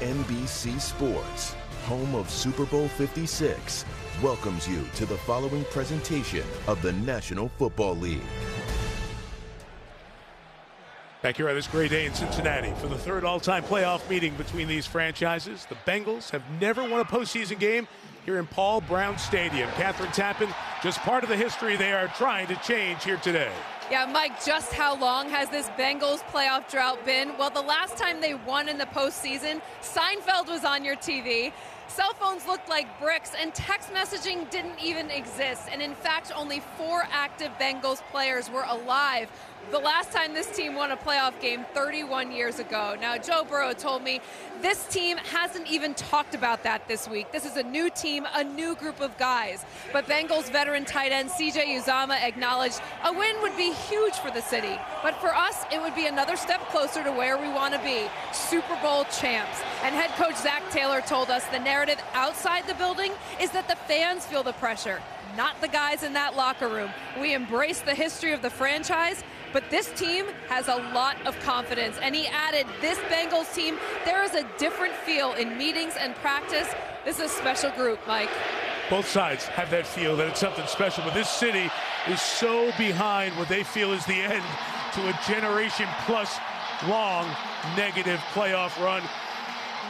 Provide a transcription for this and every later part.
NBC Sports, home of Super Bowl 56, welcomes you to the following presentation of the National Football League. Back here on this great day in Cincinnati for the third all-time playoff meeting between these franchises. The Bengals have never won a postseason game here in Paul Brown Stadium. Catherine Tappan, just part of the history they are trying to change here today. Yeah, Mike, just how long has this Bengals playoff drought been? Well, the last time they won in the postseason, Seinfeld was on your TV. Cell phones looked like bricks, and text messaging didn't even exist. And in fact, only 4 active Bengals players were alive the last time this team won a playoff game 31 years ago. Now, Joe Burrow told me this team hasn't even talked about that this week. This is a new team, a new group of guys. But Bengals veteran tight end C.J. Uzomah acknowledged a win would be huge for the city. But for us, it would be another step closer to where we want to be, Super Bowl champs. And head coach Zach Taylor told us the narrative outside the building is that the fans feel the pressure, not the guys in that locker room. We embrace the history of the franchise, but this team has a lot of confidence. And he added, this Bengals team, there is a different feel in meetings and practice. This is a special group, Mike. Both sides have that feel that it's something special, but this city is so behind what they feel is the end to a generation-plus long negative playoff run.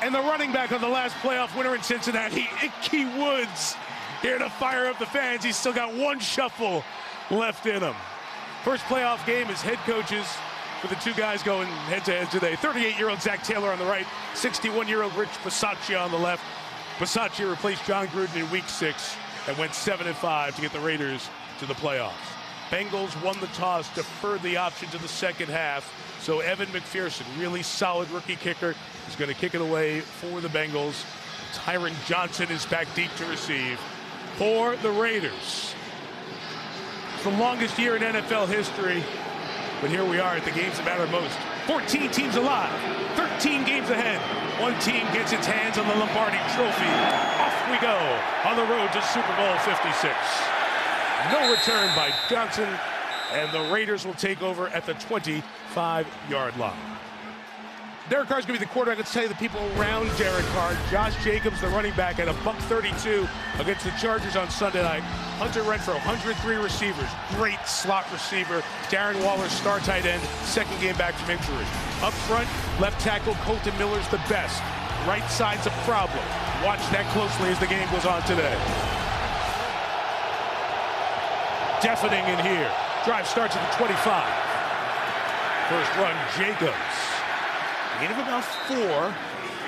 And the running back on the last playoff winner in Cincinnati, Ickey Woods, here to fire up the fans. He's still got one shuffle left in him. First playoff game as head coaches for the two guys going head-to-head today. 38-year-old Zach Taylor on the right, 61-year-old Rich Bisaccia on the left. Bisaccia replaced John Gruden in Week 6 and went 7-5 to get the Raiders to the playoffs. Bengals won the toss, deferred the option to the second half. So Evan McPherson, really solid rookie kicker, is going to kick it away for the Bengals. Tyron Johnson is back deep to receive for the Raiders. It's the longest year in NFL history, but here we are at the games that matter most. 14 teams alive, 13 games ahead. One team gets its hands on the Lombardi Trophy. Off we go on the road to Super Bowl 56. No return by Johnson, and the Raiders will take over at the 25-yard line. Derek Carr's going to be the quarterback. Let's tell you the people around Derek Carr. Josh Jacobs, the running back, at a $132 against the Chargers on Sunday night. Hunter Renfrow, 103 receivers. Great slot receiver. Darren Waller, star tight end, second game back from injury. Up front, left tackle Colton Miller's the best. Right side's a problem. Watch that closely as the game goes on today. Deafening in here. Drive starts at the 25. First run, Jacobs. Gain of about 4.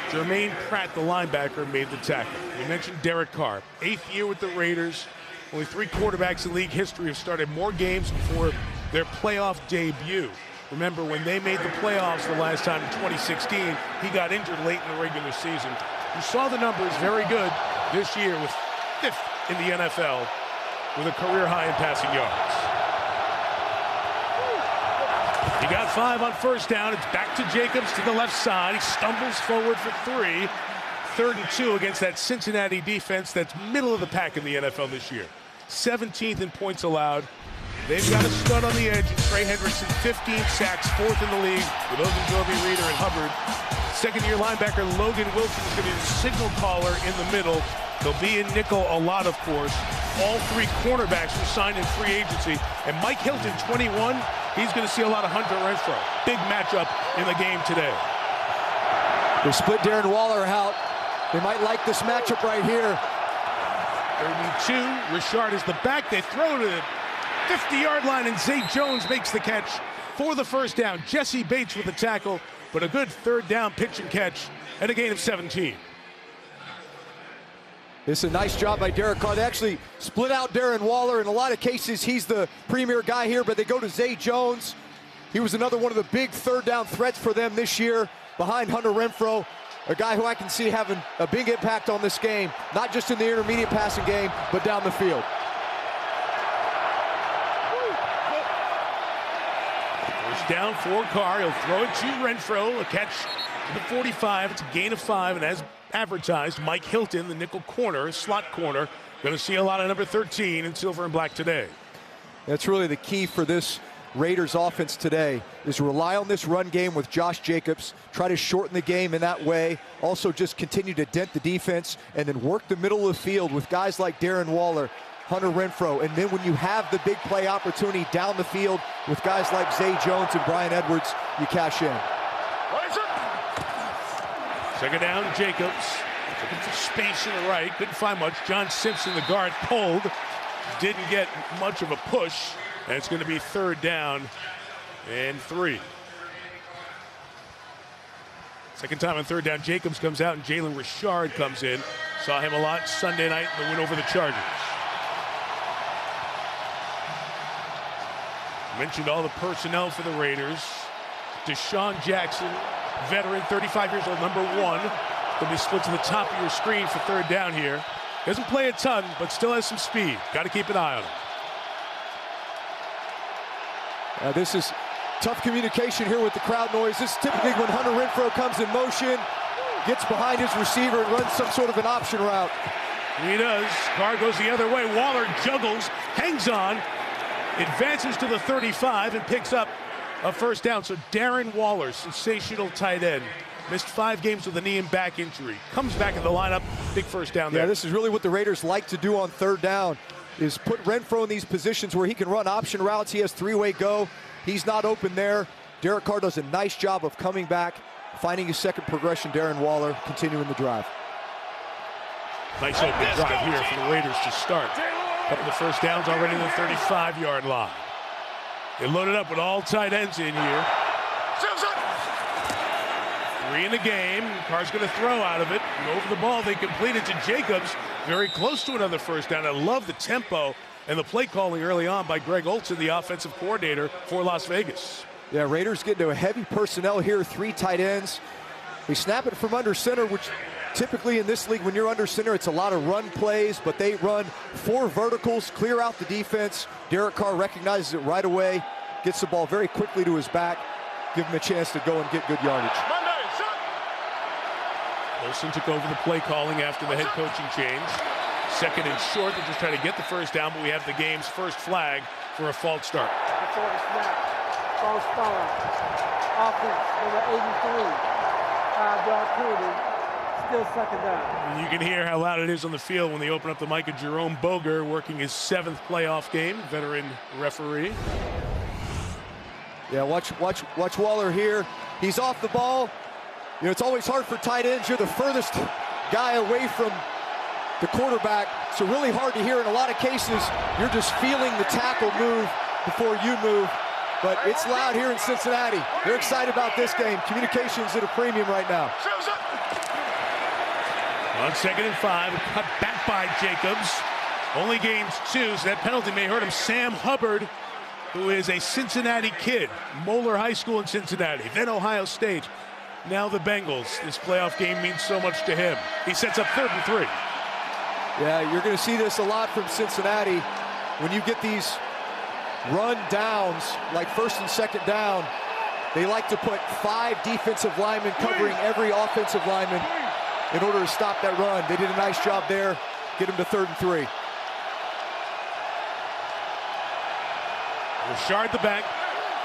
Jermaine Pratt, the linebacker, made the tackle. We mentioned Derek Carr, 8th year with the Raiders. Only 3 quarterbacks in league history have started more games before their playoff debut. Remember, when they made the playoffs the last time in 2016, he got injured late in the regular season. You saw the numbers, very good this year, with 5th in the NFL with a career high in passing yards. He got 5 on first down. It's back to Jacobs to the left side. He stumbles forward for 3. 3rd and 2 against that Cincinnati defense that's middle of the pack in the NFL this year. 17th in points allowed. They've got a stud on the edge. Trey Hendrickson, 15 sacks, 4th in the league with Ogunjobi, Reader, and Hubbard. Second-year linebacker Logan Wilson is going to be the signal caller in the middle. They'll be in nickel a lot, of course. All 3 cornerbacks were signed in free agency. And Mike Hilton, 21, he's going to see a lot of Hunter Renfrow. Big matchup in the game today. They split Darren Waller out. They might like this matchup right here. 3rd and 2. Richard is the back. They throw to the 50-yard line, and Zay Jones makes the catch for the first down. Jesse Bates with the tackle, but a good 3rd down pitch and catch and a gain of 17. It's a nice job by Derek Carr. They actually split out Darren Waller. In a lot of cases, he's the premier guy here, but they go to Zay Jones. He was another one of the big 3rd down threats for them this year behind Hunter Renfrow, a guy who I can see having a big impact on this game, not just in the intermediate passing game, but down the field. First down for Carr. He'll throw it to Renfrow. A catch to the 45. It's a gain of 5, and as advertised, Mike Hilton, the nickel corner, slot corner, going to see a lot of number 13 in silver and black today. That's really the key for this Raiders offense today is rely on this run game with Josh Jacobs, try to shorten the game in that way, also just continue to dent the defense, and then work the middle of the field with guys like Darren Waller, Hunter Renfrow, and then when you have the big play opportunity down the field with guys like Zay Jones and Bryan Edwards, you cash in. Second down, Jacobs. Looking for space to the right. Couldn't find much. John Simpson, the guard, pulled. Didn't get much of a push. And it's going to be third down and 3. Second time on third down, Jacobs comes out and Jalen Richard comes in. Saw him a lot Sunday night in the win over the Chargers. Mentioned all the personnel for the Raiders. Deshaun Jackson, veteran, 35 years old, number 1. Going to be split to the top of your screen for third down here. Doesn't play a ton, but still has some speed. Got to keep an eye on him. This is tough communication here with the crowd noise. This is typically when Hunter Renfrow comes in motion, gets behind his receiver and runs some sort of an option route. He does. Carr goes the other way. Waller juggles, hangs on, advances to the 35 and picks up a first down. So Darren Waller, sensational tight end, missed 5 games with a knee and back injury. Comes back in the lineup, big first down there. Yeah, this is really what the Raiders like to do on third down, is put Renfrow in these positions where he can run option routes. He has 3-way go. He's not open there. Derek Carr does a nice job of coming back, finding his second progression. Darren Waller continuing the drive. Nice open drive here for the Raiders to start. Couple of first downs already in the 35-yard line. They loaded up with all tight ends in here. 3 in the game. Carr's going to throw out of it. And over the ball, they complete it to Jacobs. Very close to another first down. I love the tempo and the play calling early on by Greg Olsen, the offensive coordinator for Las Vegas. Yeah, Raiders get into a heavy personnel here, 3 tight ends. They snap it from under center, which typically in this league, when you're under center, it's a lot of run plays, but they run 4 verticals, clear out the defense. Derek Carr recognizes it right away, gets the ball very quickly to his back, give him a chance to go and get good yardage. Olsen took over the play calling after the head coaching change. Second and short, they're just trying to get the first down, but we have the game's first flag for a false start. Before the snap, false start. Offense, number 83, 5-yard penalty. Still second down. You can hear how loud it is on the field when they open up the mic at Jerome Boger, working his 7th playoff game, veteran referee. Yeah, watch Waller here. He's off the ball. You know, it's always hard for tight ends. You're the furthest guy away from the quarterback, so really hard to hear. In a lot of cases, you're just feeling the tackle move before you move. But it's loud here in Cincinnati. They're excited about this game. Communication's at a premium right now. On 2nd and 5, cut back by Jacobs. Only gains 2, so that penalty may hurt him. Sam Hubbard, who is a Cincinnati kid, Moeller High School in Cincinnati, then Ohio State, now the Bengals. This playoff game means so much to him. He sets up 3rd and 3. Yeah, you're going to see this a lot from Cincinnati. When you get these run downs, like 1st and 2nd down, they like to put 5 defensive linemen covering every offensive lineman in order to stop that run. They did a nice job there. Get him to 3rd and 3. Richard the back.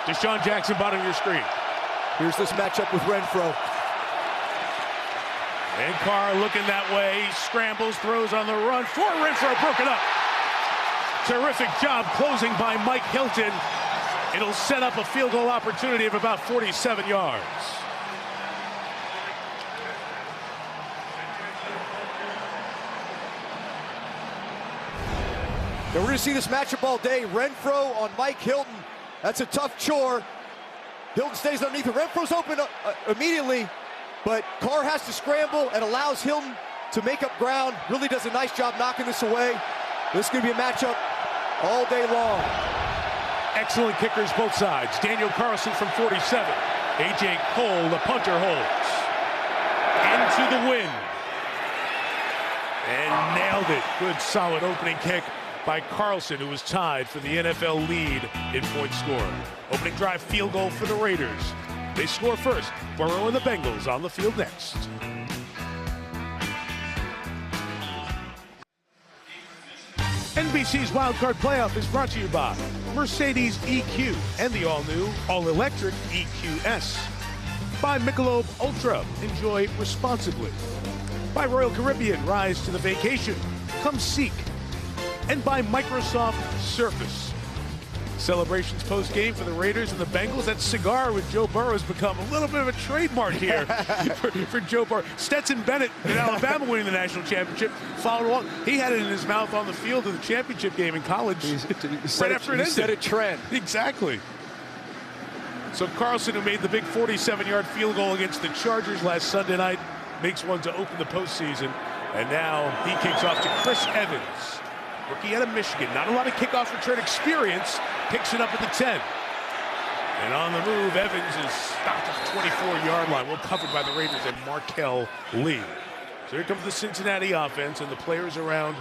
Deshaun Jackson bottom of your screen. Here's this matchup with Renfrow. And Carr looking that way. He scrambles, throws on the run for Renfrow, broken up. Terrific job closing by Mike Hilton. It'll set up a field goal opportunity of about 47 yards. Now we're going to see this matchup all day. Renfrow on Mike Hilton. That's a tough chore. Hilton stays underneath. Renfrow's open immediately, but Carr has to scramble and allows Hilton to make up ground. Really does a nice job knocking this away. This is going to be a matchup all day long. Excellent kickers both sides. Daniel Carlson from 47. A.J. Cole, the punter, holds. Into the wind. And nailed it. Good, solid opening kick by Carlson, who was tied for the NFL lead in points scored. Opening drive field goal for the Raiders. They score first. Burrow and the Bengals on the field next. NBC's Wildcard Playoff is brought to you by Mercedes EQ and the all-new, all-electric EQS. By Michelob Ultra, enjoy responsibly. By Royal Caribbean, rise to the vacation. Come seek. And by Microsoft Surface. Celebrations post-game for the Raiders and the Bengals. That cigar with Joe Burrow has become a little bit of a trademark here for Joe Burrow. Stetson Bennett in Alabama winning the national championship followed along. He had it in his mouth on the field of the championship game in college right after it ended. He set a trend. Exactly. So Carlson, who made the big 47-yard field goal against the Chargers last Sunday night, makes one to open the postseason. And now he kicks off to Chris Evans, rookie out of Michigan. Not a lot of kickoff return experience. Picks it up at the 10. And on the move, Evans is stopped at the 24-yard line. Well covered by the Raiders and Markel Lee. So here comes the Cincinnati offense and the players around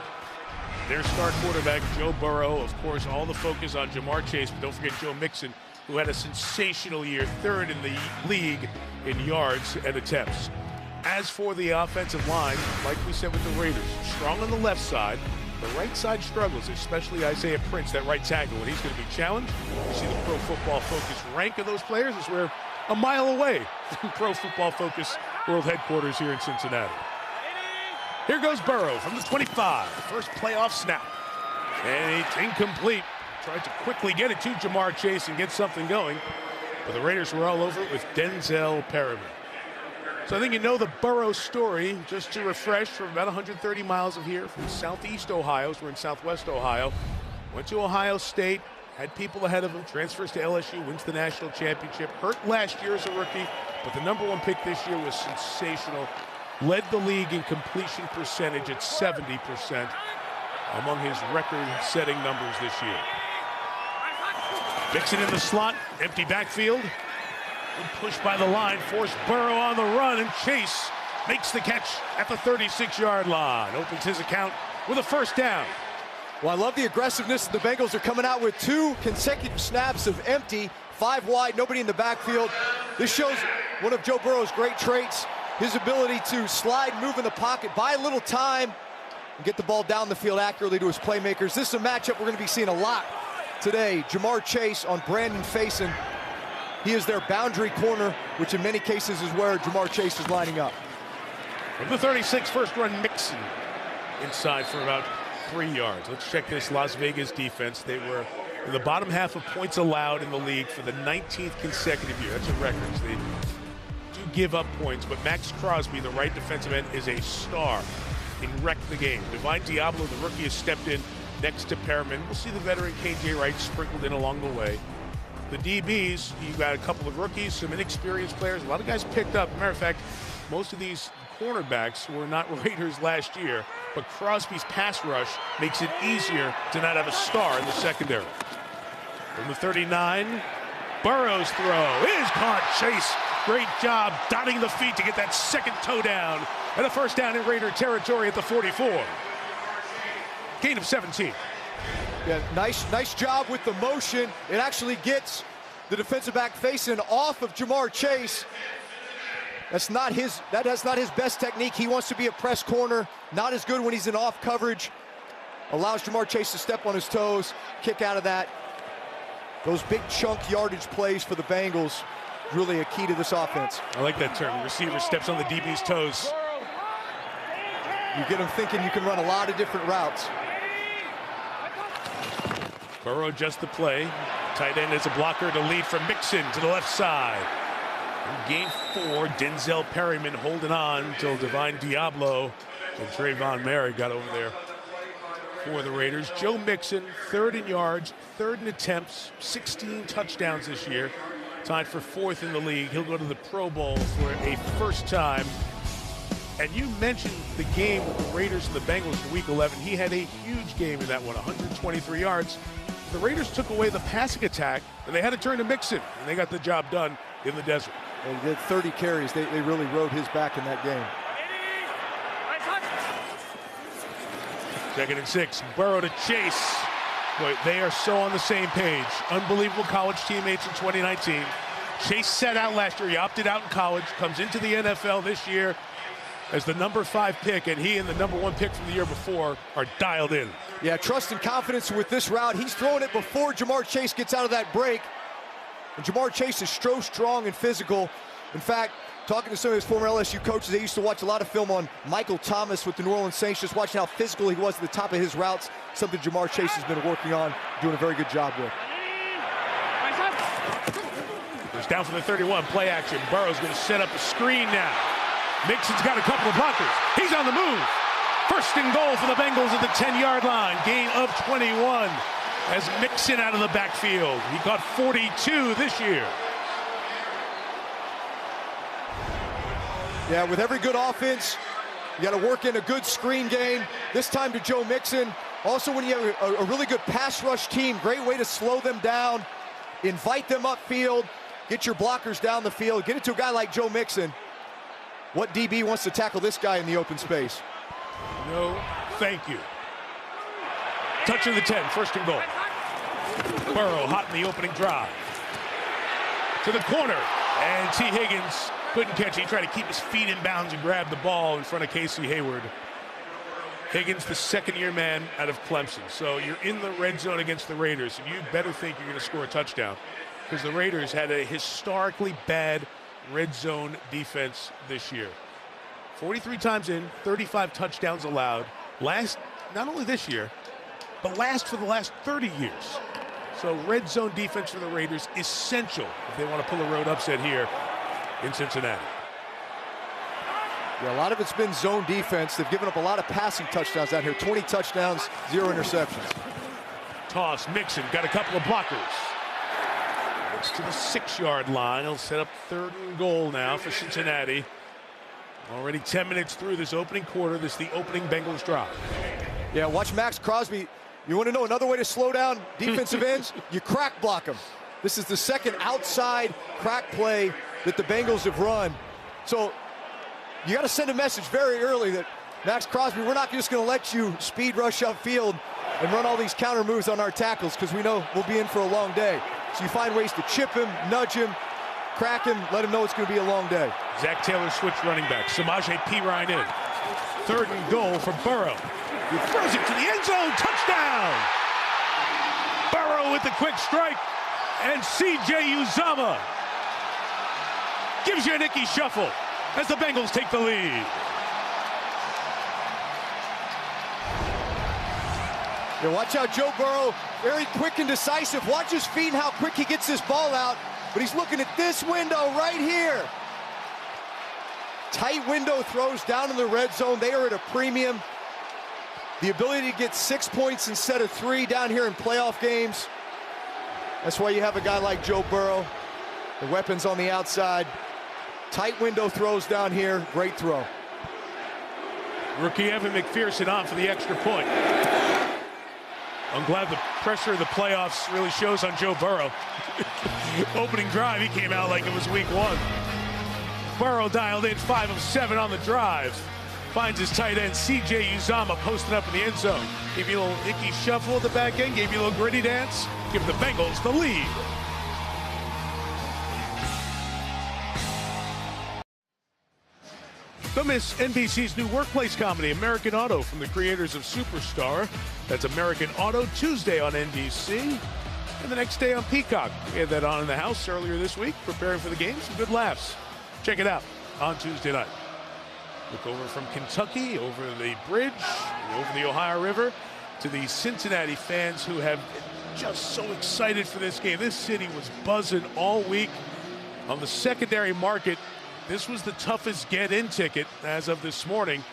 their star quarterback, Joe Burrow. Of course, all the focus on Jamar Chase, but don't forget Joe Mixon, who had a sensational year, third in the league in yards and attempts. As for the offensive line, like we said with the Raiders, strong on the left side. The right side struggles, especially Isaiah Prince, that right tackle. When he's going to be challenged, you see the Pro Football Focus rank of those players is we're a mile away from Pro Football Focus World Headquarters here in Cincinnati. Here goes Burrow from the 25, first playoff snap. And it's incomplete. Tried to quickly get it to Jamar Chase and get something going, but the Raiders were all over it with Denzel Perryman. So I think you know the Burrow story. Just to refresh, from about 130 miles of here, from southeast Ohio, so we're in southwest Ohio. Went to Ohio State, had people ahead of him, transfers to LSU, wins the national championship. Hurt last year as a rookie, but the #1 pick this year was sensational. Led the league in completion percentage at 70%, among his record-setting numbers this year. Mixon in the slot, empty backfield. Good push by the line, forced Burrow on the run, and Chase makes the catch at the 36-yard line. Opens his account with a first down. Well, I love the aggressiveness. The Bengals are coming out with 2 consecutive snaps of empty, 5 wide, nobody in the backfield. This shows one of Joe Burrow's great traits, his ability to slide, move in the pocket, buy a little time, and get the ball down the field accurately to his playmakers. This is a matchup we're going to be seeing a lot today. Jamar Chase on Brandon Faison. He is their boundary corner, which in many cases is where Jamar Chase is lining up. From the 36, first run, Mixon inside for about 3 yards. Let's check this Las Vegas defense. They were in the bottom half of points allowed in the league for the 19th consecutive year. That's a record. So they do give up points, but Max Crosby, the right defensive end, is a star. He wrecked the game. Divine Diablo, the rookie, has stepped in next to Perriman. We'll see the veteran KJ Wright sprinkled in along the way. The DBs, you got a couple of rookies, some inexperienced players, a lot of guys picked up. Matter of fact, most of these cornerbacks were not Raiders last year, but Crosby's pass rush makes it easier to not have a star in the secondary. From the 39, Burrow's throw is caught. Chase, great job dotting the feet to get that second toe down, and a first down in Raider territory at the 44. Gain of 17. Yeah, nice job with the motion. It actually gets the defensive back Faison off of Jamar Chase. That's not his best technique. He wants to be a press corner. Not as good when he's in off coverage. Allows Jamar Chase to step on his toes, kick out of that. Those big chunk yardage plays for the Bengals, really a key to this offense. I like that term. The receiver steps on the DB's toes. You get them thinking you can run a lot of different routes. Burrow adjusts the play. Tight end is a blocker to lead from Mixon to the left side. In game 4, Denzel Perryman holding on until Divine Diablo and Trayvon Merritt got over there for the Raiders. Joe Mixon, 3rd in yards, 3rd in attempts, 16 touchdowns this year. Tied for 4th in the league. He'll go to the Pro Bowl for a first time. And you mentioned the game with the Raiders and the Bengals in Week 11. He had a huge game in that one, 123 yards. The Raiders took away the passing attack, and they had to turn to Mixon, and they got the job done in the desert. And he did 30 carries. They really rode his back in that game. 2nd and 6, Burrow to Chase. Boy, they are so on the same page. Unbelievable college teammates in 2019. Chase sat out last year. He opted out in college, comes into the NFL this year as the #5 pick, and he and the #1 pick from the year before are dialed in. Yeah, trust and confidence with this route. He's throwing it before Jamar Chase gets out of that break. And Jamar Chase is so strong and physical. In fact, talking to some of his former LSU coaches, they used to watch a lot of film on Michael Thomas with the New Orleans Saints, just watching how physical he was at the top of his routes, something Jamar Chase has been working on, doing a very good job with. It's down for the 31, play action. Burrow's going to set up a screen now. Mixon's got a couple of blockers. He's on the move. First and goal for the Bengals at the 10-yard line. Gain of 21 as Mixon out of the backfield. He got 42 this year. Yeah, with every good offense, you got to work in a good screen game. This time to Joe Mixon. Also, when you have a really good pass rush team, great way to slow them down, invite them upfield, get your blockers down the field, get it to a guy like Joe Mixon. What DB wants to tackle this guy in the open space? No, thank you. Touch of the 10, first and goal. Burrow hot in the opening drive. To the corner, and T. Higgins couldn't catch it. He tried to keep his feet in bounds and grab the ball in front of Casey Hayward. Higgins, the second-year man out of Clemson. So you're in the red zone against the Raiders, and you better think you're going to score a touchdown, because the Raiders had a historically bad red zone defense this year. 43 times in, 35 touchdowns allowed. Last, not only this year, but last for the last 30 years. So red zone defense for the Raiders, essential if they want to pull a road upset here in Cincinnati. Yeah, a lot of it's been zone defense. They've given up a lot of passing touchdowns out here. 20 touchdowns, 0 interceptions. Toss, Mixon, got a couple of blockers. Gets to the 6-yard line. He'll set up third and goal now for Cincinnati. Already 10 minutes through this opening quarter. This is the opening Bengals drive. Yeah, watch Max Crosby. You want to know another way to slow down defensive ends? You crack block them. This is the second outside crack play that the Bengals have run. So you got to send a message very early that, Max Crosby, we're not just going to let you speed rush upfield and run all these counter moves on our tackles, because we know we'll be in for a long day. So you find ways to chip him, nudge him, crack him, let him know it's going to be a long day. Zach Taylor switched running back. Samaje Perine in. Third and goal for Burrow. He throws it to the end zone. Touchdown! Burrow with the quick strike. And C.J. Uzomah gives you a Nicky shuffle as the Bengals take the lead. Yeah, watch out, Joe Burrow, very quick and decisive. Watch his feet and how quick he gets this ball out. But he's looking at this window right here. Tight window throws down in the red zone. They are at a premium. The ability to get 6 points instead of 3 down here in playoff games. That's why you have a guy like Joe Burrow. The weapons on the outside. Tight window throws down here. Great throw. Rookie Evan McPherson on for the extra point. I'm glad the pressure of the playoffs really shows on Joe Burrow. Opening drive, he came out like it was week 1. Burrow dialed in 5 of 7 on the drive. Finds his tight end, C.J. Uzomah, posted up in the end zone. Gave you a little Nicky shuffle at the back end, gave you a little gritty dance. Give the Bengals the lead. Don't miss NBC's new workplace comedy, American Auto, from the creators of Superstar. That's American Auto, Tuesday on NBC. And the next day on Peacock. We had that on in the house earlier this week, preparing for the game. Some good laughs. Check it out on Tuesday night. Look over from Kentucky, over the bridge, over the Ohio River, to the Cincinnati fans who have just so excited for this game. This city was buzzing all week on the secondary market. This was the toughest get-in ticket as of this morning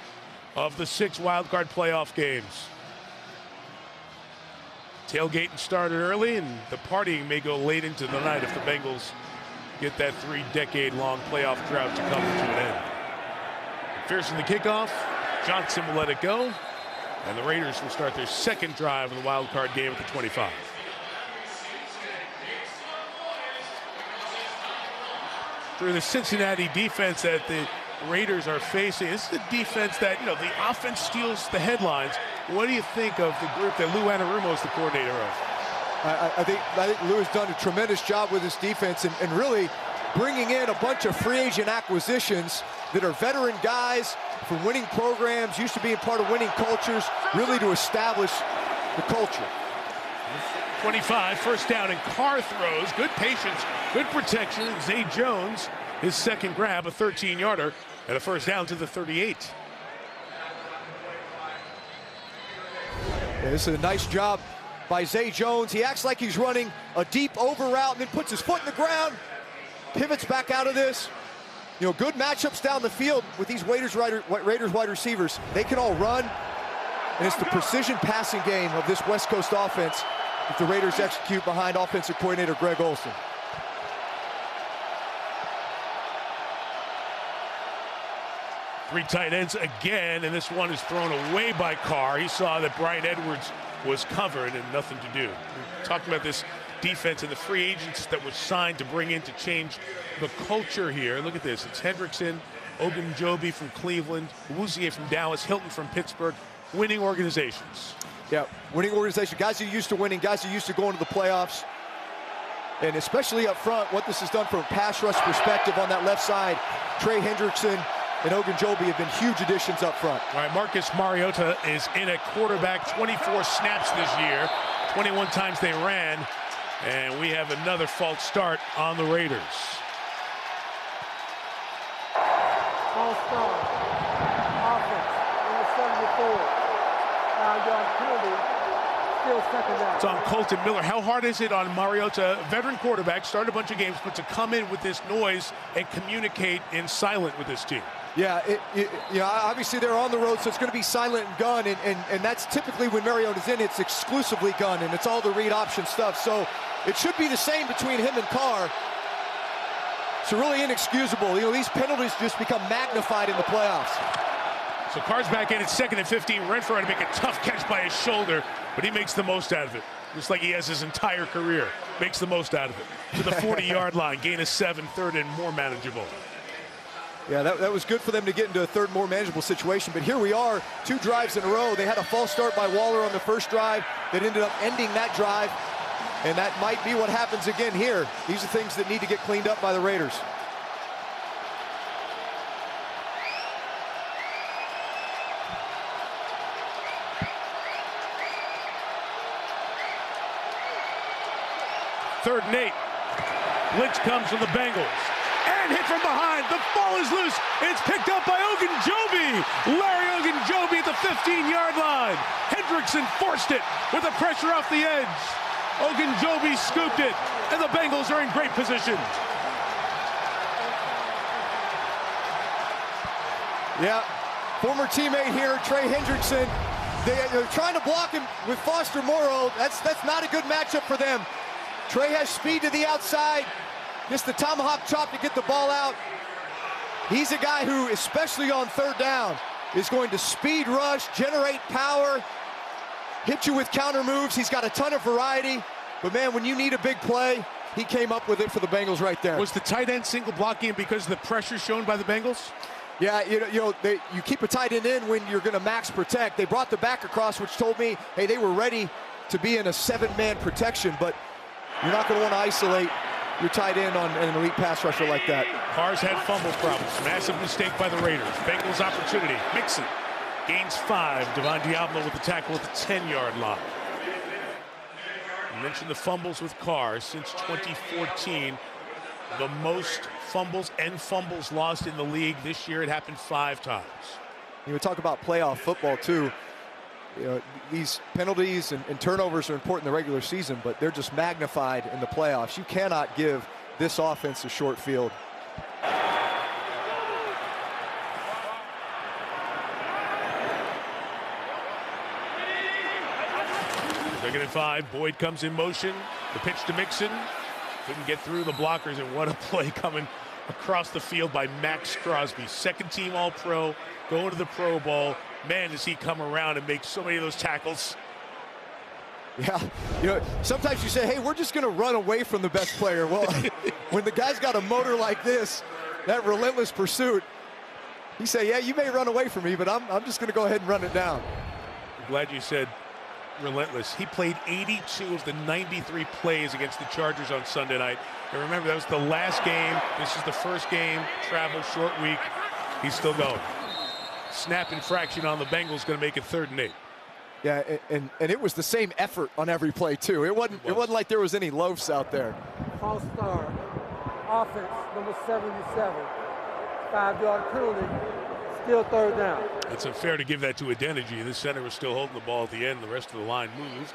of the 6 wildcard playoff games. Tailgating started early, and the partying may go late into the night if the Bengals get that 3-decade-long playoff drought to come to an end. McPherson the kickoff. Johnson will let it go. And the Raiders will start their second drive of the wildcard game at the 25. Through the Cincinnati defense that the Raiders are facing, this is the defense that, the offense steals the headlines. What do you think of the group that Lou Anarumo is the coordinator of? I think Lou has done a tremendous job with this defense and really bringing in a bunch of free agent acquisitions that are veteran guys from winning programs, used to being part of winning cultures, really to establish the culture. 25, first down, and Carr throws. Good patience, good protection. Zay Jones, his second grab, a 13-yarder, and a first down to the 38. Yeah, this is a nice job by Zay Jones. He acts like he's running a deep over route and then puts his foot in the ground, pivots back out of this. You know, good matchups down the field with these Raiders wide receivers. They can all run, and it's the precision passing game of this West Coast offense if the Raiders execute behind offensive coordinator Greg Olson. Three tight ends again, and this one is thrown away by Carr. He saw that Brian Edwards was covered and nothing to do. We're talking about this defense and the free agents that was signed to bring in to change the culture here. Look at this. It's Hendrickson, Ogunjobi from Cleveland, Wuzier from Dallas, Hilton from Pittsburgh. Winning organizations. Yeah, winning organization. Guys who are used to winning, guys who are used to going to the playoffs. And especially up front, what this has done from a pass rush perspective on that left side. Trey Hendrickson and Ogunjobi have been huge additions up front. All right, Marcus Mariota is in at quarterback, 24 snaps this year, 21 times they ran, and we have another false start on the Raiders. False start. Offense, number 74. Still second down. It's on Colton Miller. How hard is it on Mariota, veteran quarterback, started a bunch of games, but to come in with this noise and communicate in silent with this team? Yeah, obviously they're on the road, so it's going to be silent and gun, and that's typically when Mariota's in, it's exclusively gun, and it's all the read option stuff. So it should be the same between him and Carr. It's really inexcusable. You know, these penalties just become magnified in the playoffs. So Carr's back in at 2nd and 15. Renfro had to make a tough catch by his shoulder, but he makes the most out of it. Just like he has his entire career. Makes the most out of it. To the 40-yard line, gain of 7, third and more manageable. Yeah, that was good for them to get into a third more manageable situation. But here we are, 2 drives in a row. They had a false start by Waller on the first drive that ended up ending that drive. And that might be what happens again here. These are things that need to get cleaned up by the Raiders. Third and 8. Blitz comes from the Bengals. And hit from behind. The ball is loose. It's picked up by Ogunjobi. Larry Ogunjobi at the 15-yard line. Hendrickson forced it with the pressure off the edge. Ogunjobi scooped it. And the Bengals are in great position. Yeah, former teammate here, Trey Hendrickson. They're trying to block him with Foster Moreau. That's not a good matchup for them. Trey has speed to the outside. Just the tomahawk chop to get the ball out. He's a guy who, especially on third down, is going to speed rush, generate power, hit you with counter moves. He's got a ton of variety. But, man, when you need a big play, he came up with it for the Bengals right there. Was the tight end single blocking because of the pressure shown by the Bengals? Yeah, you keep a tight end in when you're going to max protect. They brought the back across, which told me, hey, they were ready to be in a 7-man protection, but you're not going to want to isolate your tight end on an elite pass rusher like that. Carr's had fumble problems. Massive mistake by the Raiders. Bengals opportunity. Mixon gains 5. Devon Diablo with the tackle at the 10-yard line. You mentioned the fumbles with Carr since 2014. The most fumbles and fumbles lost in the league this year. It happened 5 times. You talk about playoff football too. You know, these penalties and turnovers are important in the regular season, but they're just magnified in the playoffs. You cannot give this offense a short field. 2nd and 5. Boyd comes in motion. The pitch to Mixon. Couldn't get through the blockers, and what a play coming across the field by Max Crosby. 2nd team All-Pro, going to the Pro Bowl. Man, does he come around and make so many of those tackles. Yeah, sometimes you say, hey, we're just going to run away from the best player. Well, when the guy's got a motor like this, that relentless pursuit, you say, yeah, you may run away from me, but I'm just going to go ahead and run it down. I'm glad you said relentless. He played 82 of the 93 plays against the Chargers on Sunday night. And remember, that was the last game. This is the first game, travel, short week. He's still going. Snap infraction on the Bengals, going to make it 3rd and 8. Yeah, and it was the same effort on every play, too. It wasn't like there was any loafs out there. False start. Offense, number 77. 5-yard penalty. Still third down. It's unfair to give that to Adeniji. The center was still holding the ball at the end. The rest of the line moved.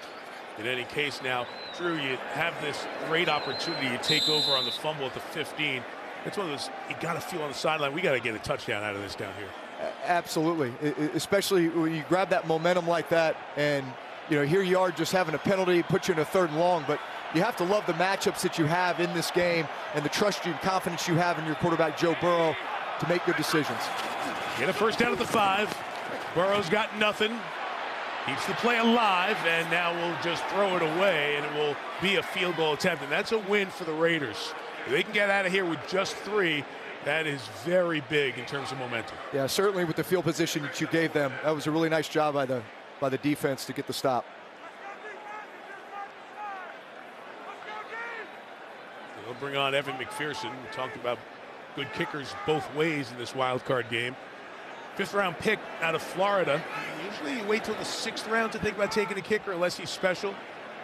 In any case now, Drew, you have this great opportunity to take over on the fumble at the 15. It's one of those you got to feel on the sideline. We got to get a touchdown out of this down here. Absolutely, especially when you grab that momentum like that, and here you are just having a penalty, put you in a 3rd and long. But you have to love the matchups that you have in this game and the trust and confidence you have in your quarterback Joe Burrow to make good decisions. Get a first down at the 5. Burrow's got nothing. Keeps the play alive, and now we'll just throw it away, and it will be a field goal attempt. And that's a win for the Raiders. If they can get out of here with just 3, that is very big in terms of momentum. Yeah, certainly with the field position that you gave them. That was a really nice job by the defense to get the stop. They'll bring on Evan McPherson. We talked about good kickers both ways in this wild card game. 5th-round pick out of Florida. Usually you wait till the 6th round to think about taking a kicker unless he's special.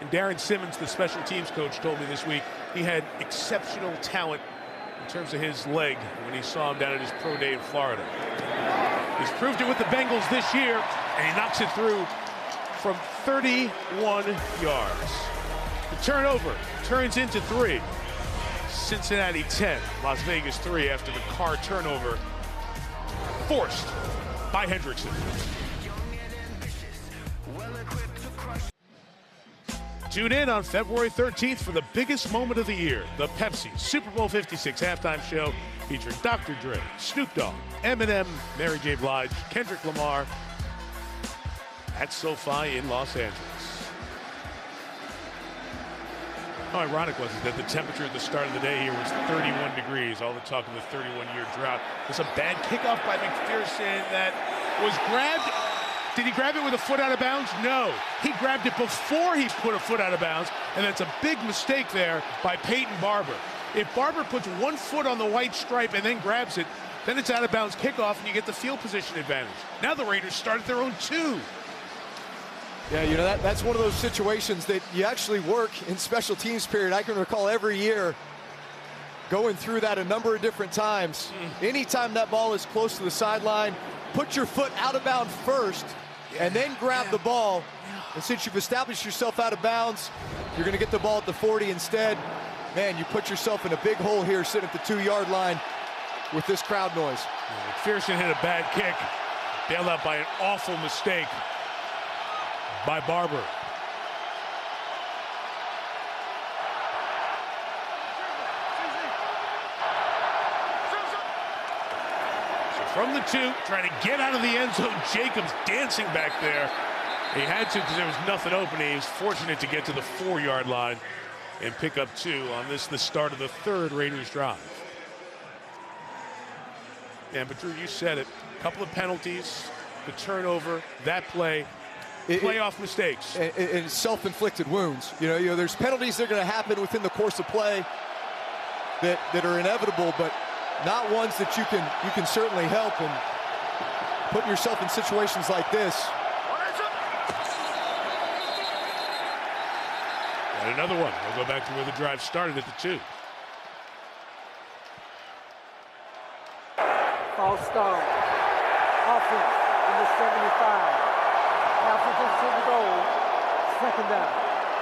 And Darren Simmons, the special teams coach, told me this week he had exceptional talent in terms of his leg when he saw him down at his pro day in Florida. He's proved it with the Bengals this year, and he knocks it through from 31 yards. The turnover turns into 3. Cincinnati 10, Las Vegas 3 after the Carr turnover forced by Hendrickson. Tune in on February 13th for the biggest moment of the year, the Pepsi Super Bowl 56 halftime show featuring Dr. Dre, Snoop Dogg, Eminem, Mary J. Blige, Kendrick Lamar at SoFi in Los Angeles. How ironic was it that the temperature at the start of the day here was 31 degrees, all the talk of the 31-year drought. There's a bad kickoff by McPherson that was grabbed. Did he grab it with a foot out of bounds? No. He grabbed it before he put a foot out of bounds, and that's a big mistake there by Peyton Barber. If Barber puts one foot on the white stripe and then grabs it, then it's out of bounds kickoff, and you get the field position advantage. Now the Raiders start at their own 2. Yeah, that's one of those situations that you actually work in special teams period. I can recall every year going through that a number of different times. Anytime that ball is close to the sideline, put your foot out of bounds first and then grab the ball. And since you've established yourself out of bounds, you're going to get the ball at the 40 instead. Man, you put yourself in a big hole here sitting at the 2-yard line with this crowd noise. McPherson hit a bad kick, bailed out by an awful mistake by Barber. So from the 2, trying to get out of the end zone, Jacobs dancing back there. He had to because there was nothing open. He was fortunate to get to the 4-yard line and pick up 2 on this, the start of the 3rd Raiders drive. Yeah, but Drew, you said it. A couple of penalties, the turnover, that play. Playoff mistakes. And self-inflicted wounds. There's penalties that are going to happen within the course of play that are inevitable, but not ones that you can certainly help. And putting yourself in situations like this. And another one. We'll go back to where the drive started at the 2. False start. Offense, number 75. Goal, 2nd down.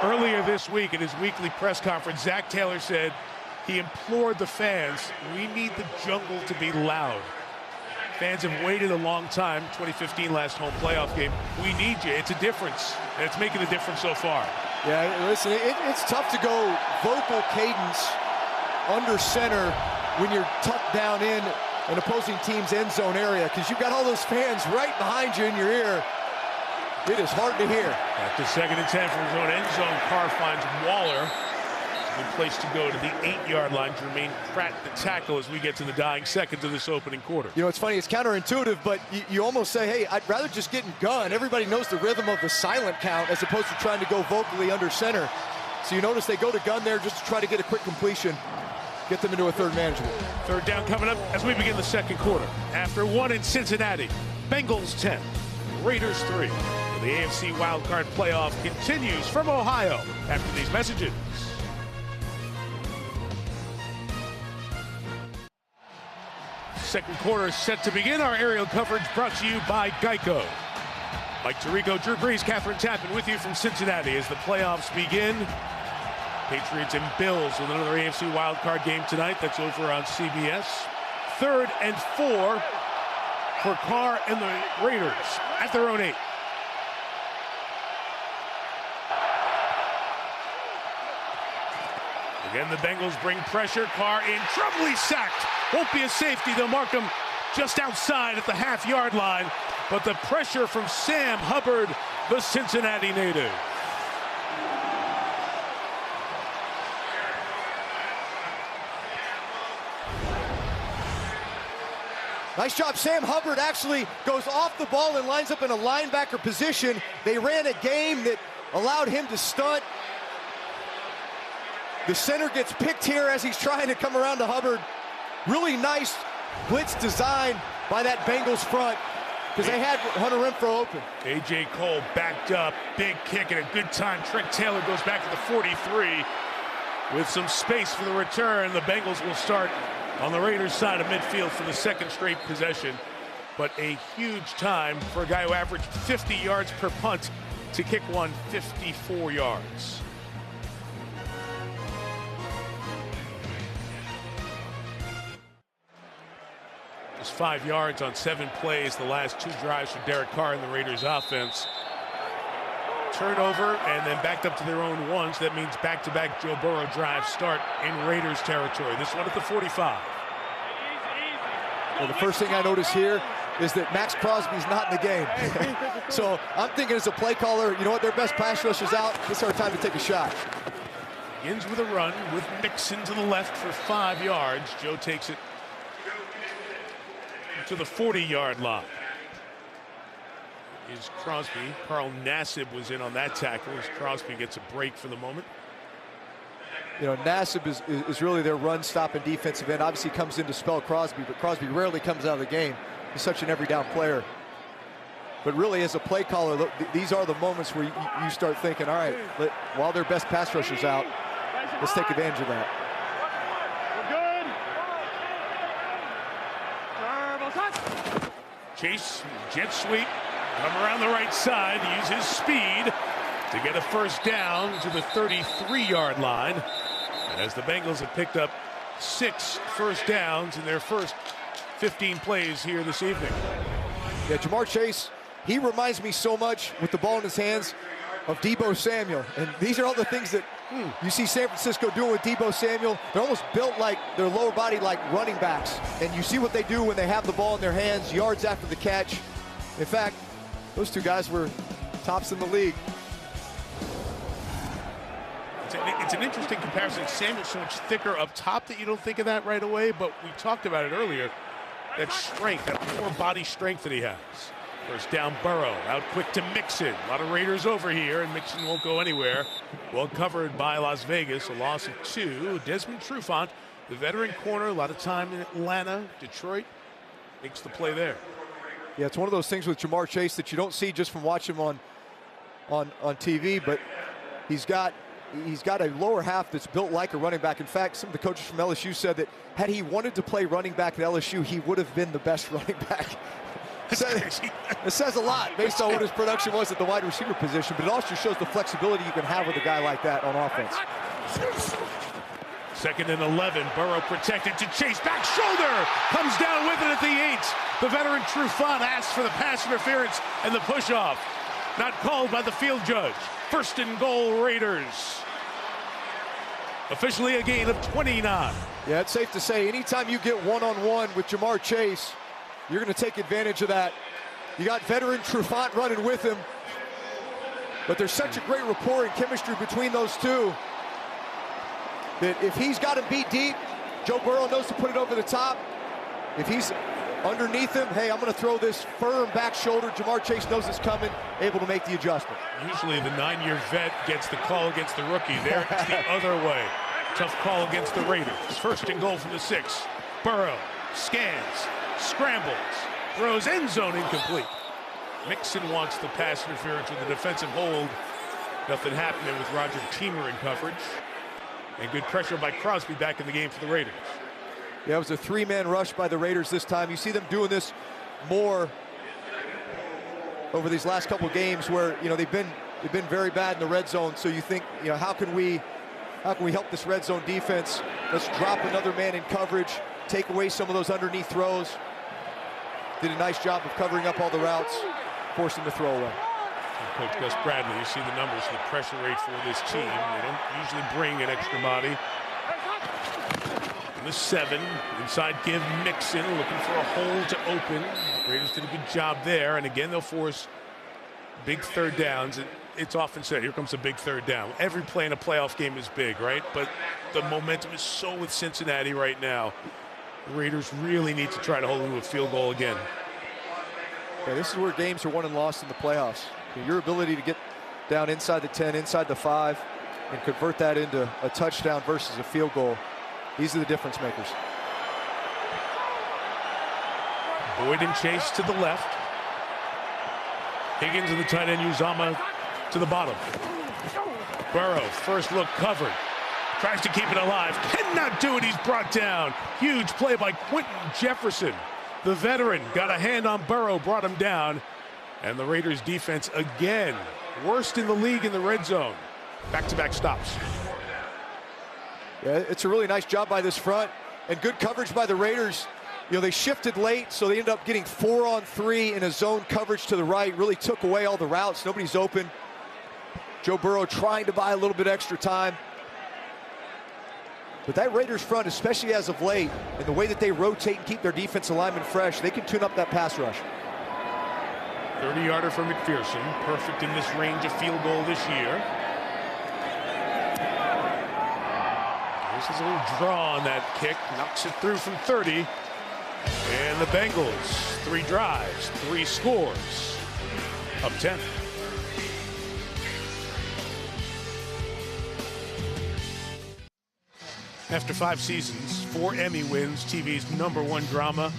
Earlier this week in his weekly press conference, Zach Taylor said he implored the fans, we need the jungle to be loud. Fans have waited a long time, 2015 last home playoff game. We need you. It's a difference, and it's making a difference so far. Yeah, listen, it's tough to go vocal cadence under center when you're tucked down in an opposing team's end zone area because you've got all those fans right behind you in your ear. It is hard to hear. After 2nd and 10 from his own end zone, Carr finds Waller. It's a good place to go to the 8-yard line. Jermaine Pratt, the tackle, as we get to the dying seconds of this opening quarter. It's funny, it's counterintuitive, but you almost say, hey, I'd rather just get in gun. Everybody knows the rhythm of the silent count as opposed to trying to go vocally under center. So you notice they go to gun there just to try to get a quick completion, get them into a 3rd manageable. 3rd down coming up as we begin the 2nd quarter. After 1 in Cincinnati, Bengals 10, Raiders 3. The AFC wildcard playoff continues from Ohio after these messages. Second quarter set to begin. Our aerial coverage brought to you by Geico. Mike Tirico, Drew Brees, Catherine Tappan with you from Cincinnati as the playoffs begin. Patriots and Bills with another AFC wildcard game tonight. That's over on CBS. 3rd and 4 for Carr and the Raiders at their own 8. Again, the Bengals bring pressure. Carr in trouble. He's sacked. Won't be a safety. They'll mark him just outside at the half-yard line. But the pressure from Sam Hubbard, the Cincinnati native. Nice job. Sam Hubbard actually goes off the ball and lines up in a linebacker position. They ran a game that allowed him to stunt. The center gets picked here as he's trying to come around to Hubbard. Really nice blitz design by that Bengals front because they had Hunter Renfrow open. A.J. Cole backed up. Big kick at a good time. Trent Taylor goes back to the 43 with some space for the return. The Bengals will start on the Raiders' side of midfield for the second straight possession. But a huge time for a guy who averaged 50 yards per punt to kick one 54 yards. Just 5 yards on 7 plays, the last 2 drives for Derek Carr and the Raiders offense. Turnover and then backed up to their own 1. So that means back-to-back Joe Burrow drives start in Raiders territory. This one at the 45. Well, the first thing I notice here is that Max Crosby's not in the game. So I'm thinking as a play caller, you know what, their best pass rusher's out. This is our time to take a shot. Begins with a run with Mixon to the left for 5 yards. Joe takes it to the 40-yard line. Is Crosby. Carl Nassib was in on that tackle as Crosby gets a break for the moment. You know, Nassib is really their run-stopping defensive end. Obviously comes in to spell Crosby, but Crosby rarely comes out of the game. He's such an every-down player. But really, as a play caller, look, these are the moments where you start thinking, all right, while their best pass rusher's out, let's take advantage of that. Chase, jet sweep, come around the right side, use his speed to get a first down to the 33-yard line. And as the Bengals have picked up 6 first downs in their first 15 plays here this evening. Yeah, Jamar Chase, he reminds me so much with the ball in his hands of Deebo Samuel. And these are all the things that you see San Francisco doing with Deebo Samuel. They're almost built like their lower body like running backs. And you see what they do when they have the ball in their hands, yards after the catch. In fact, those 2 guys were tops in the league. It's an interesting comparison. Samuel's so much thicker up top that you don't think of that right away, but we talked about it earlier. That strength, that core body strength that he has. First down, Burrow, out quick to Mixon. A lot of Raiders over here, and Mixon won't go anywhere. Well covered by Las Vegas, a loss of 2. Desmond Trufant, the veteran corner, a lot of time in Atlanta, Detroit, makes the play there. Yeah, it's one of those things with Jamar Chase that you don't see just from watching him on TV, but he's got a lower half that's built like a running back. In fact, some of the coaches from LSU said that had he wanted to play running back at LSU, he would have been the best running back. It says a lot based on what his production was at the wide receiver position, but it also shows the flexibility you can have with a guy like that on offense. 2nd and 11, Burrow protected to Chase, back shoulder, comes down with it at the 8. The veteran Trufant asks for the pass interference and the push-off. Not called by the field judge. 1st and goal, Raiders. Officially a gain of 29. Yeah, it's safe to say anytime you get one-on-one with Jamar Chase, you're going to take advantage of that. You got veteran Trufant running with him, but there's such a great rapport and chemistry between those 2 that if he's got him beat deep, Joe Burrow knows to put it over the top. If he's underneath him, hey, I'm going to throw this firm back shoulder. Jamar Chase knows it's coming, able to make the adjustment. Usually the 9-year vet gets the call against the rookie. There it's the other way. Tough call against the Raiders. 1st and goal from the 6. Burrow scans, scrambles, throws end zone incomplete. Mixon wants the pass interference with the defensive hold. Nothing happening with Roger Teamer in coverage. And good pressure by Crosby back in the game for the Raiders. Yeah, it was a three-man rush by the Raiders this time. You see them doing this more over these last couple games where, you know, they've been very bad in the red zone. So you think, you know, how can we help this red zone defense? Let's drop another man in coverage, take away some of those underneath throws. Did a nice job of covering up all the routes, forcing the throwaway. Coach Gus Bradley, you see the numbers, the pressure rate for this team. They don't usually bring an extra body. And the 7, inside give Mixon, looking for a hole to open. Raiders did a good job there, and again they'll force big third downs. It's often said, here comes a big third down. Every play in a playoff game is big, right? But the momentum is so with Cincinnati right now. The Raiders really need to try to hold them to a field goal again. Yeah, this is where games are won and lost in the playoffs. Your ability to get down inside the 10, inside the 5, and convert that into a touchdown versus a field goal. These are the difference makers. Boyd and Chase to the left. Higgins and the tight end Uzama to the bottom. Burrow, first look covered. Tries to keep it alive. Cannot do it. He's brought down. Huge play by Quentin Jefferson. The veteran got a hand on Burrow, brought him down. And the Raiders defense again, worst in the league in the red zone. Back-to-back stops. Yeah, it's a really nice job by this front and good coverage by the Raiders. You know, they shifted late, so they ended up getting 4-on-3 in a zone coverage to the right. Really took away all the routes. Nobody's open. Joe Burrow trying to buy a little bit extra time. But that Raiders front, especially as of late, and the way that they rotate and keep their defensive linemen fresh, they can tune up that pass rush. 30-yarder for McPherson, perfect in this range of field goal this year. This is a little draw on that kick, knocks it through from 30. And the Bengals, 3 drives, 3 scores, up 10. After 5 seasons, 4 Emmy wins, TV's #1 drama,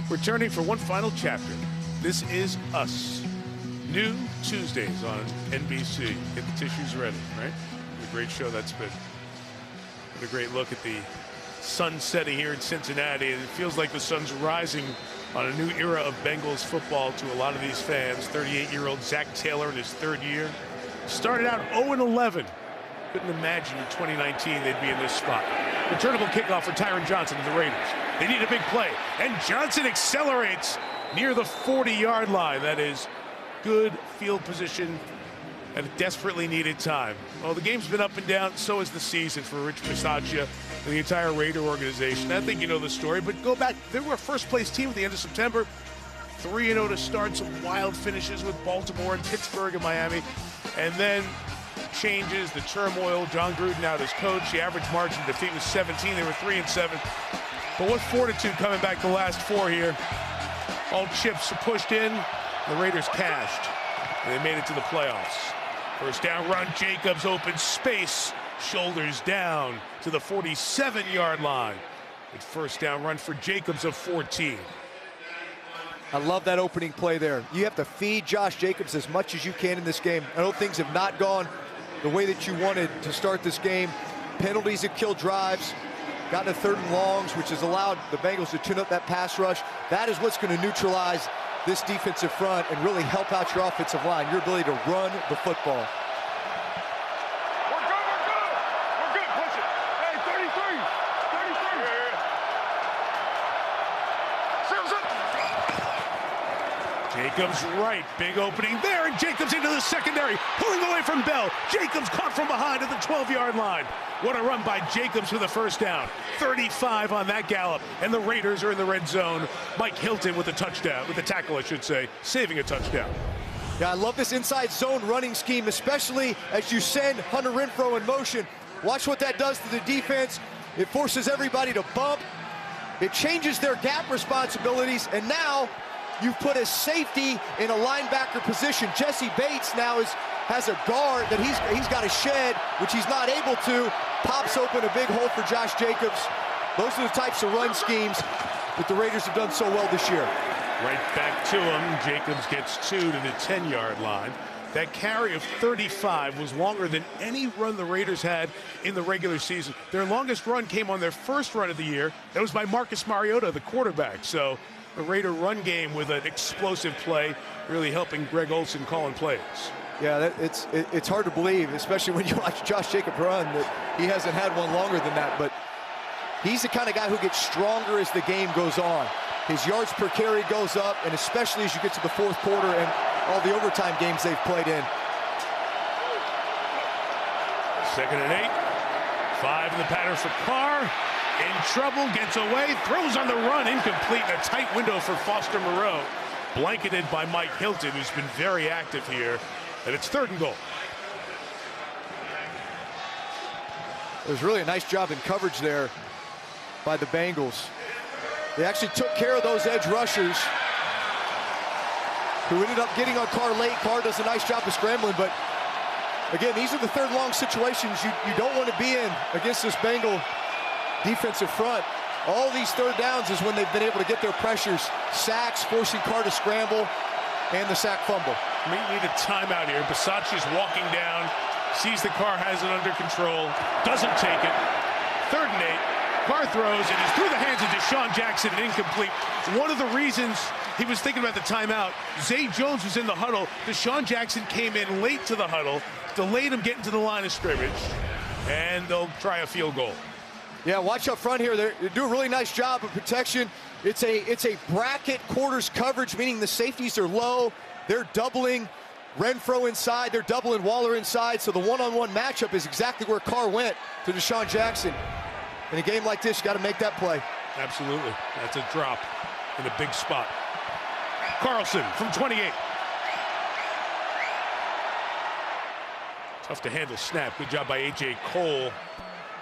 returning for one final chapter. This is Us. New Tuesdays on NBC. Get the tissues ready, right? What a great show that's been. What a great look at the sun setting here in Cincinnati. And it feels like the sun's rising on a new era of Bengals football to a lot of these fans. 38-year-old Zach Taylor in his 3rd year. Started out 0-11. Couldn't imagine in 2019 they'd be in this spot. Returnable kickoff for Tyron Johnson of the Raiders. They need a big play. And Johnson accelerates near the 40-yard line. That is good field position at a desperately needed time. Well, the game's been up and down. So is the season for Rich Bisaccia and the entire Raider organization. I think you know the story, but go back. They were a first-place team at the end of September. 3-0 to start, some wild finishes with Baltimore and Pittsburgh and Miami. And then changes, the turmoil, John Gruden out as coach. The average margin of defeat was 17. They were 3-7. But what fortitude coming back the last 4 here. All chips are pushed in. The Raiders cashed. And they made it to the playoffs. First down run, Jacobs open space. Shoulders down to the 47-yard line. A first down run for Jacobs of 14. I love that opening play there. You have to feed Josh Jacobs as much as you can in this game. I know things have not gone the way that you wanted to start this game. Penalties have killed drives. Gotten to 3rd and longs, which has allowed the Bengals to tune up that pass rush. That is what's going to neutralize this defensive front and really help out your offensive line, your ability to run the football. We're good. Push it. Hey, 33. Jacobs right, big opening there, and Jacobs into the secondary, pulling away from Bell. Jacobs caught from behind at the 12-yard line. What a run by Jacobs for the first down. 35 on that gallop, and the Raiders are in the red zone. Mike Hilton with a touchdown, with a tackle, I should say, saving a touchdown. Yeah, I love this inside zone running scheme, especially as you send Hunter Renfrow in motion. Watch what that does to the defense. It forces everybody to bump. It changes their gap responsibilities, and now you've put a safety in a linebacker position. Jesse Bates now has a guard that he's got to shed, which he's not able to. Pops open a big hole for Josh Jacobs. Those are the types of run schemes that the Raiders have done so well this year. Right back to him. Jacobs gets 2 to the 10-yard line. That carry of 35 was longer than any run the Raiders had in the regular season. Their longest run came on their first run of the year. That was by Marcus Mariota, the quarterback. So the Raider run game with an explosive play really helping Greg Olsen calling plays. Yeah, it's hard to believe, especially when you watch Josh Jacobs run, that he hasn't had one longer than that. But he's the kind of guy who gets stronger as the game goes on. His yards per carry goes up, and especially as you get to the fourth quarter and all the overtime games they've played in. 2nd and 8. 5 in the pattern for Carr. In trouble, gets away, throws on the run, incomplete. A tight window for Foster Moreau. Blanketed by Mike Hilton, who's been very active here. And it's 3rd and goal. It was really a nice job in coverage there by the Bengals. They actually took care of those edge rushers who ended up getting on Carr late. Carr does a nice job of scrambling, but again, these are the 3rd long situations you don't want to be in against this Bengal defensive front. All these 3rd downs is when they've been able to get their pressures. Sacks, forcing Carr to scramble, and the sack fumble. We need a timeout here. Bisaccia's walking down, sees the Carr has it under control, doesn't take it. 3rd and 8. Carr throws, and it's through the hands of Deshaun Jackson and incomplete. One of the reasons he was thinking about the timeout, Zay Jones was in the huddle. Deshaun Jackson came in late to the huddle, delayed him getting to the line of scrimmage, and they'll try a field goal. Yeah, watch up front here. They do a really nice job of protection. It's a bracket quarters coverage, meaning the safeties are low. They're doubling Renfro inside. They're doubling Waller inside. So the one-on-one matchup is exactly where Carr went to Deshaun Jackson. In a game like this, you got to make that play. Absolutely. That's a drop in a big spot. Carlson from 28. Tough to handle snap. Good job by A.J. Cole,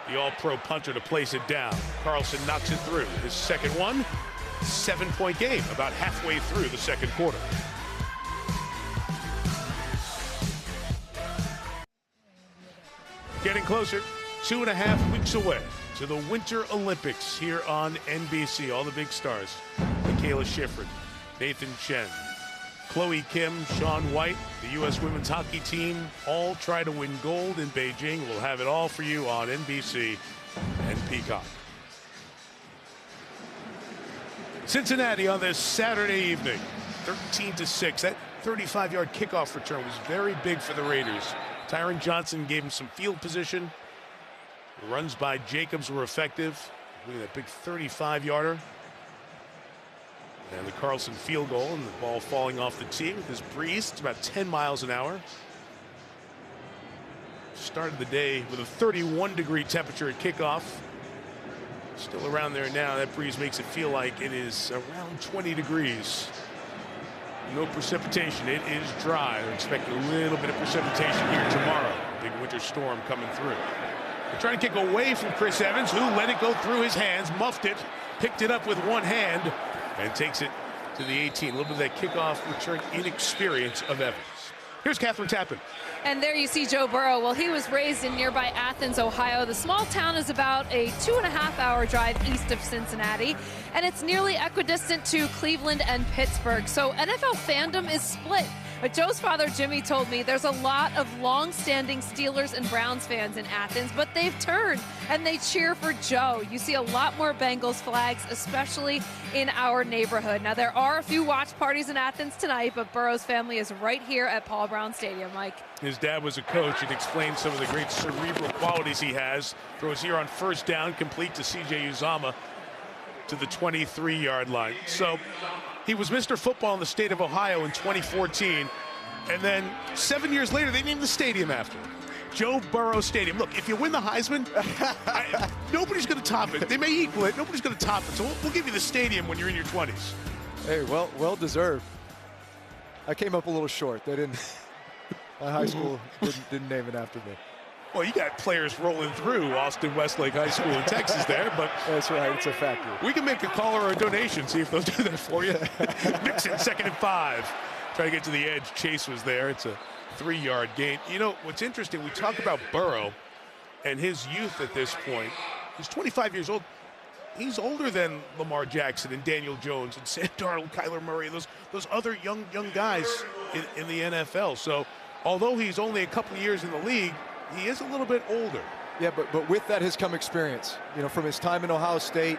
the all-pro punter, to place it down. Carlson knocks it through. His second one, 7-point game, about halfway through the 2nd quarter. Getting closer, 2.5 weeks away to the Winter Olympics here on NBC. All the big stars, Michaela Schifrin, Nathan Chen, Chloe Kim, Shaun White, the U.S. women's hockey team, all try to win gold in Beijing. We'll have it all for you on NBC and Peacock. Cincinnati on this Saturday evening, 13-6. That 35-yard kickoff return was very big for the Raiders. Tyron Johnson gave him some field position. The runs by Jacobs were effective. Look at that big 35-yarder. And the Carlson field goal, and the ball falling off the tee with this breeze. It's about 10 miles an hour. Started the day with a 31-degree temperature at kickoff. Still around there now. That breeze makes it feel like it is around 20 degrees. No precipitation. It is dry. They're expecting a little bit of precipitation here tomorrow. Big winter storm coming through. They're trying to kick away from Chris Evans, who let it go through his hands, muffed it, picked it up with one hand, and takes it to the 18. A little bit of that kickoff return inexperience of Evans. Here's Catherine Tappan. And there you see Joe Burrow. Well, he was raised in nearby Athens, Ohio. The small town is about a 2.5-hour drive east of Cincinnati, and it's nearly equidistant to Cleveland and Pittsburgh. So NFL fandom is split. But Joe's father, Jimmy, told me there's a lot of long-standing Steelers and Browns fans in Athens, but they've turned and they cheer for Joe. You see a lot more Bengals flags, especially in our neighborhood. Now, there are a few watch parties in Athens tonight, but Burrow's family is right here at Paul Brown Stadium, Mike. His dad was a coach and explained some of the great cerebral qualities he has. Throws here on first down, complete to C.J. Uzomah to the 23-yard line. So he was Mr. Football in the state of Ohio in 2014, and then 7 years later, they named the stadium after him. Joe Burrow Stadium. Look, if you win the Heisman, nobody's going to top it. They may equal it. Nobody's going to top it. So we'll give you the stadium when you're in your 20s. Hey, well deserved. I came up a little short. They didn't. My high school didn't name it after me. Well, you got players rolling through Austin Westlake High School in Texas there, but that's right. It's a factor. We can make a call or a donation, see if they'll do that for you. Nixon, 2nd and 5. Trying to get to the edge. Chase was there. It's a 3-yard gain. You know, what's interesting, we talk about Burrow and his youth at this point. He's 25 years old. he's older than Lamar Jackson and Daniel Jones and Sam Darnold, Kyler Murray, those other young guys in the NFL. So although he's only a couple of years in the league, he is a little bit older. Yeah, but with that has come experience. You know, from his time in Ohio State,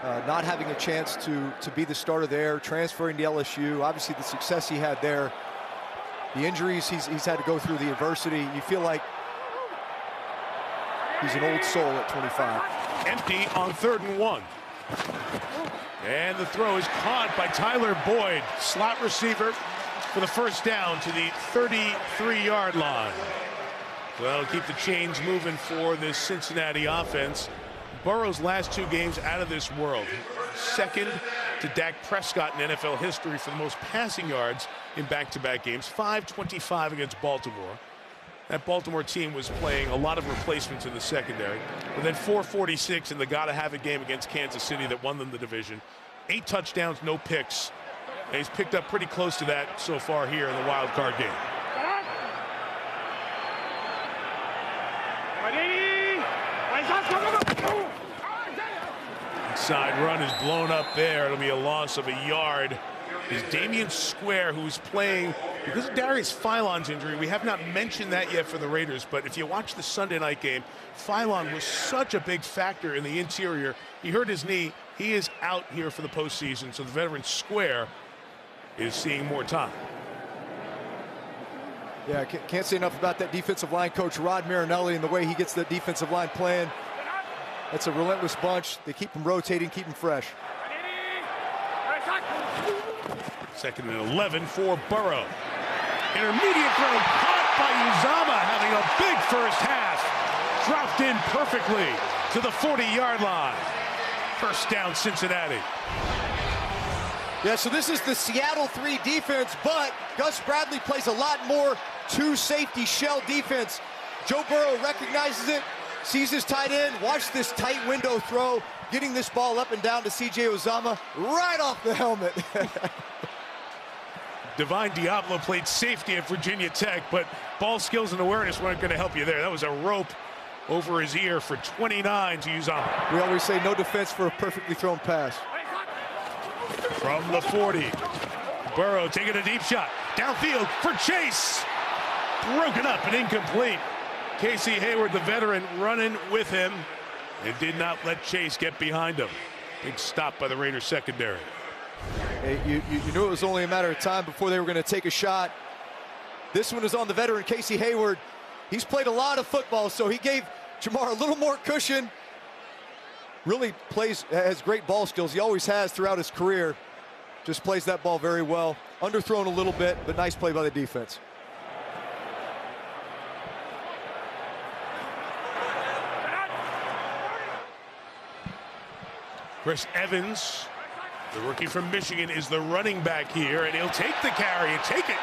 not having a chance to be the starter there, transferring to LSU, obviously the success he had there, the injuries he's had to go through, the adversity. You feel like he's an old soul at 25. Empty on 3rd and 1. And the throw is caught by Tyler Boyd, slot receiver, for the first down to the 33-yard line. So that'll keep the chains moving for this Cincinnati offense. Burrow's last 2 games out of this world. Second to Dak Prescott in NFL history for the most passing yards in back-to-back games. 525 against Baltimore. That Baltimore team was playing a lot of replacements in the secondary. But then 446 in the gotta-have-it game against Kansas City that won them the division. 8 touchdowns, no picks. And he's picked up pretty close to that so far here in the wild card game. Inside run is blown up there. It'll be a loss of a yard. Is Damian Square, who's playing because of Darius Philon's injury. We have not mentioned that yet for the Raiders, but if you watch the Sunday night game, Philon was such a big factor in the interior. He hurt his knee. He is out here for the postseason, so the veteran Square is seeing more time. Yeah, can't say enough about that defensive line coach, Rod Marinelli, and the way he gets the defensive line playing. That's a relentless bunch. They keep them rotating, keep them fresh. 2nd and 11 for Burrow. Intermediate throw caught by Uzama, having a big first half. Dropped in perfectly to the 40-yard line. First down, Cincinnati. Yeah, so this is the Seattle 3 defense, but Gus Bradley plays a lot more 2 safety shell defense. Joe Burrow recognizes it, sees his tight end, watch this tight window throw, getting this ball up and down to C.J. Uzama right off the helmet. Divine Diablo played safety at Virginia Tech, but ball skills and awareness weren't going to help you there. That was a rope over his ear for 29 to Uzama. We always say no defense for a perfectly thrown pass. From the 40, Burrow taking a deep shot. Downfield for Chase. Broken up and incomplete. Casey Hayward, the veteran, running with him. It did not let Chase get behind him. Big stop by the Raiders secondary. Hey, you knew it was only a matter of time before they were going to take a shot. This one is on the veteran, Casey Hayward. He's played a lot of football, so he gave Jamar a little more cushion. Really has great ball skills. He always has throughout his career. Just plays that ball very well. Underthrown a little bit, but nice play by the defense. Chris Evans, the rookie from Michigan, is the running back here, and he'll take the carry and take it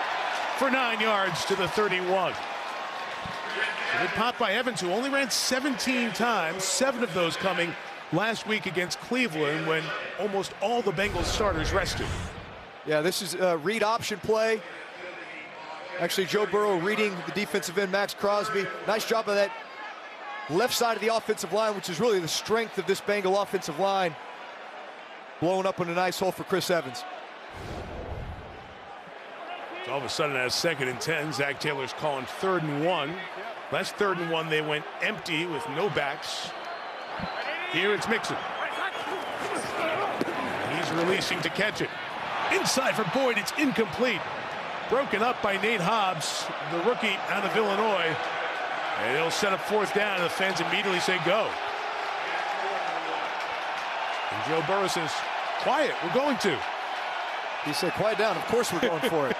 for 9 yards to the 31. Good pop by Evans, who only ran 17 times, 7 of those coming last week against Cleveland when almost all the Bengals starters rested. Yeah, this is a read option play. Actually, Joe Burrow reading the defensive end, Max Crosby. Nice job of that left side of the offensive line, which is really the strength of this Bengal offensive line. Blowing up in a nice hole for Chris Evans. So all of a sudden, at 2nd and 10, Zach Taylor's calling 3rd and 1. Last 3rd and 1, they went empty with no backs. Here it's Mixon. He's releasing to catch it. Inside for Boyd, it's incomplete. Broken up by Nate Hobbs, the rookie out of Illinois. And he'll set up 4th down, and the fans immediately say go. And Joe Burrow says, quiet, we're going to. He said, quiet down, of course we're going for it.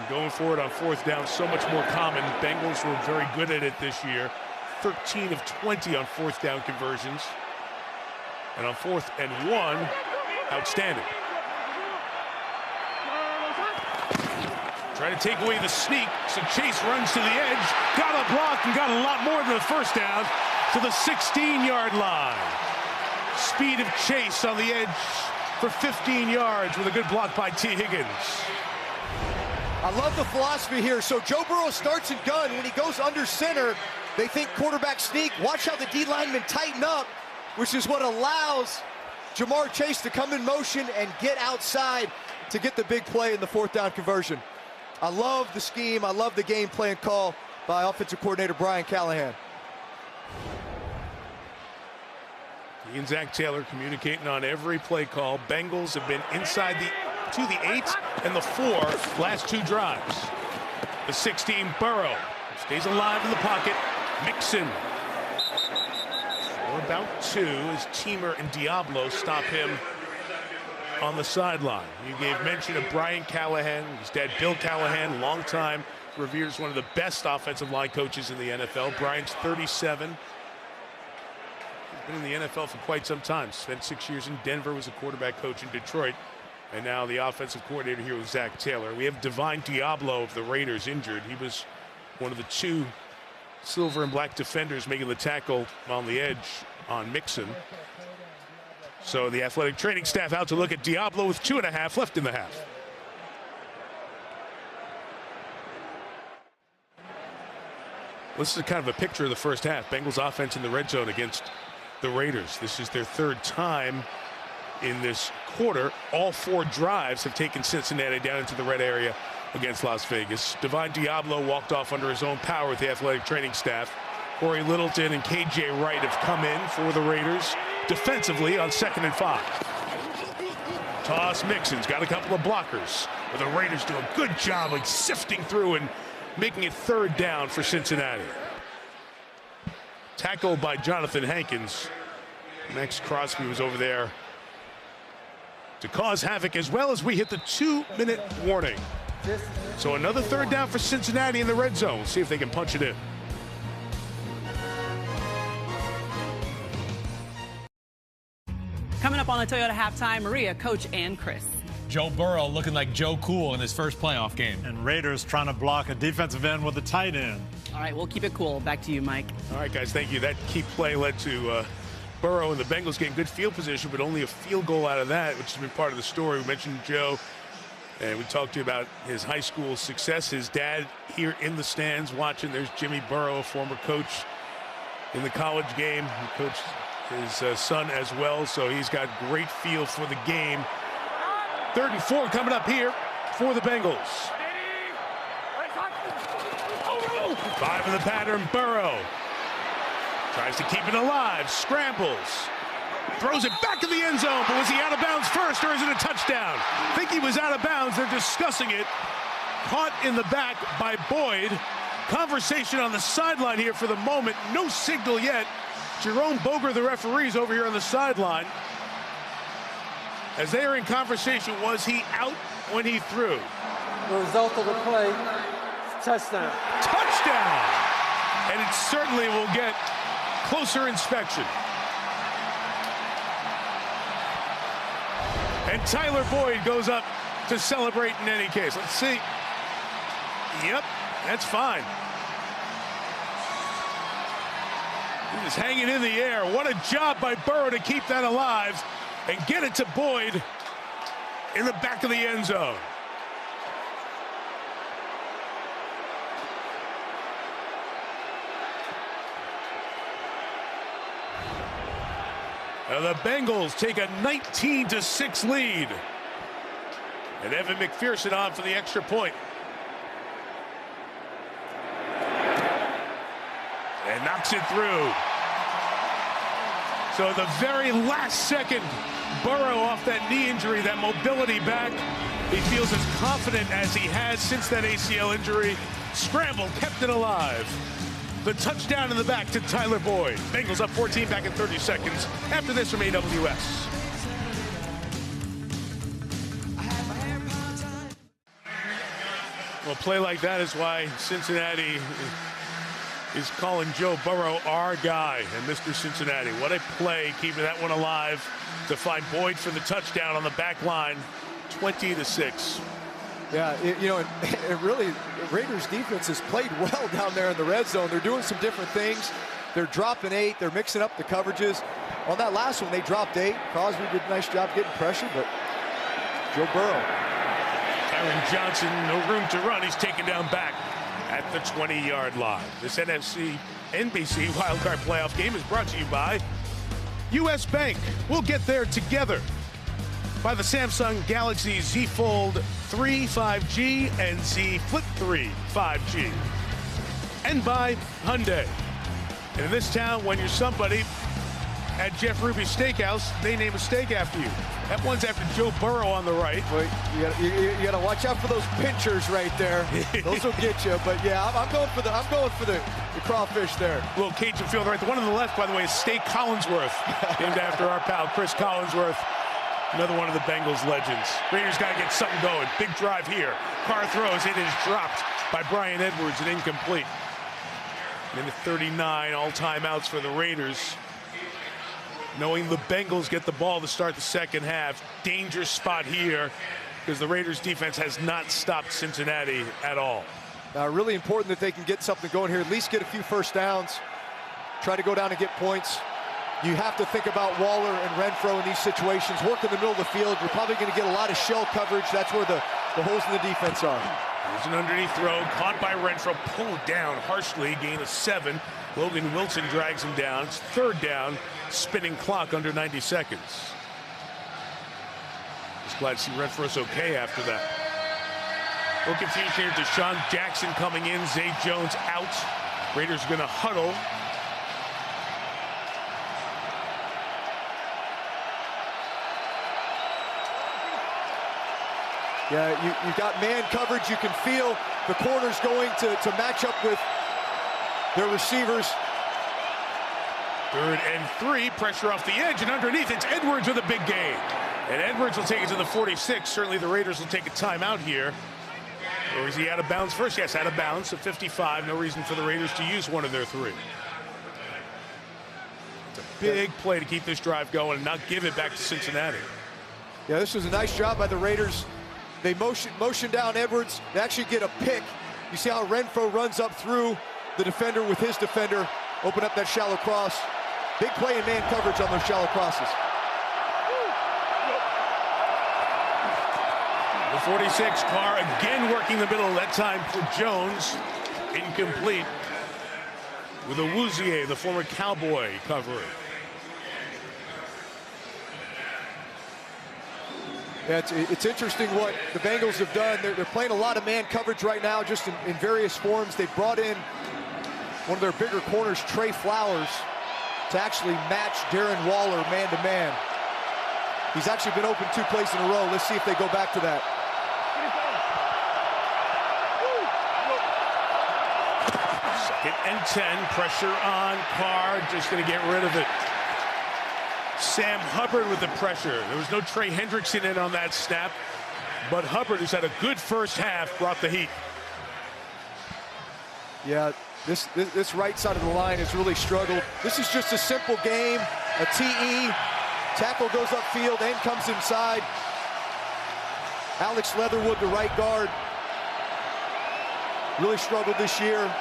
Going for it on 4th down, so much more common. Bengals were very good at it this year. 13 of 20 on 4th down conversions. And on 4th and 1, outstanding. Trying to take away the sneak, so Chase runs to the edge, got a block and got a lot more than the first down to the 16-yard line. Speed of Chase on the edge for 15 yards with a good block by T. Higgins. I love the philosophy here. So Joe Burrow starts and gun. When he goes under center, They think quarterback sneak. Watch how the D linemen tighten up, which is what allows Jamar Chase to come in motion and get outside to get the big play in the 4th down conversion. I love the scheme. I love the game plan call by offensive coordinator Brian Callahan. He and Zach Taylor communicating on every play call. Bengals have been inside the 8 and the 4 last 2 drives. The 16, Burrow stays alive in the pocket. Mixon. Or about 2 as Teamer and Diablo stop him on the sideline. You gave mention of Brian Callahan. His dad, Bill Callahan, longtime, revered as one of the best offensive line coaches in the NFL. Brian's 37. He's been in the NFL for quite some time. Spent 6 years in Denver, was a quarterback coach in Detroit, and now the offensive coordinator here with Zach Taylor. We have Divine Diablo of the Raiders injured. He was one of the 2 silver and black defenders making the tackle on the edge on Mixon. So the athletic training staff out to look at Diablo with 2.5 left in the half. This is kind of a picture of the first half. Bengals offense in the red zone against the Raiders. This is their 3rd time in this quarter. All 4 drives have taken Cincinnati down into the red area against Las Vegas. Divine Diablo walked off under his own power with the athletic training staff. Corey Littleton and KJ Wright have come in for the Raiders defensively on 2nd and 5. Toss Mixon's got a couple of blockers, but the Raiders do a good job of sifting through and making it 3rd down for Cincinnati. Tackled by Jonathan Hankins. Max Crosby was over there to cause havoc, as well as we hit the 2-minute warning. So another 3rd down for Cincinnati in the red zone. See if they can punch it in. Coming up on the Toyota Halftime, Maria, Coach, and Chris. Joe Burrow looking like Joe Cool in his first playoff game. And Raiders trying to block a defensive end with a tight end. All right, we'll keep it cool. Back to you, Mike. All right, guys, thank you. That key play led to Burrow and the Bengals getting good field position, but only a field goal out of that, which has been part of the story. We mentioned Joe, and we talked to you about his high school success. His dad here in the stands watching. There's Jimmy Burrow, a former coach in the college game. He coached his son as well, so he's got great feel for the game. 3rd and 4 coming up here for the Bengals. 5 in the pattern. Burrow tries to keep it alive, scrambles, throws it back in the end zone, but was he out of bounds first, or is it a touchdown? I think he was out of bounds. They're discussing it. Caught in the back by Boyd. Conversation on the sideline here for the moment. No signal yet. Jerome Boger, the referees, over here on the sideline. As they are in conversation, was he out when he threw? The result of the play, touchdown. Touchdown! And it certainly will get closer inspection. And Tyler Boyd goes up to celebrate in any case. Let's see. Yep, that's fine. He was hanging in the air. What a job by Burrow to keep that alive and get it to Boyd in the back of the end zone. And the Bengals take a 19-6 lead. And Evan McPherson on for the extra point. And knocks it through. So the very last second, Burrow off that knee injury, that mobility back. He feels as confident as he has since that ACL injury. Scrambled, kept it alive. The touchdown in the back to Tyler Boyd. Bengals up 14 back in 30 seconds. After this from AWS. Well, a play like that is why Cincinnati is calling Joe Burrow our guy and Mr. Cincinnati. What a play, keeping that one alive to find Boyd for the touchdown on the back line, 20-6. Yeah, it really, Raiders defense has played well down there in the red zone. They're doing some different things. They're dropping 8. They're mixing up the coverages. On that last one, they dropped 8. Crosby did a nice job getting pressure, but Joe Burrow. Aaron Johnson, no room to run. He's taken down back at the 20-yard line. This NFC NBC Wildcard Playoff game is brought to you by U.S. Bank. We'll get there together. By the Samsung Galaxy Z Fold 3 5G and Z Flip 3 5G. And by Hyundai. And in this town, when you're somebody, at Jeff Ruby's Steakhouse, they name a steak after you. That one's after Joe Burrow on the right. Well, you got to watch out for those pinchers right there. Those will get you. But yeah, I'm going for the crawfish there. A little Cajun feel right. The one on the left, by the way, is Steak Collinsworth, named after our pal Chris Collinsworth, another one of the Bengals legends. Raiders got to get something going. Big drive here. Carr throws. It is dropped by Brian Edwards and incomplete. Minute 39, all timeouts for the Raiders. Knowing the Bengals get the ball to start the second half. Dangerous spot here because the Raiders defense has not stopped Cincinnati at all. Really important that they can get something going here, at least get a few first downs, try to go down and get points. You have to think about Waller and Renfro in these situations. Work in the middle of the field. You're probably going to get a lot of shell coverage. That's where the holes in the defense are. There's an underneath throw, caught by Renfro, pulled down harshly, gain of 7. Logan Wilson drags him down. It's third down, spinning clock under 90 seconds. Just glad to see Renfro's okay after that. A little confusion here. Deshaun Jackson coming in, Zay Jones out. Raiders are going to huddle. Yeah, you've got man coverage. You can feel the corners going to match up with their receivers. 3rd and 3, pressure off the edge, and underneath it's Edwards with a big gain. And Edwards will take it to the 46. Certainly the Raiders will take a timeout here. Or is he out of bounds first? Yes, out of bounds, so 55. No reason for the Raiders to use one of their 3. It's a big play to keep this drive going and not give it back to Cincinnati. Yeah, this was a nice job by the Raiders. They motion down Edwards. They actually get a pick. You see how Renfro runs up through the defender with his defender. Open up that shallow cross. Big play in man coverage on those shallow crosses. The 46, Carr again working the middle, that time for Jones. Incomplete. With Awuzie, the former Cowboy, covering. Yeah, it's interesting what the Bengals have done. They're playing a lot of man coverage right now, just in various forms. They've brought in one of their bigger corners, Trey Flowers, to actually match Darren Waller man-to-man. He's actually been open 2 plays in a row. Let's see if they go back to that. Second and 10, pressure on Carr, just going to get rid of it. Sam Hubbard with the pressure. There was no Trey Hendrickson in on that snap, but Hubbard, who's had a good first half, brought the heat. Yeah, this right side of the line has really struggled. This is just a simple game, a TE. Tackle goes upfield and comes inside. Alex Leatherwood, the right guard, really struggled this year.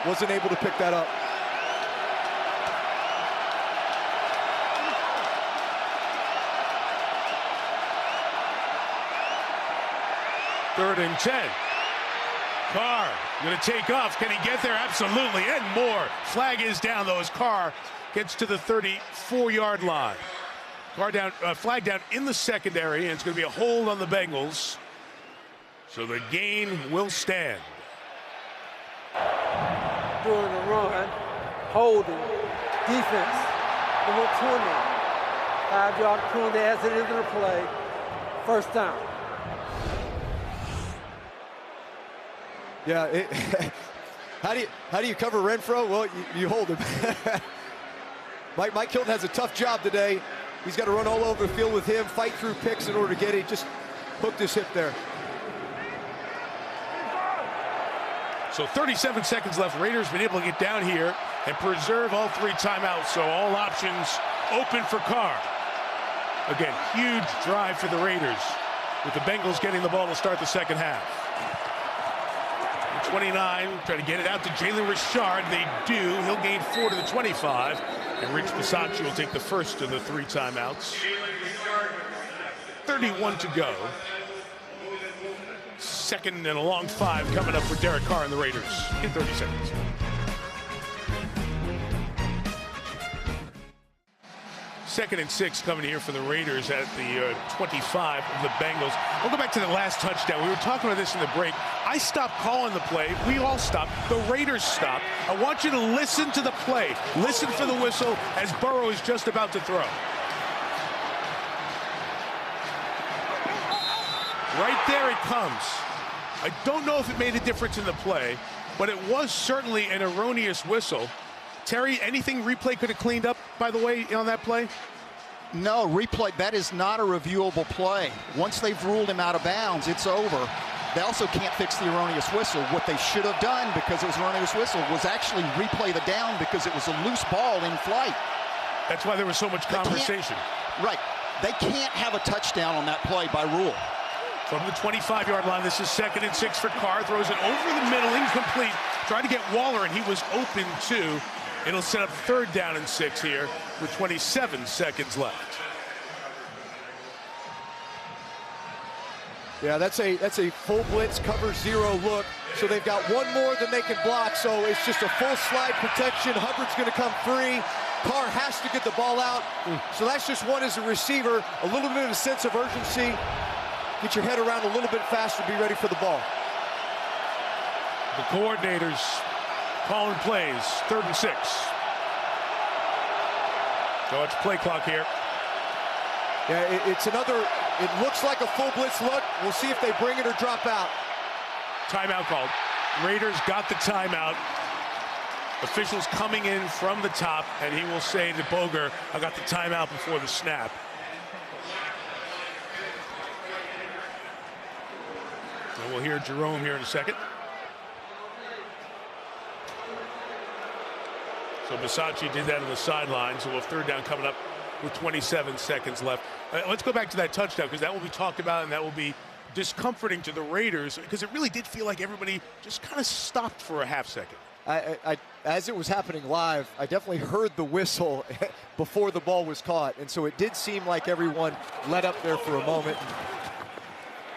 Wasn't able to pick that up. Third and 10. Carr going to take off. Can he get there? Absolutely, and more. Flag is down, though, as Carr gets to the 34-yard line. Carr down, flag down in the secondary, and it's going to be a hold on the Bengals. So the gain will stand. During the run, holding, defense, number 20. 5-yard penalty as it is in the play. First down. Yeah, how do you cover Renfro? Well, you hold him. Mike Hilton has a tough job today. He's got to run all over the field with him, fight through picks in order to get it. Just hooked his hip there. So 37 seconds left. Raiders been able to get down here and preserve all 3 timeouts. So all options open for Carr. Again, huge drive for the Raiders, with the Bengals getting the ball to start the second half. 29, try to get it out to Jalen Richard. They do. He'll gain 4 to the 25. And Rich Bisaccia will take the first of the 3 timeouts. 31 to go. Second and a long 5 coming up for Derek Carr and the Raiders in 30 seconds. 2nd and 6 coming here for the Raiders at the 25 of the Bengals. We'll go back to the last touchdown. We were talking about this in the break. I stopped calling the play. We all stopped. The Raiders stopped. I want you to listen to the play. Listen for the whistle as Burrow is just about to throw. Right there it comes. I don't know if it made a difference in the play, but it was certainly an erroneous whistle. Terry, anything replay could have cleaned up, by the way, on that play? No, replay, that is not a reviewable play. Once they've ruled him out of bounds, it's over. They also can't fix the erroneous whistle. What they should have done, because it was an erroneous whistle, was actually replay the down because it was a loose ball in flight. That's why there was so much conversation. Right. They can't have a touchdown on that play by rule. From the 25-yard line, this is 2nd and 6 for Carr. Throws it over the middle, incomplete. Tried to get Waller, and he was open too. It'll set up 3rd down and 6 here with 27 seconds left. Yeah, that's a full blitz cover 0 look. So they've got one more than they can block. So it's just a full slide protection. Hubbard's going to come free. Carr has to get the ball out. So that's just one as a receiver. A little bit of a sense of urgency. Get your head around a little bit faster. Be ready for the ball. The coordinators calling plays, 3rd and 6. So it's play clock here. Yeah, it's another, it looks like a full blitz look. We'll see if they bring it or drop out. Timeout called. Raiders got the timeout. Officials coming in from the top, and he will say to Boger, I got the timeout before the snap. And we'll hear Jerome here in a second. So Bisaccia did that on the sideline, so we'll have 3rd down coming up with 27 seconds left. Let's go back to that touchdown, because that will be talked about, and that will be discomforting to the Raiders, because it really did feel like everybody just kind of stopped for a half second. As it was happening live, I definitely heard the whistle before the ball was caught, and so it did seem like everyone let up there for a moment.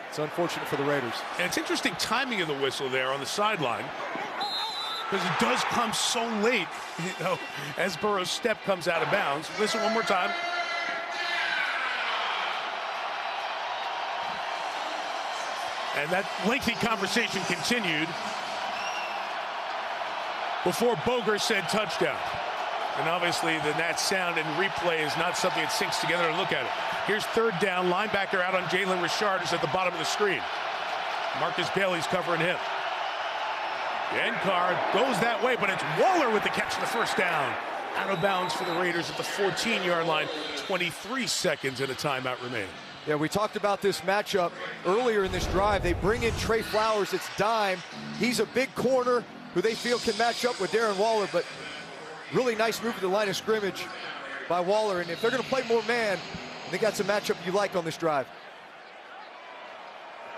It's unfortunate for the Raiders. And it's interesting timing of the whistle there on the sideline, because it does come so late, you know, as Burrow's step comes out of bounds. Listen one more time. And that lengthy conversation continued before Boger said touchdown. And obviously the Nats sound and replay is not something that sinks together to look at it. Here's 3rd down, linebacker out on Jalen Richard is at the bottom of the screen. Marcus Bailey's covering him. And Carr goes that way, but it's Waller with the catch for the 1st down. Out of bounds for the Raiders at the 14-yard line. 23 seconds and a timeout remaining. Yeah, we talked about this matchup earlier in this drive. They bring in Trey Flowers. It's dime. He's a big corner who they feel can match up with Darren Waller, but really nice move to the line of scrimmage by Waller. And if they're going to play more man, I think that's a matchup you like on this drive.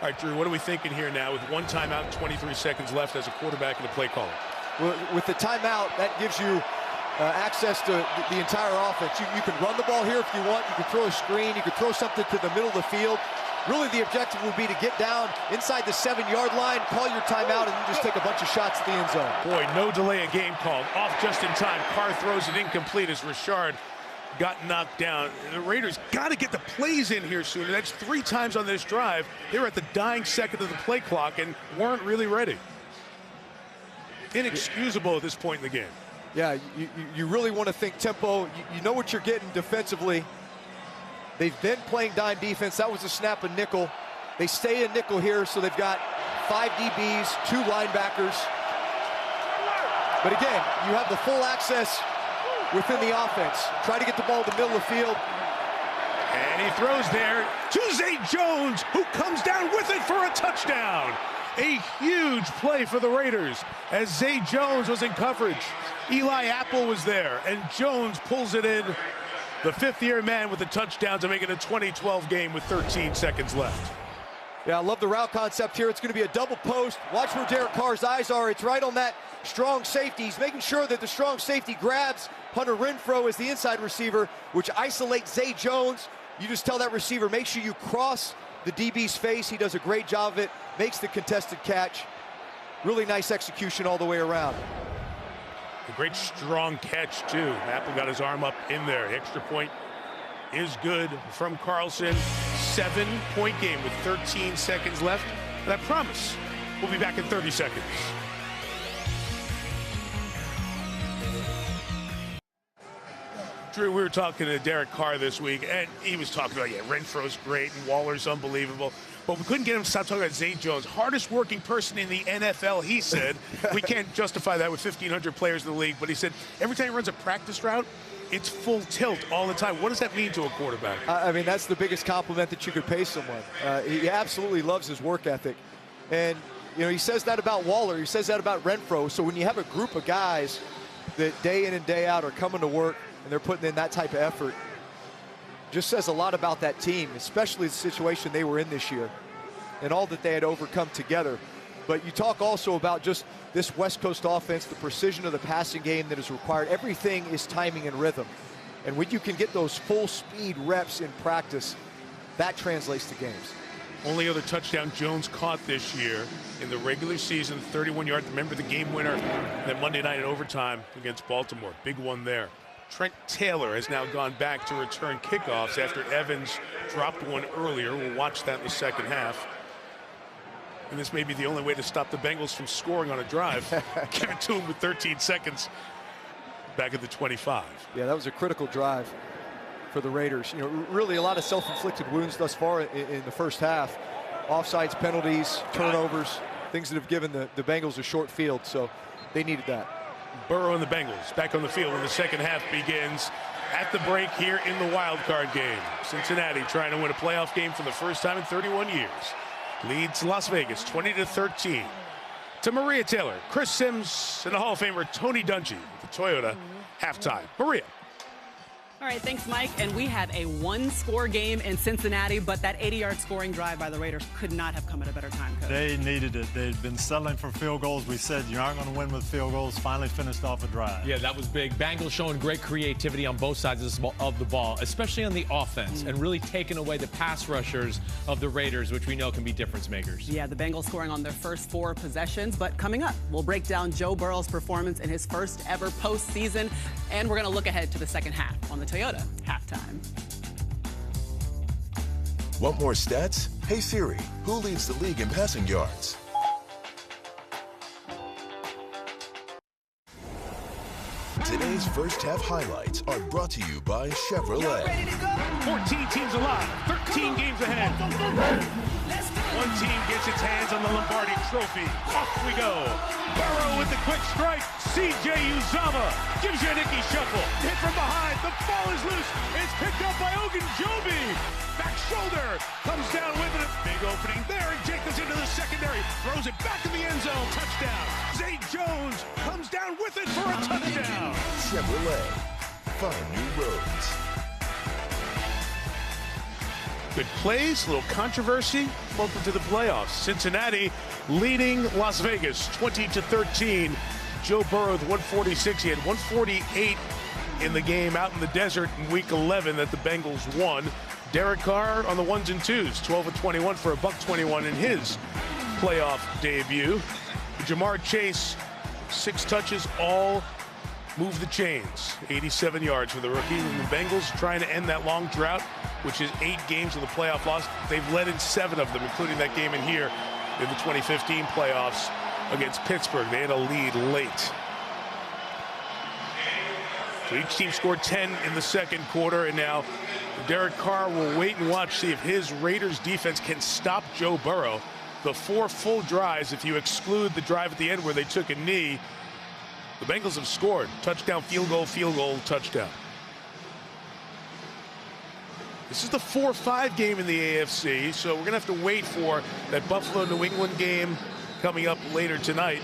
All right, Drew, what are we thinking here now with 1 timeout and 23 seconds left as a quarterback and a play caller? Well, with the timeout, that gives you access to the entire offense. You can run the ball here if you want. You can throw a screen. You can throw something to the middle of the field. Really, the objective will be to get down inside the 7-yard line, call your timeout, and then just take a bunch of shots at the end zone. Boy, no delay of game called. Off just in time. Carr throws it incomplete as Richard got knocked down. The Raiders got to get the plays in here soon. And that's 3 times on this drive. They were at the dying second of the play clock and weren't really ready. Inexcusable at this point in the game. Yeah, you really want to think tempo. You know what you're getting defensively. They've been playing dime defense. That was a snap of nickel. They stay in nickel here, so they've got 5 DBs, 2 linebackers. But again, you have the full access within the offense. Try to get the ball to the middle of the field. And he throws there to Zay Jones, who comes down with it for a touchdown. A huge play for the Raiders as Zay Jones was in coverage. Eli Apple was there, and Jones pulls it in. The 5th-year man with a touchdown to make it a 20-12 game with 13 seconds left. Yeah, I love the route concept here. It's going to be a double post. Watch where Derek Carr's eyes are. It's right on that strong safety. He's making sure that the strong safety grabs Hunter Renfrow as the inside receiver, which isolates Zay Jones. You just tell that receiver, make sure you cross the DB's face. He does a great job of it, makes the contested catch. Really nice execution all the way around. A great strong catch, too. Apple got his arm up in there. Extra point is good from Carlson. 7-point game with 13 seconds left. And I promise we'll be back in 30 seconds. Drew, we were talking to Derek Carr this week, and he was talking about, Renfro's great and Waller's unbelievable. But we couldn't get him to stop talking about Zay Jones. Hardest working person in the NFL, he said. We can't justify that with 1,500 players in the league, but he said every time he runs a practice route, it's full tilt all the time. What does that mean to a quarterback? I mean, that's the biggest compliment that you could pay someone. He absolutely loves his work ethic. And, he says that about Waller. He says that about Renfro. So when you have a group of guys that day in and day out are coming to work and they're putting in that type of effort, just says a lot about that team, especially the situation they were in this year and all that they had overcome together. But you talk also about just this West Coast offense, the precision of the passing game that is required. Everything is timing and rhythm. And when you can get those full speed reps in practice, that translates to games. Only other touchdown Jones caught this year in the regular season, 31 yards. Remember the game winner that Monday night in overtime against Baltimore. Big one there. Trent Taylor has now gone back to return kickoffs after Evans dropped one earlier. We'll watch that in the second half. And this may be the only way to stop the Bengals from scoring on a drive. Give it to them with 13 seconds back at the 25. Yeah, that was a critical drive for the Raiders. Really a lot of self-inflicted wounds thus far in the first half. Offsides, penalties, turnovers, things that have given the Bengals a short field, so they needed that. Burrow and the Bengals back on the field when the second half begins. At the break here in the wild card game. Cincinnati trying to win a playoff game for the first time in 31 years. Leads Las Vegas 20-13. To Maria Taylor, Chris Sims, and the Hall of Famer Tony Dungy, the Toyota halftime. Maria. All right, thanks, Mike. And we had a one-score game in Cincinnati, but that 80-yard scoring drive by the Raiders could not have come at a better time, Coach. They needed it. They'd been settling for field goals. We said you aren't going to win with field goals. Finally finished off a drive. Yeah, that was big. Bengals showing great creativity on both sides of the ball, especially on the offense, and really taking away the pass rushers of the Raiders, which we know can be difference makers. Yeah, the Bengals scoring on their first 4 possessions. But coming up, we'll break down Joe Burrow's performance in his first ever postseason, and we're going to look ahead to the second half on the Toyota halftime. Want more stats? Hey Siri, who leads the league in passing yards? Today's first half highlights are brought to you by Chevrolet. 14 teams alive, 13 games ahead. One team gets its hands on the Lombardi Trophy. Off we go. Burrow with the quick strike. C.J. Uzama gives you a Nicky Shuffle. Hit from behind. The ball is loose. It's picked up by Ogunjobi. Back shoulder. Comes down with it. Big opening there. And Jacobs into the secondary. Throws it back in the end zone. Touchdown. Zay Jones comes down with it for a touchdown. Chevrolet. Find new roads. Good plays, a little controversy. Welcome to the playoffs. Cincinnati leading Las Vegas 20-13. Joe Burrow with 146. He had 148 in the game out in the desert in week 11 that the Bengals won. Derek Carr on the 1s and 2s, 12 of 21 for $121 in his playoff debut. Jamar Chase, 6 touches, all move the chains. 87 yards for the rookie. And the Bengals trying to end that long drought, which is 8 games of the playoff loss. They've led in 7 of them, including that game in here in the 2015 playoffs against Pittsburgh. They had a lead late. So each team scored 10 in the second quarter, and now Derek Carr will wait and watch, see if his Raiders defense can stop Joe Burrow. The 4 full drives, if you exclude the drive at the end where they took a knee, the Bengals have scored. Touchdown, field goal, touchdown. This is the 4-5 game in the AFC, so we're going to have to wait for that Buffalo-New England game coming up later tonight,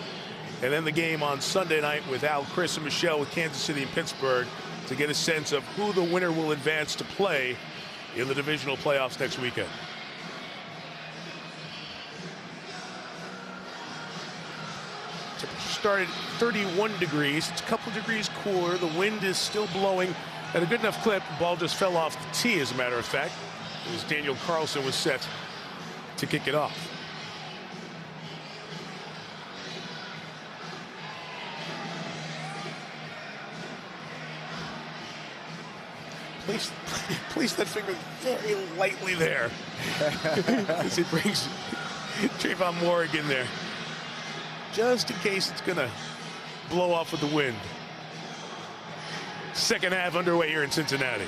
and then the game on Sunday night with Al, Chris, and Michelle with Kansas City and Pittsburgh to get a sense of who the winner will advance to play in the divisional playoffs next weekend. Temperature started 31 degrees. It's a couple degrees cooler. The wind is still blowing at a good enough clip. The ball just fell off the tee, as a matter of fact, as Daniel Carlson was set to kick it off. place that finger very lightly there. As he brings Trayvon Morgan there. Just in case it's going to blow off with the wind. Second half underway here in Cincinnati.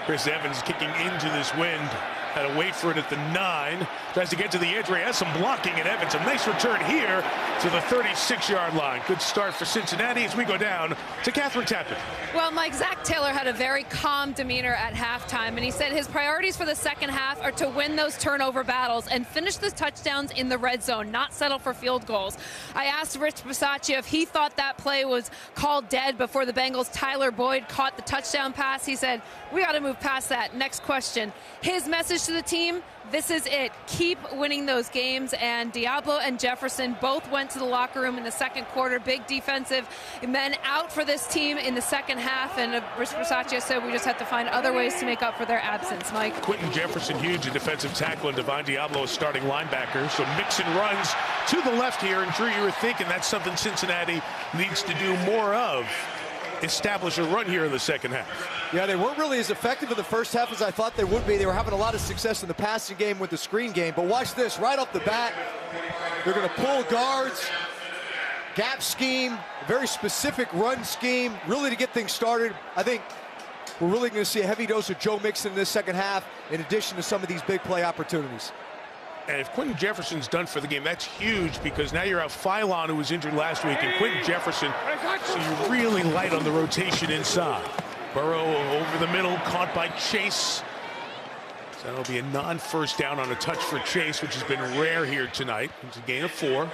Chris Evans kicking into this wind. Had to wait for it at the 9. Tries to get to the edge where he has some blocking, and Evans a nice return here to the 36-yard line. Good start for Cincinnati as we go down to Catherine Tappan. Well, Mike, Zach Taylor had a very calm demeanor at halftime, and he said his priorities for the second half are to win those turnover battles and finish the touchdowns in the red zone, not settle for field goals. I asked Rich Bisaccia if he thought that play was called dead before the Bengals' Tyler Boyd caught the touchdown pass. He said, we got to move past that. Next question. His message to the team, this is it. Keep winning those games. And Diablo and Jefferson both went to the locker room in the second quarter. Big defensive men out for this team in the second half. And Rich Bisaccia said we just have to find other ways to make up for their absence. Mike. Quentin Jefferson, huge, a defensive tackle, and Divine Diablo, a starting linebacker. So Mixon runs to the left here. And Drew, you were thinking that's something Cincinnati needs to do more of. Establish a run here in the second half. Yeah, they weren't really as effective in the first half as I thought they would be. They were having a lot of success in the passing game with the screen game. But watch this, right off the bat, they're going to pull guards, gap scheme, very specific run scheme, really to get things started. I think we're really going to see a heavy dose of Joe Mixon in this second half, in addition to some of these big play opportunities. And if Quentin Jefferson's done for the game, that's huge, because now you're out Philon, who was injured last week, and Quentin Jefferson, so you're really light on the rotation inside. Burrow over the middle, caught by Chase. So that'll be a non-first down on a touch for Chase, which has been rare here tonight. It's a gain of 4.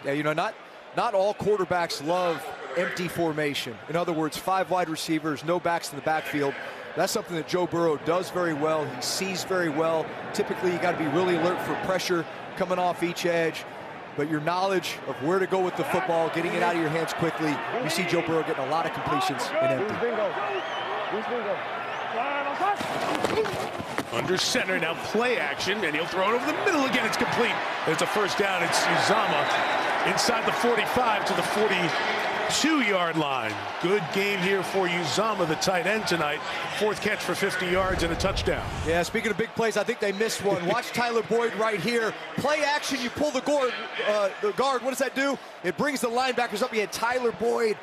Yeah, you know, not all quarterbacks love empty formation. In other words, 5 wide receivers, no backs in the backfield. That's something that Joe Burrow does very well. He sees very well. Typically, you got to be really alert for pressure coming off each edge. But your knowledge of where to go with the football, getting it out of your hands quickly, you see Joe Burrow getting a lot of completions in empty. Under center, now play action, and he'll throw it over the middle again. It's complete. It's a first down. It's Uzama inside the 45 to the 42-yard line. Good game here for Uzama, the tight end tonight. 4th catch for 50 yards and a touchdown. Yeah, speaking of big plays, I think they missed one. Watch Tyler Boyd right here. Play action, you pull the guard. What does that do? It brings the linebackers up. You had Tyler Boyd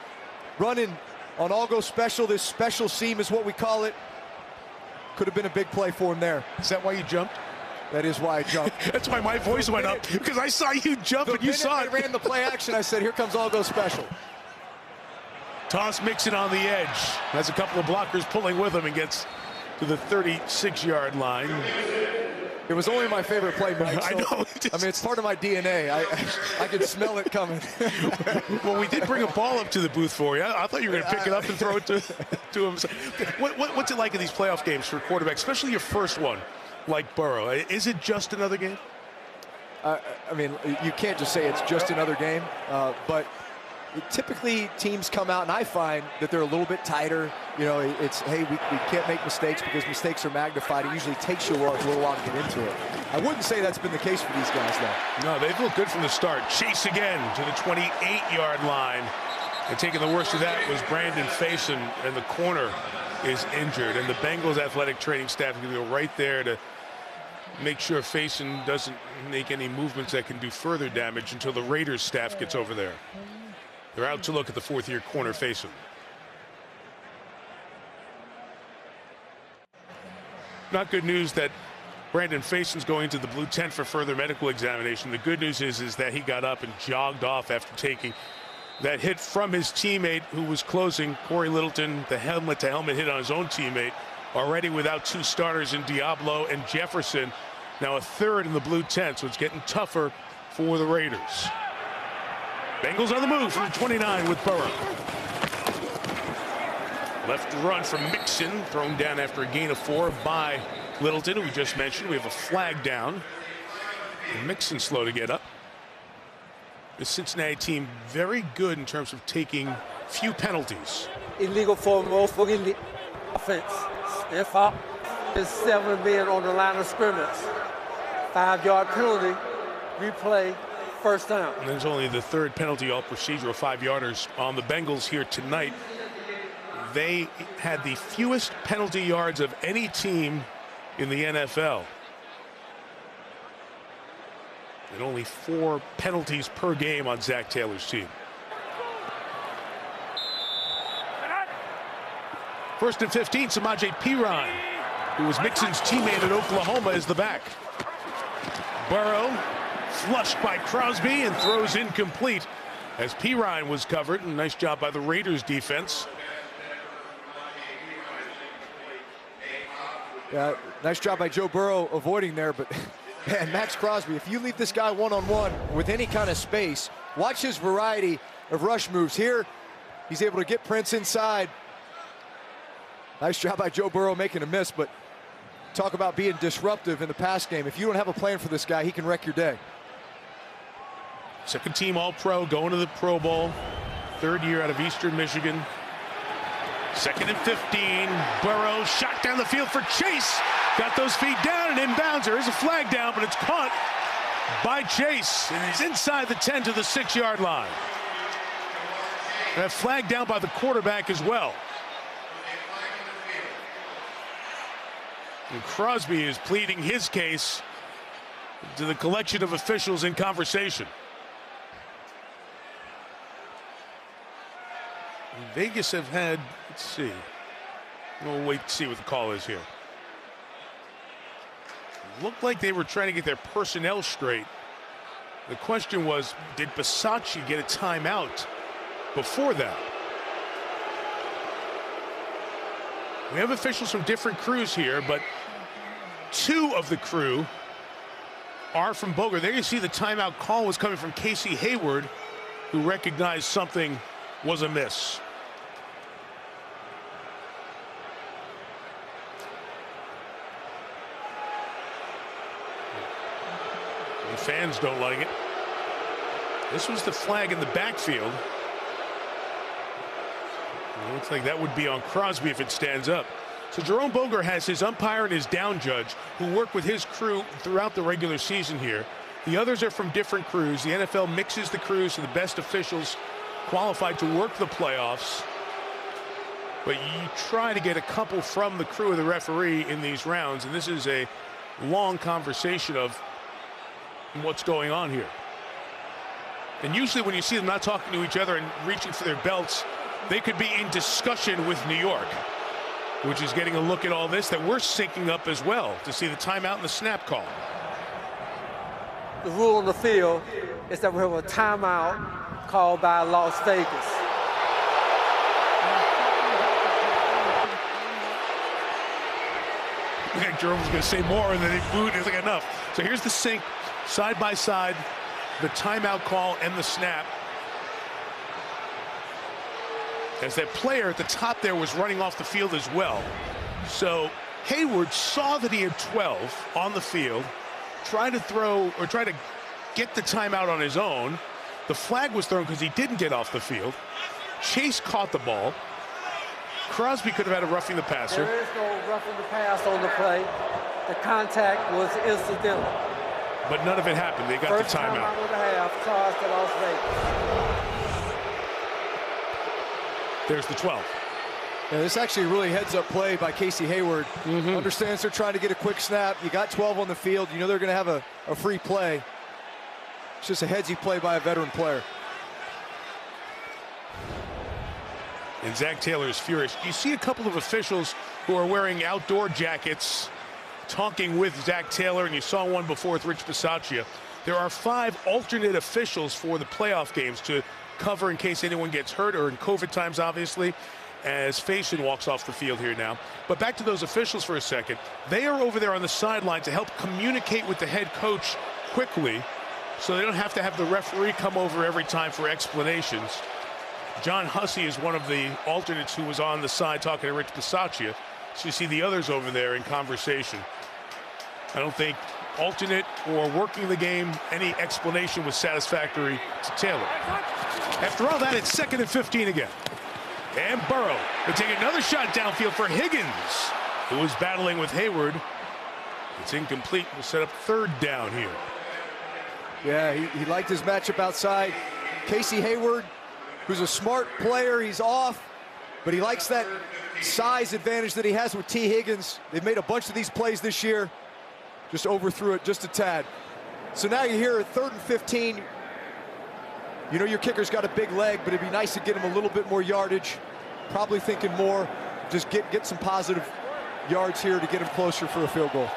running on all-go special. This special seam is what we call it. Could have been a big play for him there. Is that why you jumped? That is why I jumped. That's why my voice went up, because I saw you jump and you saw it. I ran the play action, I said, here comes all-go special. Toss Mixon on the edge. Has a couple of blockers pulling with him and gets to the 36-yard line. It was only my favorite play, Mike. So, I know. I mean, it's part of my DNA. I can smell it coming. Well, we did bring a ball up to the booth for you. I thought you were going to pick it up and throw it to him. What's it like in these playoff games for quarterbacks, especially your first one, like Burrow? Is it just another game? I mean, you can't just say it's just another game, but typically teams come out, and I find that they're a little bit tighter. You know, it's, hey, we can't make mistakes because mistakes are magnified. It usually takes you a little while to get into it. I wouldn't say that's been the case for these guys, though. No, they've looked good from the start. Chase again to the 28-yard line. And taking the worst of that was Brandon Faison, and the corner is injured. And the Bengals athletic training staff is going to go right there to make sure Faison doesn't make any movements that can do further damage until the Raiders staff gets over there. They're out to look at the 4th-year corner Faison. Not good news that Brandon Faison's going to the blue tent for further medical examination. The good news is that he got up and jogged off after taking that hit from his teammate who was closing. Corey Littleton, the helmet-to-helmet hit on his own teammate. Already without 2 starters in Diablo and Jefferson. Now a 3rd in the blue tent, so it's getting tougher for the Raiders. Bengals on the move from the 29 with Burrow. Left run from Mixon, thrown down after a gain of 4 by Littleton, who we just mentioned. We have a flag down. And Mixon slow to get up. The Cincinnati team very good in terms of taking few penalties. Illegal for most for the offense. If up is 7 men on the line of scrimmage. 5-yard penalty, replay, first down. And there's only the 3rd penalty, all procedural 5-yarders on the Bengals here tonight. they had the fewest penalty yards of any team in the NFL. And only 4 penalties per game on Zach Taylor's team. First and 15, Samaje Perine, who was Mixon's teammate at Oklahoma, is the back. Burrow flushed by Crosby and throws incomplete as Perine was covered. And nice job by the Raiders defense. Yeah, nice job by Joe Burrow avoiding there, but man, Max Crosby, if you leave this guy one-on-one with any kind of space, watch his variety of rush moves. Here, he's able to get Prince inside. Nice job by Joe Burrow making a miss, but talk about being disruptive in the pass game. If you don't have a plan for this guy, he can wreck your day. Second team All-Pro, going to the Pro Bowl. 3rd year out of Eastern Michigan. Second and 15. Burrow shot down the field for Chase. Got those feet down and inbounds. There is a flag down, but it's caught by Chase. And he's inside the 10 to the 6-yard line. And a flag down by the quarterback as well. And Crosby is pleading his case to the collection of officials in conversation. And Vegas have had, let's see. We'll wait to see what the call is here. Looked like they were trying to get their personnel straight. The question was, did Bisaccia get a timeout before that? We have officials from different crews here, but 2 of the crew are from Boger. There you see the timeout call was coming from Casey Hayward, who recognized something was amiss. The fans don't like it. This was the flag in the backfield. It looks like that would be on Crosby if it stands up. So Jerome Boger has his umpire and his down judge who work with his crew throughout the regular season here. The others are from different crews. The NFL mixes the crews so the best officials qualified to work the playoffs. But you try to get a couple from the crew of the referee in these rounds, and this is a long conversation of what's going on here. And usually when you see them not talking to each other and reaching for their belts, they could be in discussion with New York, which is getting a look at all this that we're syncing up as well to see the timeout and the snap call. The rule on the field is that we have a timeout called by Las Vegas. I think Jerome was going to say more, and then he moved. He's like, enough. So here's the sync, side by side, the timeout call and the snap. As that player at the top there was running off the field as well. So Hayward saw that he had 12 on the field, tried to throw or try to get the timeout on his own. The flag was thrown because he didn't get off the field. Chase caught the ball. Crosby could have had a roughing the passer. There is no roughing the pass on the play. The contact was incidental. But none of it happened. They got First the timeout. First time half, charged to Las Vegas. There's the 12. Yeah, this actually really heads-up play by Casey Hayward. Understands they're trying to get a quick snap. You got 12 on the field. You know they're going to have a free play. It's just a headsy play by a veteran player. And Zach Taylor is furious. You see a couple of officials who are wearing outdoor jackets talking with Zach Taylor, and you saw one before with Rich Bisaccia. There are 5 alternate officials for the playoff games to cover in case anyone gets hurt, or in COVID times, obviously, as Faison walks off the field here now. But back to those officials for a second. They are over there on the sideline to help communicate with the head coach quickly, so they don't have to have the referee come over every time for explanations. John Hussey is one of the alternates who was on the side talking to Rich Bisaccia. So you see the others over there in conversation. I don't think alternate or working the game, any explanation was satisfactory to Taylor. After all that, it's 2nd and 15 again. And Burrow will take another shot downfield for Higgins, who was battling with Hayward. It's incomplete. We'll set up 3rd down here. Yeah, he liked his matchup outside. Casey Hayward, who's a smart player, he's off. but he likes that size advantage that he has with T. Higgins. They've made a bunch of these plays this year. Just overthrew it just a tad. So now you're here at 3rd and 15. You know your kicker's got a big leg, but it'd be nice to get him a little bit more yardage. Probably thinking more, just get some positive yards here to get him closer for a field goal.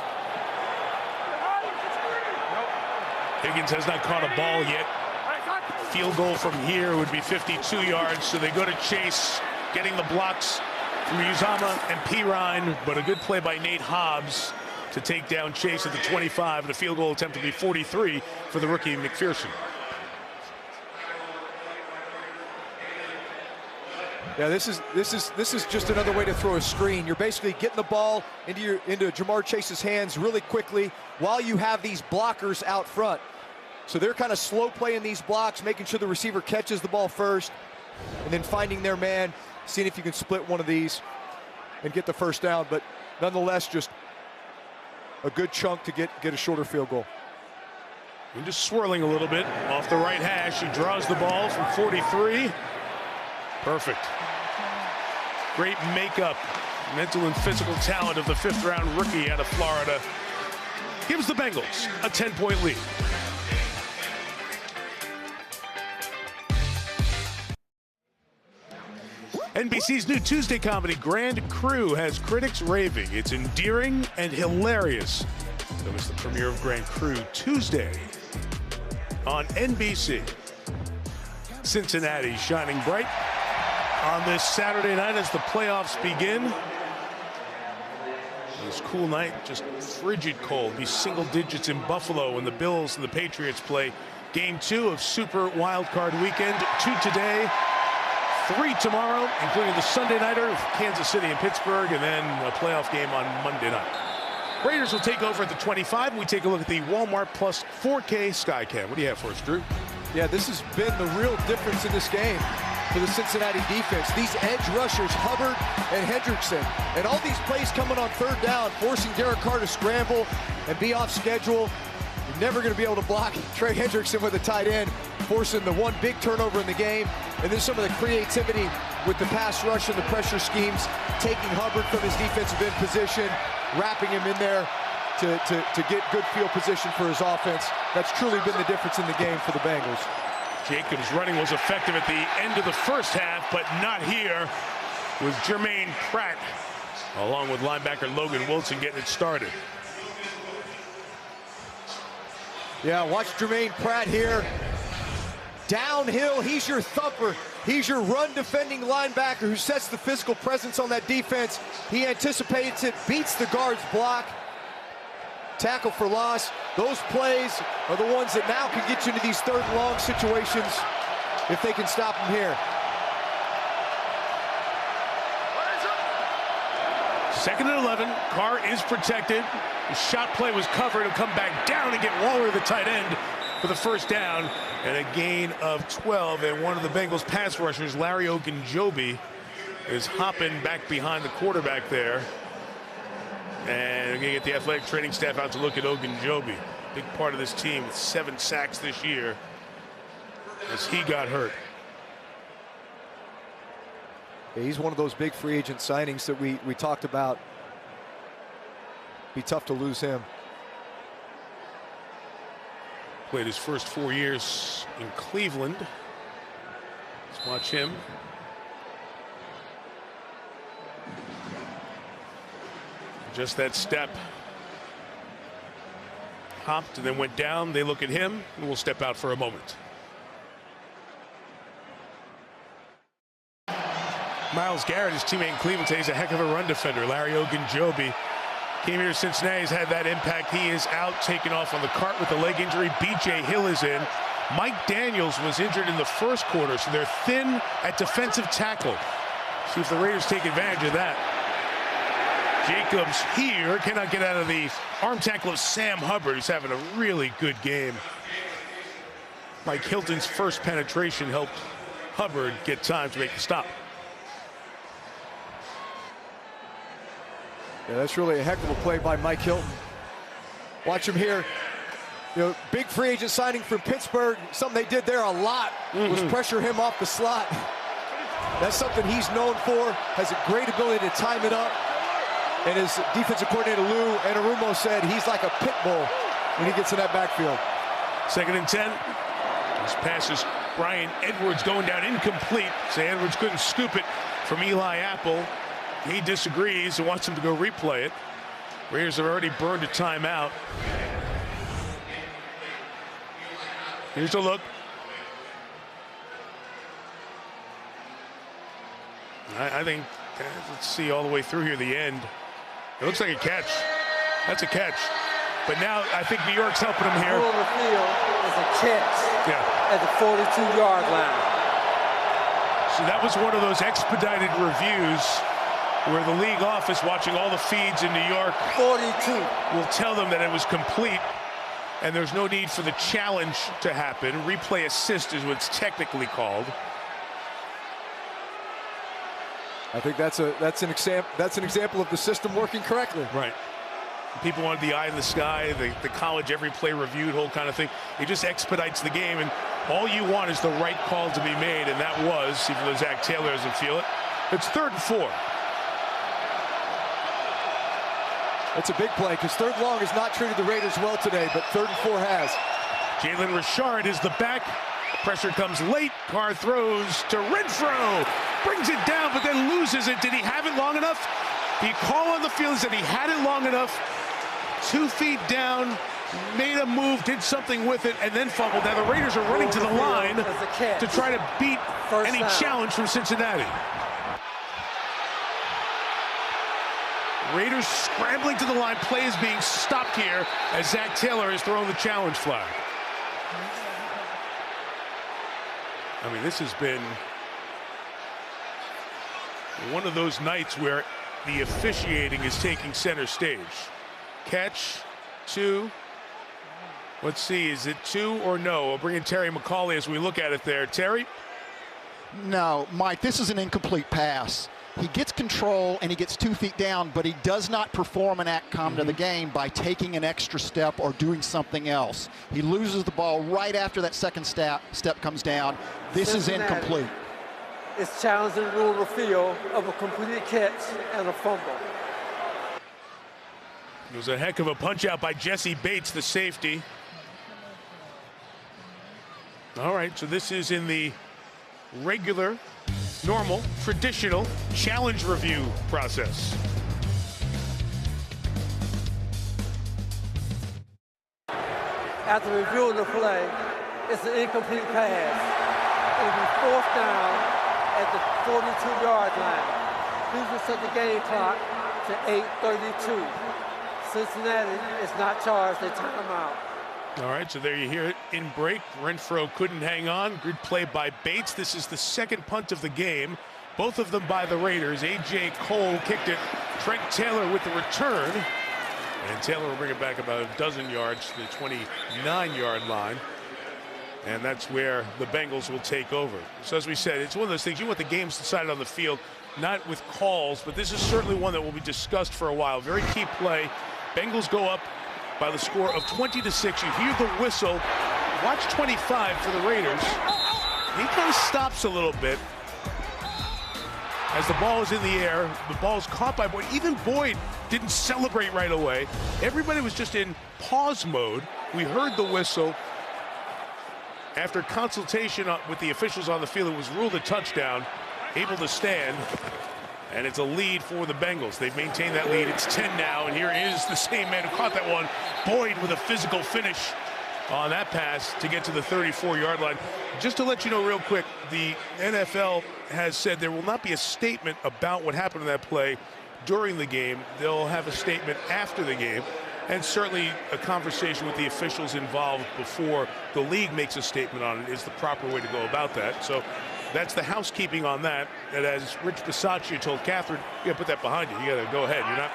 Higgins has not caught a ball yet. Field goal from here would be 52 yards, so they go to Chase, getting the blocks from Uzama and Pirine, but a good play by Nate Hobbs to take down Chase at the 25. The field goal attempt will be 43 for the rookie McPherson. Yeah, this is just another way to throw a screen. You're basically getting the ball into Jamar Chase's hands really quickly while you have these blockers out front. So they're kind of slow playing these blocks, making sure the receiver catches the ball first, and then finding their man, seeing if you can split one of these and get the first down. But nonetheless, just a good chunk to get a shorter field goal. And just swirling a little bit off the right hash. He draws the ball from 43. Perfect. Great makeup, mental and physical talent of the 5th-round rookie out of Florida. Gives the Bengals a 10-point lead. NBC's new Tuesday comedy, Grand Crew, has critics raving. It's endearing and hilarious. So it's the premiere of Grand Crew Tuesday on NBC. Cincinnati shining bright on this Saturday night as the playoffs begin. This cool night, just frigid cold. Be single digits in Buffalo when the Bills and the Patriots play Game 2 of Super Wild Card Weekend. 2 today, 3 tomorrow, including the Sunday nighter of Kansas City and Pittsburgh, and then a playoff game on Monday night. Raiders will take over at the 25. We take a look at the Walmart Plus 4K Skycam. What do you have for us, Drew? Yeah, this has been the real difference in this game for the Cincinnati defense. These edge rushers, Hubbard and Hendrickson, and all these plays coming on 3rd down, forcing Derek Carr to scramble and be off schedule. You're never going to be able to block Trey Hendrickson with a tight end, forcing the one big turnover in the game. And then some of the creativity with the pass rush and the pressure schemes, taking Hubbard from his defensive end position, wrapping him in there to get good field position for his offense. That's truly been the difference in the game for the Bengals. Jacobs' running was effective at the end of the first half, but not here with Jermaine Pratt, along with linebacker Logan Wilson getting it started. Yeah, watch Jermaine Pratt here. Downhill, he's your thumper. He's your run-defending linebacker who sets the physical presence on that defense. He anticipates it, beats the guard's block. Tackle for loss. Those plays are the ones that now can get you into these 3rd and long situations if they can stop him here. 2nd and 11. Carr is protected. The shot play was covered. He'll come back down and get Waller, the tight end, for the first down. And a gain of 12. And one of the Bengals pass rushers, Larry Ogunjobi, is hopping back behind the quarterback there. And we're going to get the athletic training staff out to look at Ogunjobi. Big part of this team with 7 sacks this year as he got hurt. Yeah, he's one of those big free agent signings that we talked about. Be tough to lose him. Played his first 4 years in Cleveland. Let's watch him. Just that step. Hopped and then went down. They look at him and we'll step out for a moment. Myles Garrett, his teammate in Cleveland, today, is a heck of a run defender. Larry Ogunjobi came here to Cincinnati, has had that impact. He is out, taken off on the cart with a leg injury. B.J. Hill is in. Mike Daniels was injured in the first quarter, so they're thin at defensive tackle. See if the Raiders take advantage of that. Jacobs here cannot get out of the arm tackle of Sam Hubbard, who's having a really good game. Mike Hilton's first penetration helped Hubbard get time to make the stop. Yeah, that's really a heck of a play by Mike Hilton. Watch him here. You know, big free agent signing from Pittsburgh. Something they did there a lot was pressure him off the slot. That's something he's known for, has a great ability to time it up. And his defensive coordinator, Lou Anarumo, said he's like a pit bull when he gets in that backfield. 2nd and 10. This pass is Brian Edwards going down incomplete. So Edwards couldn't scoop it from Eli Apple. He disagrees and wants him to go replay it. Raiders have already burned a timeout. Here's a look. I think, let's see all the way through here, the end. It looks like a catch. That's a catch. But now I think New York's helping him here. On the field is a catch at the 42-yard line. So that was one of those expedited reviews where the league office, watching all the feeds in New York, 42, will tell them that it was complete and there's no need for the challenge to happen. Replay assist is what it's technically called. I think that's an example of the system working correctly. Right. People wanted the eye in the sky, the college every play reviewed, whole kind of thing. It just expedites the game, and all you want is the right call to be made, and that was, even though Zach Taylor doesn't feel it. It's 3rd and 4. It's a big play because 3rd and long has not treated the Raiders well today, but 3rd and 4 has. Jalen Richard is the back. Pressure comes late. Carr throws to Renfro. Brings it down, but then loses it. Did he have it long enough? The call on the field is that he had it long enough. 2 feet down, made a move, did something with it, and then fumbled. Now the Raiders are running to the line to try to beat any challenge from Cincinnati. Raiders scrambling to the line. Play is being stopped here as Zach Taylor is throwing the challenge flag. I mean, this has been one of those nights where the officiating is taking center stage. Catch, 2. Let's see, is it 2 or no? We'll bring in Terry McCauley as we look at it there. Terry? No, Mike, this is an incomplete pass. He gets control and he gets 2 feet down, but he does not perform an outcome to the game by taking an extra step or doing something else. He loses the ball right after that second step comes down. This is incomplete. It's challenging the rule of the field of a completed catch and a fumble. It was a heck of a punch out by Jesse Bates, the safety. All right, so this is in the regular, normal, traditional challenge review process. After reviewing the play, it's an incomplete pass. It'll be 4th down at the 42-yard line. Please reset the game clock to 8:32. Cincinnati is not charged a timeout. All right, so there you hear it in break. Renfro couldn't hang on. Good play by Bates. This is the 2nd punt of the game. Both of them by the Raiders. A.J. Cole kicked it. Trent Taylor with the return. And Taylor will bring it back about a dozen yards to the 29-yard line. And that's where the Bengals will take over. So as we said, it's one of those things, you want the games decided on the field, not with calls, but this is certainly one that will be discussed for a while. Very key play. Bengals go up by the score of 20-6. You hear the whistle. Watch 25 for the Raiders. He kind of stops a little bit as the ball is in the air. The ball is caught by Boyd. Even Boyd didn't celebrate right away. Everybody was just in pause mode. We heard the whistle. After consultation with the officials on the field, it was ruled a touchdown, able to stand, and it's a lead for the Bengals. They've maintained that lead. It's 10 now, and here is the same man who caught that one, Boyd, with a physical finish on that pass to get to the 34-yard line. Just to let you know real quick, the NFL has said there will not be a statement about what happened in that play during the game. They'll have a statement after the game, and certainly a conversation with the officials involved before the league makes a statement on it is the proper way to go about that. So that's the housekeeping on that. And as Rich Bisaccia told Catherine, you got to put that behind you. You got to go ahead. You're not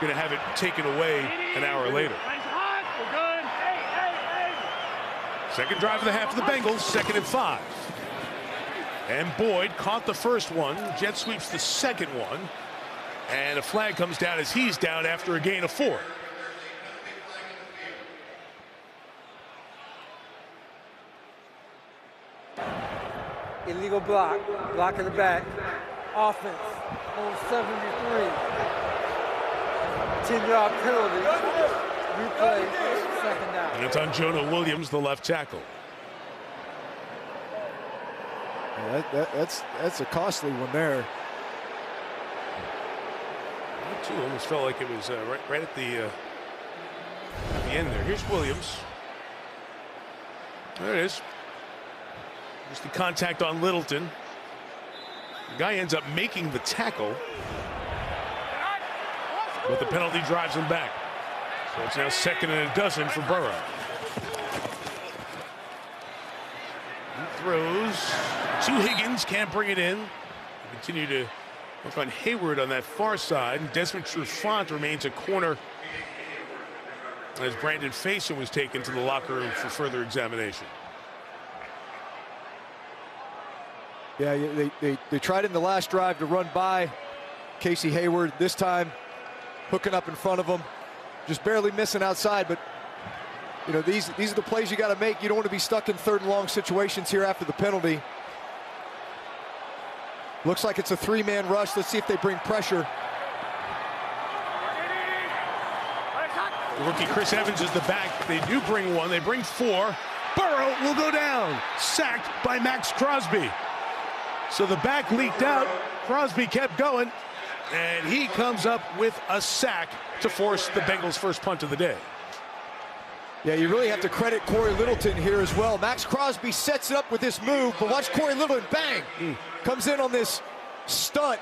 going to have it taken away an hour later. Second drive of the half of the Bengals, 2nd and 5. And Boyd caught the first one. Jet sweeps the second one. And a flag comes down as he's down after a gain of 4. illegal block in the back. Offense on 73. 10-yard penalty. Replay, second down. And it's on Jonah Williams, the left tackle. Yeah, that's a costly one there. That too almost felt like it was right at the end there. Here's Williams. There it is. Just the contact on Littleton. The guy ends up making the tackle, but the penalty drives him back. So it's now 2nd and 12 for Burrow. He throws to Higgins, can't bring it in. Continue to look on Hayward on that far side. Desmond Trufant remains a corner as Brandon Faison was taken to the locker room for further examination. Yeah, they tried in the last drive to run by Casey Hayward. This time, hooking up in front of him, just barely missing outside. But you know, these are the plays you got to make. You don't want to be stuck in 3rd and long situations here after the penalty. Looks like it's a 3-man rush. Let's see if they bring pressure. The rookie Chris Evans is the back. They do bring one. They bring 4. Burrow will go down. Sacked by Max Crosby. So the back leaked out. Crosby kept going. And he comes up with a sack to force the Bengals' first punt of the day. Yeah, you really have to credit Corey Littleton here as well. Max Crosby sets it up with this move, but watch Corey Littleton, bang! Comes in on this stunt,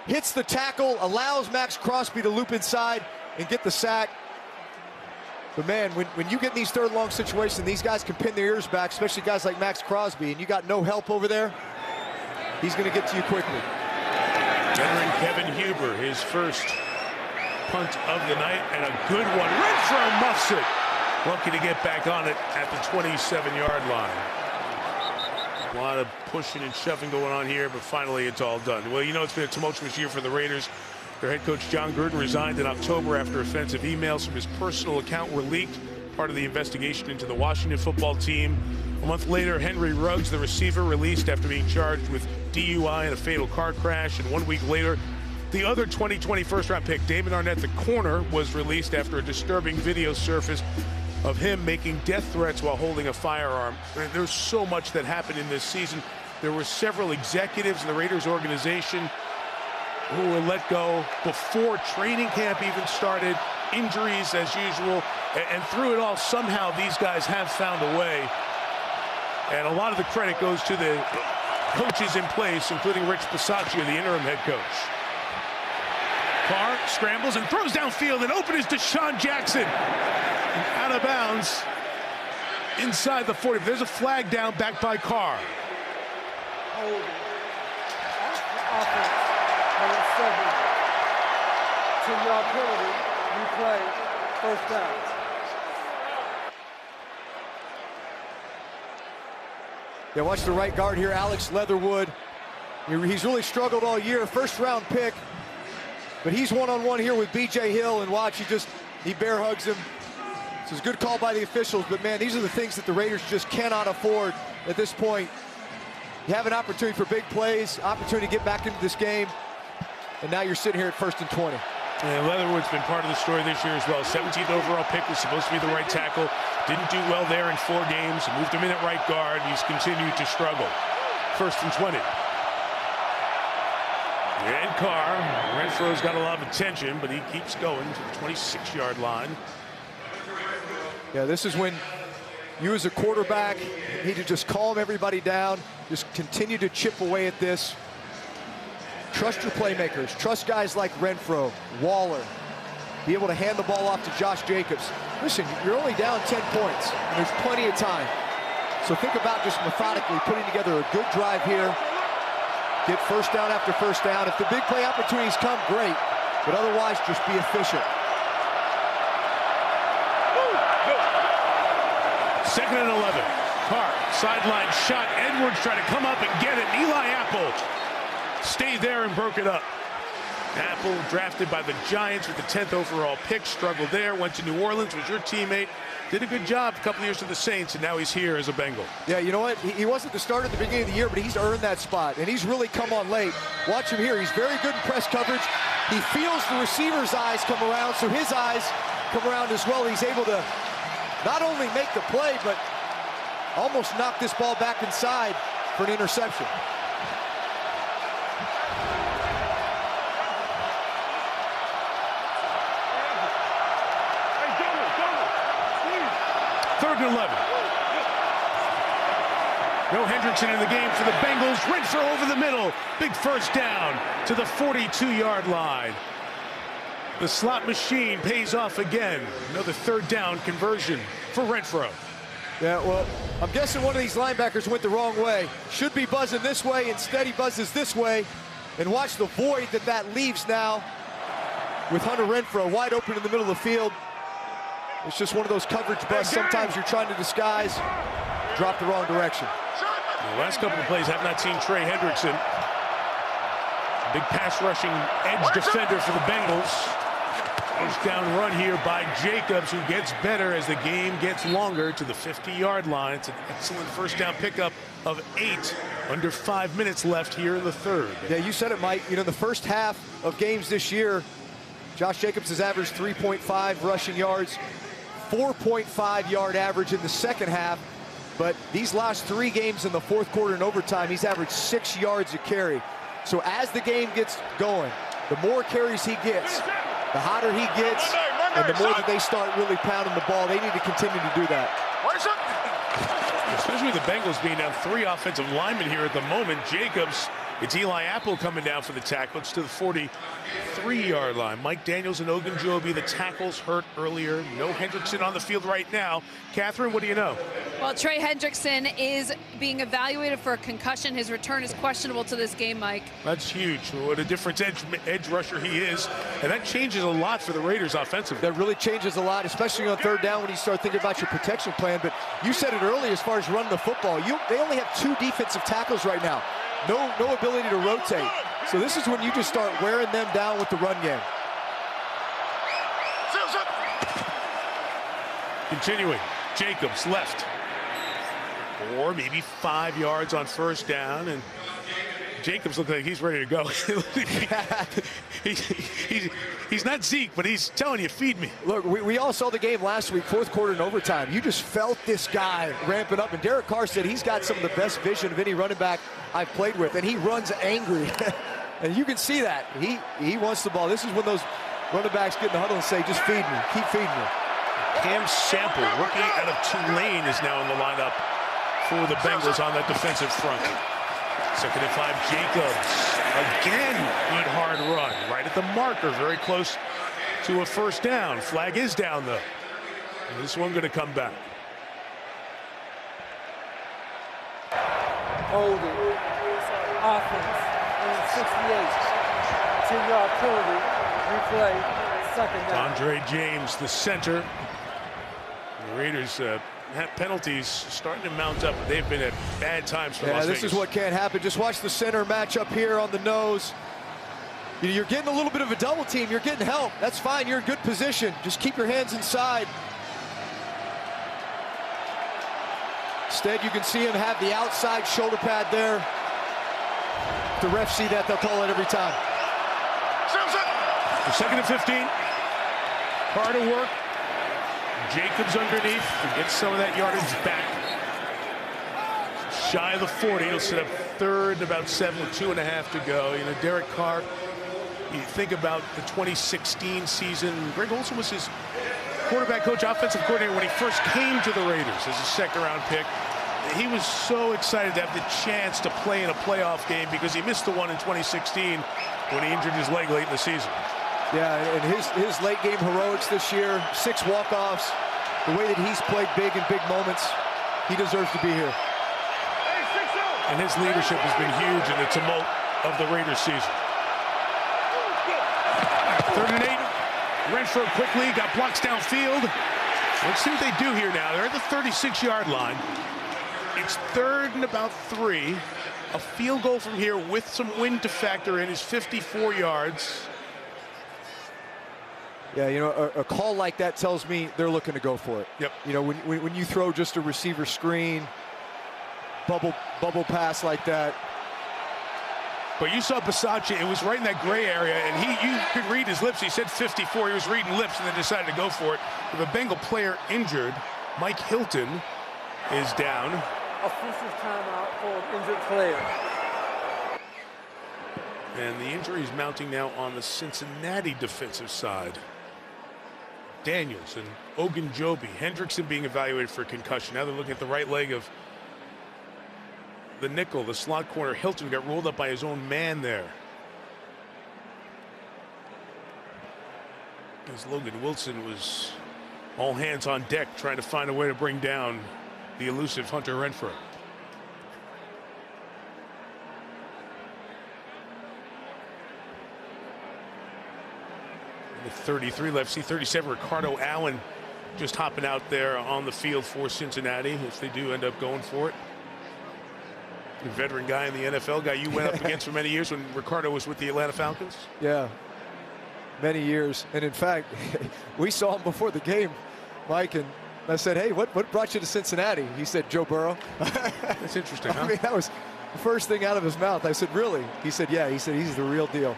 hits the tackle, allows Max Crosby to loop inside and get the sack. But man, when you get in these 3rd and long situations, these guys can pin their ears back, especially guys like Max Crosby, and you got no help over there, he's going to get to you quickly. Veteran Kevin Huber, his first punt of the night, and a good one. Renfro muffs it. Lucky to get back on it at the 27-yard line. A lot of pushing and shoving going on here, but finally it's all done. Well, you know, it's been a tumultuous year for the Raiders. Their head coach John Gruden resigned in October after offensive emails from his personal account were leaked, part of the investigation into the Washington football team. A month later, Henry Ruggs, the receiver, released after being charged with DUI in a fatal car crash. And 1 week later, the other 2020 first-round pick, Damon Arnett, the corner, was released after a disturbing video surfaced of him making death threats while holding a firearm. There's so much that happened in this season. There were several executives in the Raiders organization who were let go before training camp even started, injuries as usual, and through it all, somehow these guys have found a way. And a lot of the credit goes to the coaches in place, including Rich Bisaccia, the interim head coach. Carr scrambles and throws downfield, and open is Deshaun Jackson. Out of bounds inside the 40. There's a flag down back by Carr. Holding. Offense. 10-yard penalty. Replay. First down. Yeah, watch the right guard here, Alex Leatherwood. He's really struggled all year. First-round pick. But he's one-on-one here with B.J. Hill, and watch, he bear hugs him. So it's a good call by the officials, but man, these are the things that the Raiders just cannot afford at this point. You have an opportunity for big plays, opportunity to get back into this game, and now you're sitting here at 1st and 20. And Leatherwood's been part of the story this year as well. 17th overall pick, was supposed to be the right tackle. Didn't do well there in 4 games. Moved him in at right guard. He's continued to struggle. 1st and 20. And Carr, Renfro's got a lot of attention, but he keeps going to the 26-yard line. Yeah, this is when you as a quarterback need to just calm everybody down, just continue to chip away at this. Trust your playmakers. Trust guys like Renfro, Waller. Be able to hand the ball off to Josh Jacobs. Listen, you're only down 10 points, and there's plenty of time. So think about just methodically putting together a good drive here. Get first down after first down. If the big play opportunities come, great. But otherwise, just be efficient. 2nd and 11. Carr, sideline shot. Edwards trying to come up and get it. Eli Apple stayed there and broke it up. Apple, drafted by the Giants with the 10th overall pick, struggled there, went to New Orleans, was your teammate, did a good job a couple years with the Saints, and now he's here as a Bengal. Yeah, you know what? He wasn't the starter at the beginning of the year, but he's earned that spot, and he's really come on late. Watch him here. He's very good in press coverage. He feels the receiver's eyes come around, so his eyes come around as well. He's able to not only make the play, but almost knock this ball back inside for an interception. Third and 11. No Hendrickson in the game for the Bengals. Renfro over the middle. Big first down to the 42-yard line. The slot machine pays off again. Another third down conversion for Renfro. Yeah, well, I'm guessing one of these linebackers went the wrong way. Should be buzzing this way. Instead, he buzzes this way. And watch the void that leaves now with Hunter Renfro wide open in the middle of the field. It's just one of those coverage busts. Sometimes you're trying to disguise, drop the wrong direction. The last couple of plays have not seen Trey Hendrickson. Big pass rushing edge defender for the Bengals. First down run here by Jacobs, who gets better as the game gets longer to the 50-yard line. It's an excellent first down pickup of 8. Under 5 minutes left here in the third. Yeah, you said it, Mike. You know, the first half of games this year, Josh Jacobs has averaged 3.5 rushing yards, 4.5-yard average in the second half. But these last 3 games in the fourth quarter and overtime, he's averaged 6 yards a carry. So as the game gets going, the more carries he gets, the hotter he gets, and the more that they start really pounding the ball. They need to continue to do that. Especially with the Bengals being down 3 offensive linemen here at the moment. Jacobs, it's Eli Apple coming down for the tackle. It's to the 43-yard line. Mike Daniels and Ogunjobi, the tackles hurt earlier. No Hendrickson on the field right now. Catherine, what do you know? Well, Trey Hendrickson is being evaluated for a concussion. His return is questionable to this game, Mike. That's huge. What a difference edge rusher he is. And that changes a lot for the Raiders offensively. That really changes a lot, especially on third down when you start thinking about your protection plan. But you said it earlier as far as running the football. They only have 2 defensive tackles right now. No ability to rotate. So this is when you just start wearing them down with the run game. Continuing, Jacobs left. 4, maybe 5 yards on first down, and Jacobs looks like he's ready to go. he's not Zeke, but he's telling you, feed me. Look, we all saw the game last week, fourth quarter and overtime. You just felt this guy ramping up, and Derek Carr said he's got some of the best vision of any running back I've played with, and he runs angry. And you can see that. He wants the ball. This is when those running backs get in the huddle and say, just feed me, keep feeding me. Cam Sample, rookie out of Tulane, is now in the lineup for the Bengals on that defensive front. 2nd and 5, Jacobs. Again, good hard run. Right at the marker, very close to a first down. Flag is down, though. And this one going to come back. Holding. Offense. 68. 10-yard penalty. Replay. Second down. Andre James, the center. The Raiders have penalties starting to mount up. They've been at bad times for Las Vegas. This is what can't happen. Just watch the center match up here on the nose. You're getting a little bit of a double team. You're getting help. That's fine. You're in good position. Just keep your hands inside. Instead, you can see him have the outside shoulder pad there. If the refs see that, they'll call it every time. The 2nd and 15. Hard to work. Jacobs underneath to get some of that yardage back. Shy of the 40. He'll set up third and about 7 with 2.5 to go. You know, Derek Carr, you think about the 2016 season. Greg Olson was his quarterback coach, offensive coordinator when he first came to the Raiders as a 2nd-round pick. He was so excited to have the chance to play in a playoff game because he missed the one in 2016 when he injured his leg late in the season. Yeah, and his late game heroics this year, 6 walk-offs, the way that he's played big in big moments, he deserves to be here. And his leadership has been huge in the tumult of the Raiders season. 3rd and 8. Renfro quickly got blocks downfield. Let's see what they do here now. They're at the 36-yard line. It's 3rd and about 3. A field goal from here with some wind to factor in is 54 yards. Yeah, you know, a call like that tells me they're looking to go for it. Yep. You know, when you throw just a receiver screen, bubble pass like that. But you saw Bisaccia, it was right in that gray area, and you could read his lips. He said 54, he was reading lips, and then decided to go for it. With a Bengal player injured, Mike Hilton is down. Offensive timeout for an injured player. And the injury is mounting now on the Cincinnati defensive side. Daniels and Ogunjobi. Hendrickson being evaluated for concussion. Now they're looking at the right leg of the nickel, the slot corner. Hilton got rolled up by his own man there. As Logan Wilson was all hands on deck trying to find a way to bring down the elusive Hunter Renfrow. With 33 left, see 37, Ricardo Allen just hopping out there on the field for Cincinnati if they do end up going for it. A veteran guy in the NFL, guy you went up against for many years when Ricardo was with the Atlanta Falcons. Yeah, many years. And in fact, we saw him before the game, Mike, and I said, hey, what brought you to Cincinnati? He said, Joe Burrow. That's interesting, huh? I mean, that was the first thing out of his mouth. I said, really? He said, yeah. He said, he's the real deal.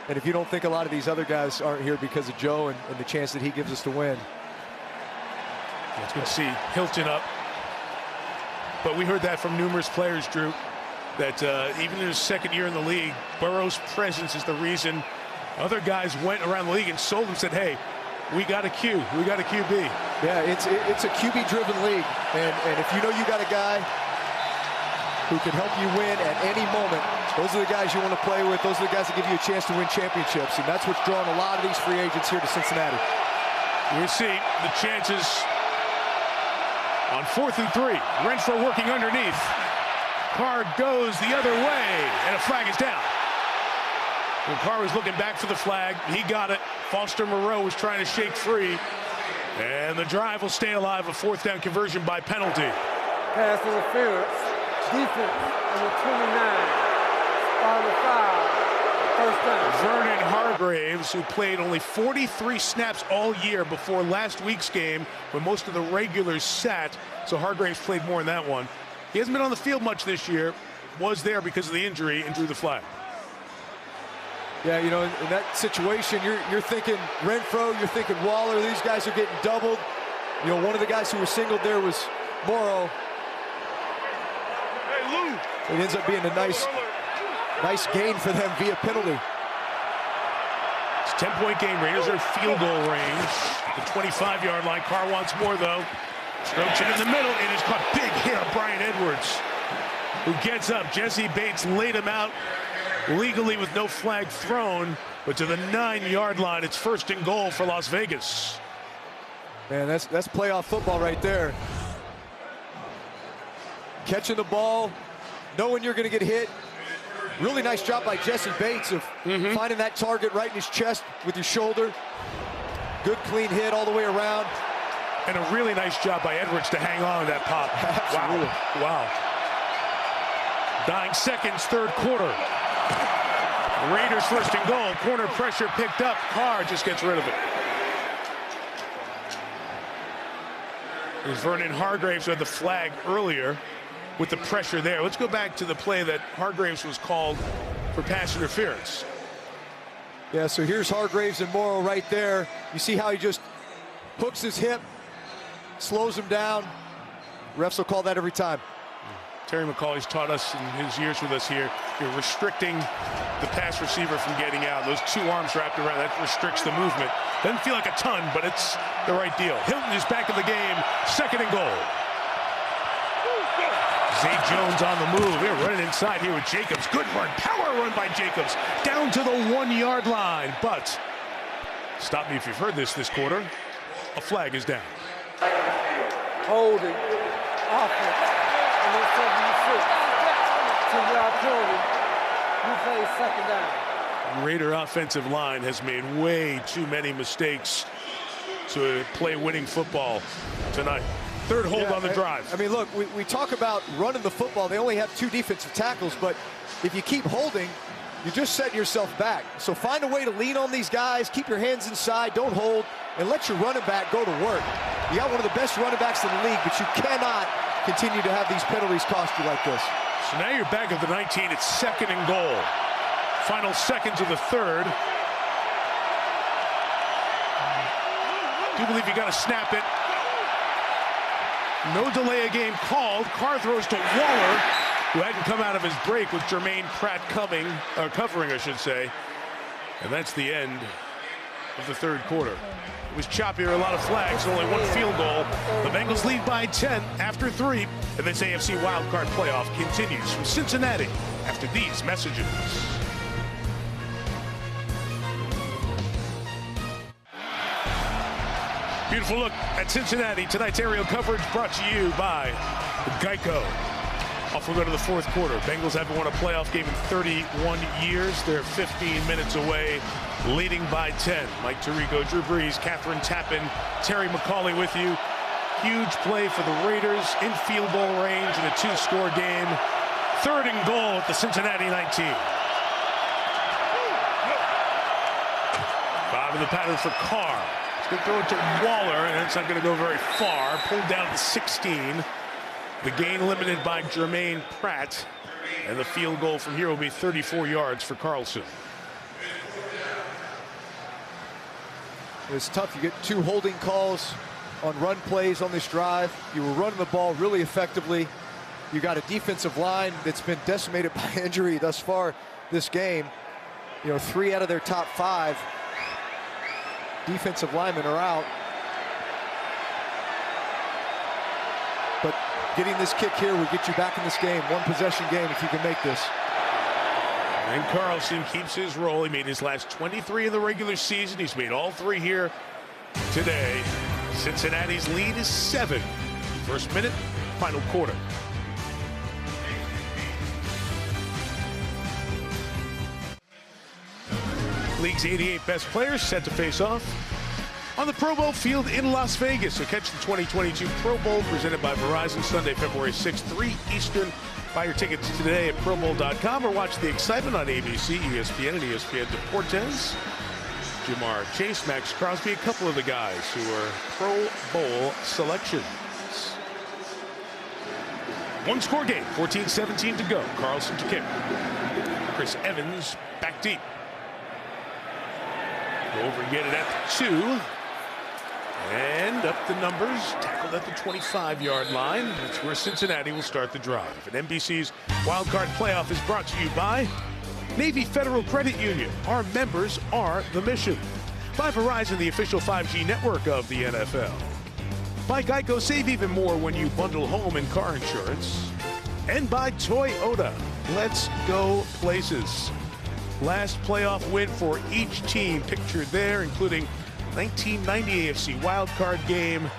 And if you don't think a lot of these other guys aren't here because of Joe and the chance that he gives us to win. It's good to see Hilton up. But we heard that from numerous players, Drew, that even in his second year in the league, Burrow's presence is the reason other guys went around the league and sold him, said, hey, we got a Q, we got a QB. Yeah, it's a QB-driven league. And if you know you got a guy who can help you win at any moment, those are the guys you want to play with. Those are the guys that give you a chance to win championships. And that's what's drawing a lot of these free agents here to Cincinnati. We see the chances on 4th and 3. Renfrow working underneath. Carr goes the other way, and a flag is down. When Carr was looking back for the flag, he got it. Foster Moreau was trying to shake free. And the drive will stay alive. A 4th down conversion by penalty. Pass interference. Defense number 29. On the foul. First down. Vernon Hargraves, who played only 43 snaps all year before last week's game when most of the regulars sat. So Hargraves played more in that one. He hasn't been on the field much this year. Was there because of the injury and drew the flag. Yeah, you know, in that situation, you're thinking Renfrow, you're thinking Waller. These guys are getting doubled. You know, one of the guys who was singled there was Morrow. It ends up being a nice gain for them via penalty. It's a 10-point game. Raiders are field goal range. The 25-yard line. Carr wants more, though. Strokes it in the middle. It is caught. Big hit of Brian Edwards, who gets up. Jesse Bates laid him out legally with no flag thrown, but to the 9-yard line. It's 1st and goal for Las Vegas. Man, that's playoff football right there. Catching the ball, knowing you're going to get hit. Really nice job by Jesse Bates of finding that target right in his chest with your shoulder. Good clean hit all the way around. And a really nice job by Edwards to hang on to that pop. Absolutely. Wow. Dying seconds, 3rd quarter. Raiders 1st and goal. Corner pressure picked up. Carr just gets rid of it. It was Vernon Hargraves who had the flag earlier with the pressure there. Let's go back to the play that Hargraves was called for pass interference. Yeah, so here's Hargraves and Morrow right there. You see how he just hooks his hip, slows him down. Refs will call that every time. Terry McCauley's taught us in his years with us here, you're restricting the pass receiver from getting out. Those 2 arms wrapped around, that restricts the movement. Doesn't feel like a ton, but it's the right deal. Hilton is back in the game, 2nd and goal. Zay Jones on the move. They're running inside here with Jacobs. Good run, power run by Jacobs. Down to the 1-yard line, but stop me if you've heard this quarter. A flag is down. Holding. Offense. Number 76. 2-yard penalty. He plays 2nd down. Raider offensive line has made way too many mistakes to play winning football tonight. 3rd hold on the drive. I mean, look, we talk about running the football. They only have 2 defensive tackles, but if you keep holding, you just set yourself back. So find a way to lean on these guys, keep your hands inside, don't hold, and let your running back go to work. You got one of the best running backs in the league, but you cannot continue to have these penalties cost you like this. So now you're back at the 19. It's 2nd and goal. Final seconds of the 3rd. Do believe you got to snap it. No delay of game called. Carr throws to Waller, who hadn't come out of his break with Jermaine Pratt covering, I should say. And that's the end of the 3rd quarter. It was choppier, a lot of flags, only 1 field goal. The Bengals lead by 10 after 3, and this AFC wildcard playoff continues from Cincinnati after these messages. Beautiful look at Cincinnati. Tonight's aerial coverage brought to you by Geico. Off we go to the 4th quarter. Bengals haven't won a playoff game in 31 years. They're 15 minutes away, leading by 10. Mike Tirico, Drew Brees, Catherine Tappan, Terry McCauley with you. Huge play for the Raiders in field goal range in a 2-score game. 3rd and goal at the Cincinnati 19. 5 in the pattern for Carr. He's going to throw it to Waller, and it's not going to go very far. Pulled down to 16. The gain limited by Jermaine Pratt. And the field goal from here will be 34 yards for Carlson. It's tough. You get 2 holding calls on run plays on this drive. You were running the ball really effectively. You got a defensive line that's been decimated by injury thus far this game. 3 out of their top 5 defensive linemen are out. But getting this kick here will get you back in this game. 1-possession game if you can make this. And Carlson keeps his role. He made his last 23 in the regular season. He's made all 3 here today. Cincinnati's lead is 7. First minute, final quarter. League's 88 best players set to face off on the Pro Bowl field in Las Vegas. So catch the 2022 Pro Bowl presented by Verizon Sunday, February 6th, 3 Eastern. Buy your tickets today at ProBowl.com or watch the excitement on ABC, ESPN, and ESPN Deportes. Jamar Chase, Max Crosby, a couple of the guys who are Pro Bowl selections. 1-score game, 14-17 to go. Carlson to kick. Chris Evans back deep. Go over and get it at the 2. And up the numbers, tackled at the 25-yard line. That's where Cincinnati will start the drive. And NBC's Wildcard Playoff is brought to you by Navy Federal Credit Union. Our members are the mission. By Verizon, the official 5G network of the NFL. By Geico, save even more when you bundle home and car insurance. And by Toyota, let's go places. Last playoff win for each team pictured there, including 1990 AFC wildcard game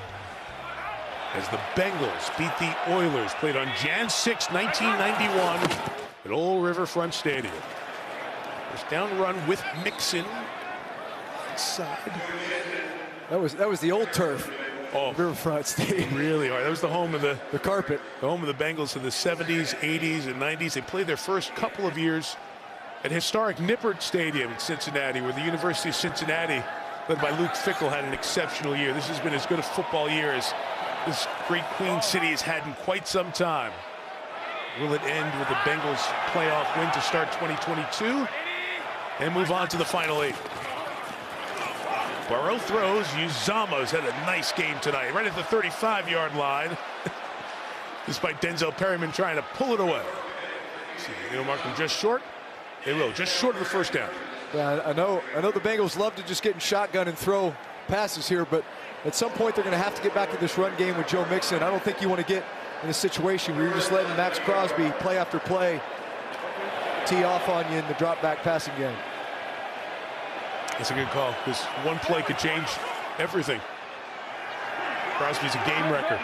as the Bengals beat the Oilers. Played on Jan 6, 1991 at Old Riverfront Stadium. First down run with Mixon inside. That was the old turf. Oh, Riverfront Stadium. Really hard. That was the home of the carpet. The home of the Bengals in the 70s, 80s, and 90s. They played their first couple of years at historic Nippert Stadium in Cincinnati, where the University of Cincinnati, led by Luke Fickell, had an exceptional year. This has been as good a football year as this great Queen City has had in quite some time. Will it end with the Bengals playoff win to start 2022 and move on to the final 8? Burrow throws. Uzama's had a nice game tonight, right at the 35-yard line, despite Denzel Perryman trying to pull it away. See, they'll mark him just short. They will, just short of the first down. Yeah, I know the Bengals love to just get in shotgun and throw passes here, but at some point they're going to have to get back to this run game with Joe Mixon. I don't think you want to get in a situation where you're just letting Max Crosby play after play tee off on you in the drop back passing game. That's a good call, because one play could change everything. Crosby's a game wrecker.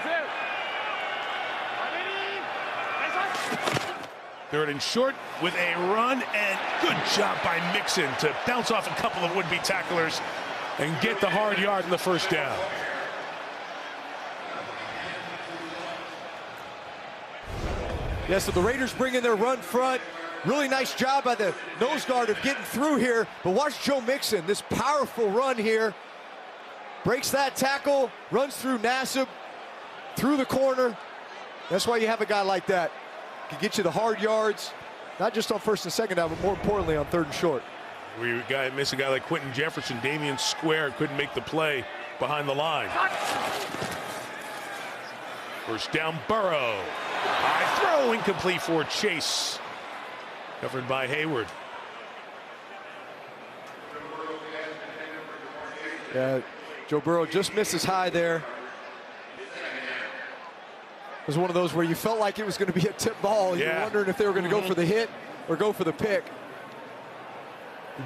3rd and short with a run, and good job by Mixon to bounce off a couple of would-be tacklers and get the hard yard in the first down. Yeah, so the Raiders bring in their run front. Really nice job by the nose guard of getting through here. But watch Joe Mixon, this powerful run here. Breaks that tackle, runs through Nassib, through the corner. That's why you have a guy like that. Can get you the hard yards, not just on first and second down, but more importantly on third and short. We miss a guy like Quentin Jefferson. Damian Square couldn't make the play behind the line. First down, Burrow. High throw, incomplete for Chase. Covered by Hayward. Yeah, Joe Burrow just misses high there. It was one of those where you felt like it was going to be a tip ball. You were wondering if they were going to go for the hit or go for the pick.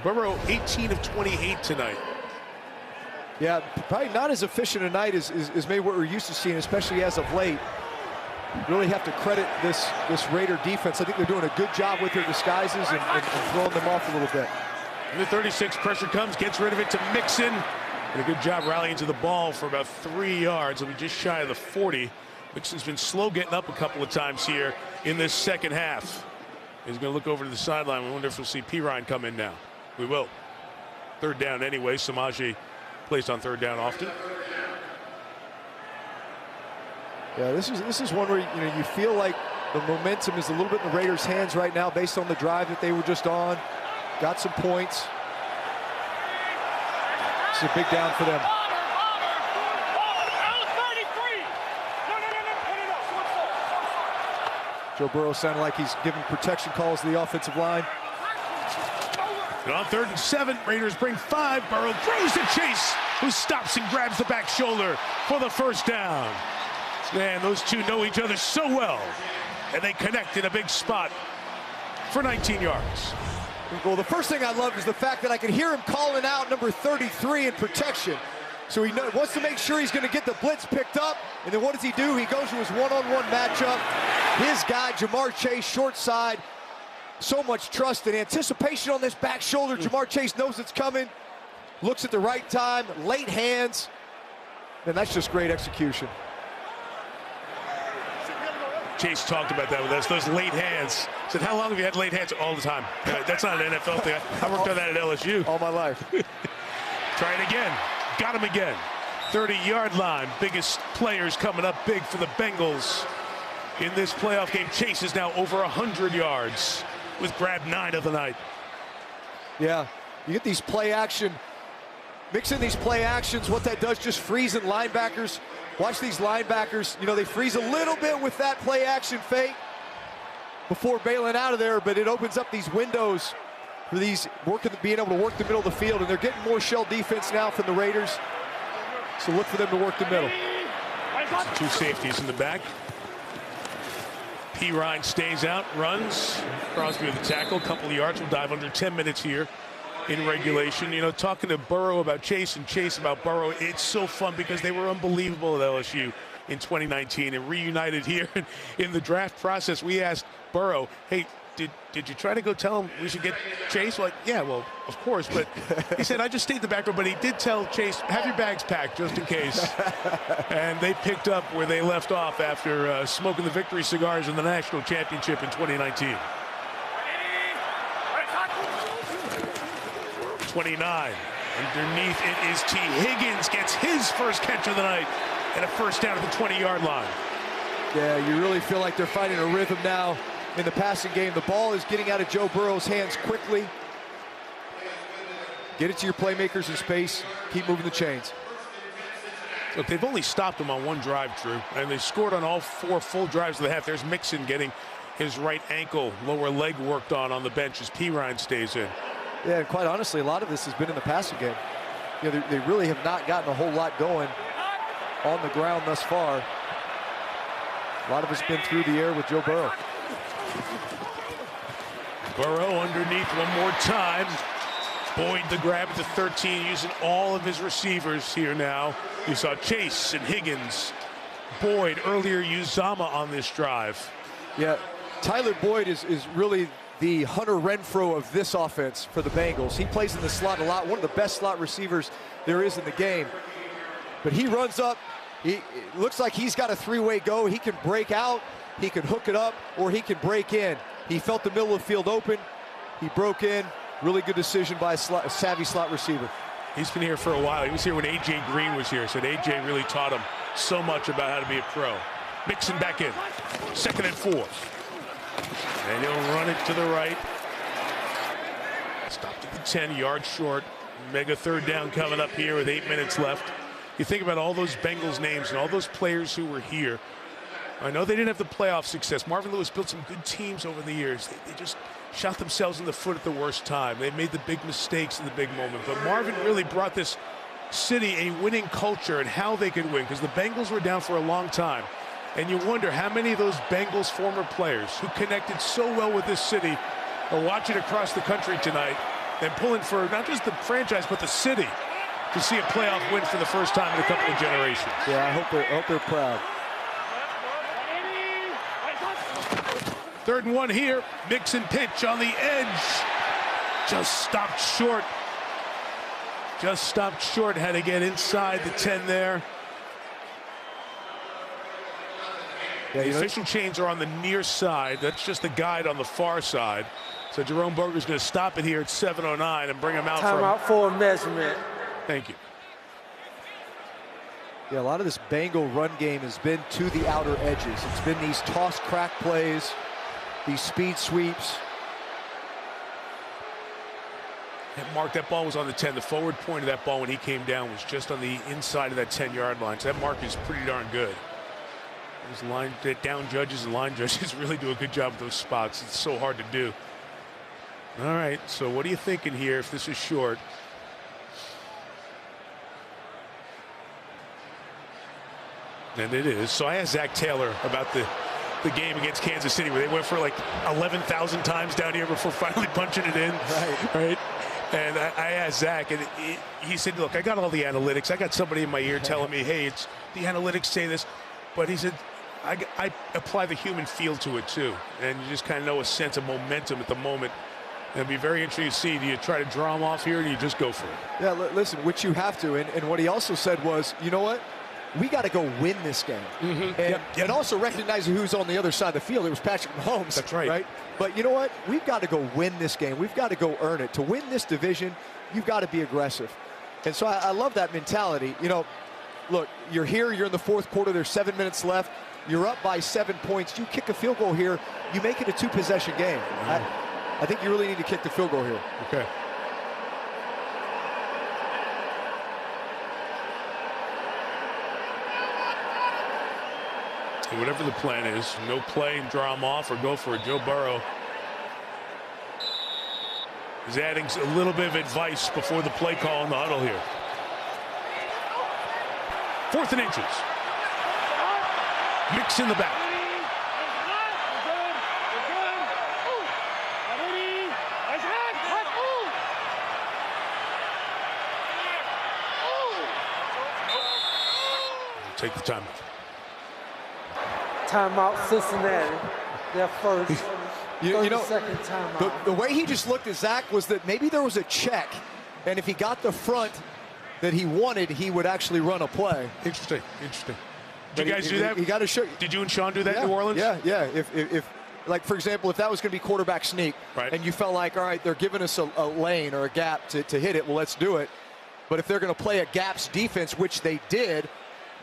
Burrow 18 of 28 tonight. Yeah, probably not as efficient a night as maybe what we're used to seeing, especially as of late. Really have to credit this Raider defense. I think they're doing a good job with their disguises and throwing them off a little bit. And the 36 pressure comes, gets rid of it to Mixon. And a good job rallying to the ball for about 3 yards. It'll be just shy of the 40. Mixon's been slow getting up a couple of times here in this second half. He's going to look over to the sideline. We wonder if we'll see Pirine come in now. We will. Third down anyway. Samaje plays on third down often. Yeah, this is one where you feel like the momentum is a little bit in the Raiders' hands right now based on the drive that they were just on. Got some points. It's a big down for them. Joe Burrow sounded like he's giving protection calls to the offensive line. And on 3rd and 7, Raiders bring 5. Burrow throws to Chase, who stops and grabs the back shoulder for the first down. Man, those two know each other so well, and they connect in a big spot for 19 yards. Well, the first thing I love is the fact that I can hear him calling out number 33 in protection. So he wants to make sure he's going to get the blitz picked up, and then what does he do? He goes to his one-on-one matchup. His guy, Jamar Chase, short side. So much trust and anticipation on this back shoulder. Jamar Chase knows it's coming, looks at the right time, late hands, and that's just great execution. Chase talked about that with us, those late hands. Said, how long have you had late hands? All the time. That's not an NFL thing. I worked on that at LSU. All my life. Try it again. Got him again. 30-yard line. Biggest players coming up big for the Bengals in this playoff game. Chase is now over 100 yards with grab 9 of the night. Yeah, you get these play action. Mix in these play actions. What that does, just freezing linebackers. Watch these linebackers, they freeze a little bit with that play action fake before bailing out of there, but it opens up these windows for these being able to work the middle of the field, and they're getting more shell defense now from the Raiders. So look for them to work the middle. Two safeties in the back. Pirine stays out, runs. Crosby with the tackle, couple of yards. We'll dive under 10 minutes here in regulation. Talking to Burrow about Chase and Chase about Burrow, it's so fun because they were unbelievable at LSU in 2019 and reunited here in the draft process. We asked Burrow, hey, did you try to go tell him we should get Chase? Like, yeah, well, of course. But he said, I just stayed in the back row, but he did tell Chase, have your bags packed just in case. And they picked up where they left off after smoking the victory cigars in the national championship in 2019. 29. Underneath it is T. Higgins, gets his first catch of the night and a first down at the 20-yard line. Yeah, you really feel like they're finding a rhythm now in the passing game. The ball is getting out of Joe Burrow's hands quickly. Get it to your playmakers in space. Keep moving the chains. Look, they've only stopped him on one drive, Drew, and they scored on all 4 full drives of the half. There's Mixon getting his right ankle, lower leg worked on the bench as Pirine stays in. Yeah, and quite honestly, a lot of this has been in the passing game. They really have not gotten a whole lot going on the ground thus far. A lot of it's been through the air with Joe Burrow. Burrow underneath one more time. Boyd the grab at the 13, using all of his receivers here now. You saw Chase and Higgins. Boyd earlier used Zama on this drive. Yeah, Tyler Boyd is really the Hunter Renfrow of this offense for the Bengals. He plays in the slot a lot, one of the best slot receivers there is in the game. But he runs up, it looks like he's got a 3-way go. He can break out, he can hook it up, or he can break in. He felt the middle of the field open. He broke in. Really good decision by a savvy slot receiver. He's been here for a while. He was here when A.J. Green was here. Said A.J. really taught him so much about how to be a pro. Mixon back in. 2nd and 4. And he'll run it to the right. Stopped at the 10, yards short. Mega 3rd down coming up here with 8 minutes left. You think about all those Bengals names and all those players who were here. I know they didn't have the playoff success. Marvin Lewis built some good teams over the years. They just shot themselves in the foot at the worst time. They made the big mistakes in the big moment. But Marvin really brought this city a winning culture and how they could win, because the Bengals were down for a long time. And you wonder how many of those Bengals former players who connected so well with this city are watching across the country tonight and pulling for not just the franchise but the city to see a playoff win for the first time in a couple of generations. Yeah, I hope they're proud. 3rd and 1 here. Mixon pitch on the edge. Just stopped short. Just stopped short. Had to get inside the 10 there. Yeah, the official chains are on the near side. That's just the guide on the far side. So Jerome Boger's going to stop it here at 7:09 and bring him out. Timeout for a measurement. Thank you. Yeah, a lot of this Bengal run game has been to the outer edges. It's been these toss crack plays, these speed sweeps. Mark, that ball was on the 10. The forward point of that ball when he came down was just on the inside of that 10-yard line. So that mark is pretty darn good. Those down judges and line judges really do a good job with those spots. It's so hard to do. All right, so what are you thinking here if this is short? And it is. So I asked Zach Taylor about the game against Kansas City where they went for like 11,000 times down here before finally punching it in. Right. And I asked Zach, and he said, look, I got all the analytics. I got somebody in my ear telling me, hey, it's the analytics say this. But he said, I apply the human feel to it too. And you just kind of know a sense of momentum at the moment. And it'd be very interesting to see, do you try to draw him off here or do you just go for it? Yeah, listen, which you have to. And what he also said was, you know what? We got to go win this game. And also recognize who's on the other side of the field. It was Patrick Mahomes. That's right. But you know what? We've got to go win this game. We've got to go earn it. To win this division, you've got to be aggressive. And so I love that mentality. You know, look, you're here, you're in the 4th quarter, there's 7 minutes left. You're up by 7 points. You kick a field goal here, you make it a 2-possession game. I think you really need to kick the field goal here. Okay. And whatever the plan is, no play and draw him off or go for it. Joe Burrow is adding a little bit of advice before the play call in the huddle here. 4th and inches. Mix in the back. Take the timeout. Timeout, Cincinnati. Their first 30-second timeout. The way he just looked at Zach was that maybe there was a check, and if he got the front that he wanted, he would actually run a play. Interesting. Did you guys do that? You got to show. Did you and Sean do that in New Orleans? Yeah. If like, for example, if that was going to be quarterback sneak, and you felt like, all right, they're giving us a lane or a gap to hit it, well, let's do it. But if they're going to play a gaps defense, which they did,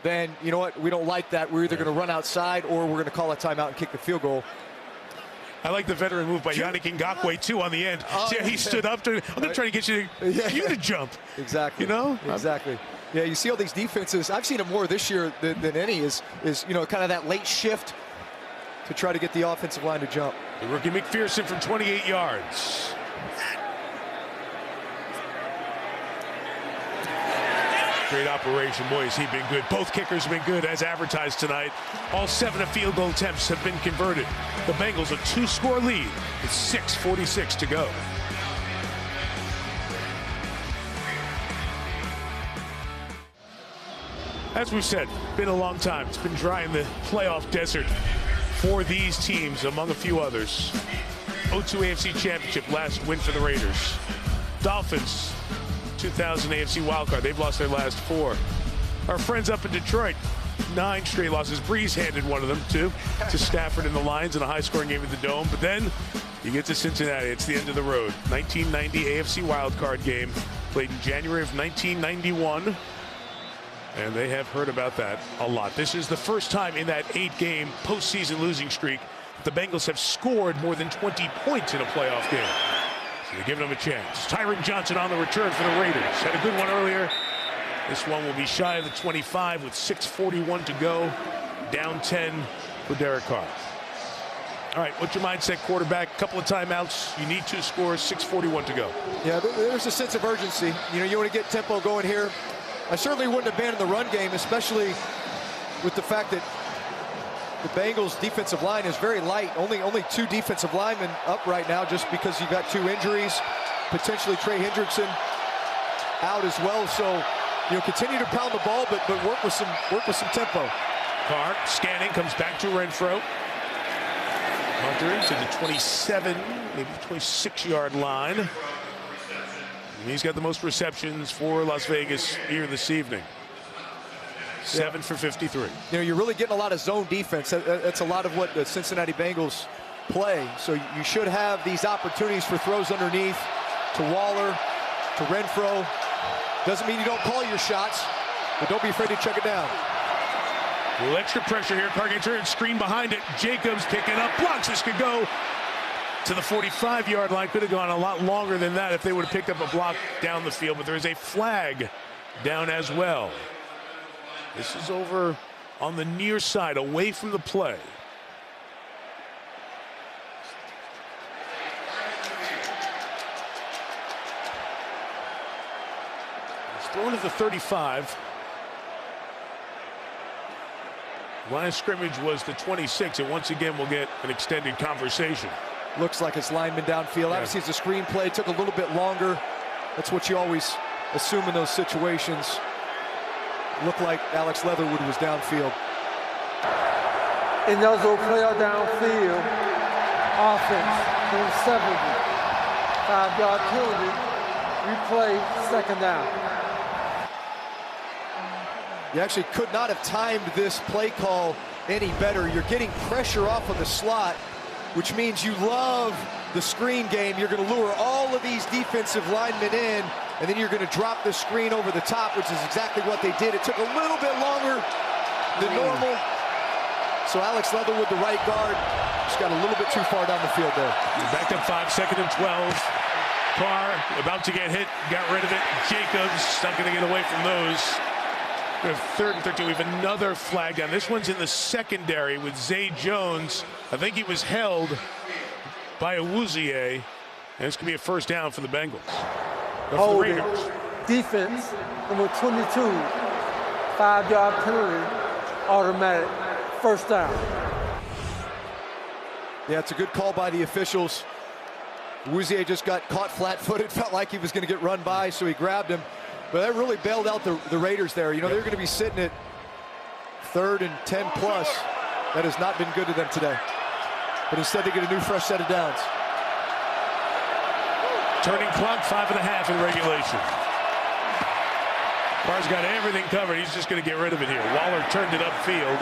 then you know what? We don't like that. We're either going to run outside or we're going to call a timeout and kick the field goal. I like the veteran move by Yannick Ngakoue, too, on the end. See how he stood up. I'm going to try to get you to jump. Exactly. You know? Exactly. Yeah, you see all these defenses. I've seen them more this year than any is you know, kind of that late shift to try to get the offensive line to jump. The rookie McPherson from 28 yards. Great operation. Boy, has he been good. Both kickers have been good as advertised tonight. All 7 field goal attempts have been converted. The Bengals a 2-score lead with 6:46 to go. As we said, been a long time. It's been dry in the playoff desert for these teams, among a few others. 0-2 AFC Championship, last win for the Raiders. Dolphins, 2000 AFC wildcard. They've lost their last 4. Our friends up in Detroit, 9 straight losses. Breeze handed one of them to Stafford and the Lions in a high-scoring game at the Dome. But then you get to Cincinnati. It's the end of the road. 1990 AFC wildcard game played in January of 1991. And they have heard about that a lot. This is the first time in that 8-game postseason losing streak that the Bengals have scored more than 20 points in a playoff game. So they're giving them a chance. Tyron Johnson on the return for the Raiders. Had a good one earlier. This one will be shy of the 25 with 6:41 to go. Down 10 for Derek Carr. All right, what's your mindset, quarterback? Couple of timeouts. You need 2 scores, 6:41 to go. Yeah, there's a sense of urgency. You know, you want to get tempo going here. I certainly wouldn't have been in the run game, especially with the fact that the Bengals defensive line is very light. Only 2 defensive linemen up right now just because you've got 2 injuries. Potentially Trey Hendrickson out as well. So, you know, continue to pound the ball, but work with some tempo. Carr scanning, comes back to Renfro. Hunter to the 27, maybe 26-yard line. And he's got the most receptions for Las Vegas here this evening. 7 for 53. You know, you're really getting a lot of zone defense. That's a lot of what the Cincinnati Bengals play. So you should have these opportunities for throws underneath to Waller, to Renfro. Doesn't mean you don't call your shots, but don't be afraid to check it down. A little extra pressure here. Carr gets hurt, screen behind it. Jacobs picking up blocks. This could go to the 45-yard line. Could have gone a lot longer than that if they would have picked up a block down the field, but there is a flag down as well. This is over on the near side, away from the play. It's thrown at the 35. Line of scrimmage was the 26, and once again we'll get an extended conversation. Looks like it's lineman downfield. Yeah. Obviously, it's a screen play. Took a little bit longer. That's what you always assume in those situations. Looked like Alex Leatherwood was downfield. And those will play out downfield. Offense, 70. 5-yard penalty. Replay, second down. You actually could not have timed this play call any better. You're getting pressure off of the slot, which means you love the screen game. You're going to lure all of these defensive linemen in, and then you're going to drop the screen over the top, which is exactly what they did. It took a little bit longer than normal. So Alex Leatherwood, the right guard, just got a little bit too far down the field there. Back up 5, 2nd and 12. Carr about to get hit, got rid of it. Jacobs not going to get away from those. We have 3rd and 13. We have another flag down. This one's in the secondary with Zay Jones. I think he was held by Awuzie, and it's going to be a first down for the Bengals. The Raiders. Defense, number 22, 5-yard penalty, automatic, first down. Yeah, it's a good call by the officials. Awuzie just got caught flat-footed, felt like he was going to get run by, so he grabbed him. But that really bailed out the Raiders there. You know, they're going to be sitting at 3rd and 10 plus. That has not been good to them today. But instead they get a new fresh set of downs. Turning clock, 5.5 in regulation. Carr's got everything covered. He's just going to get rid of it here. Waller turned it upfield.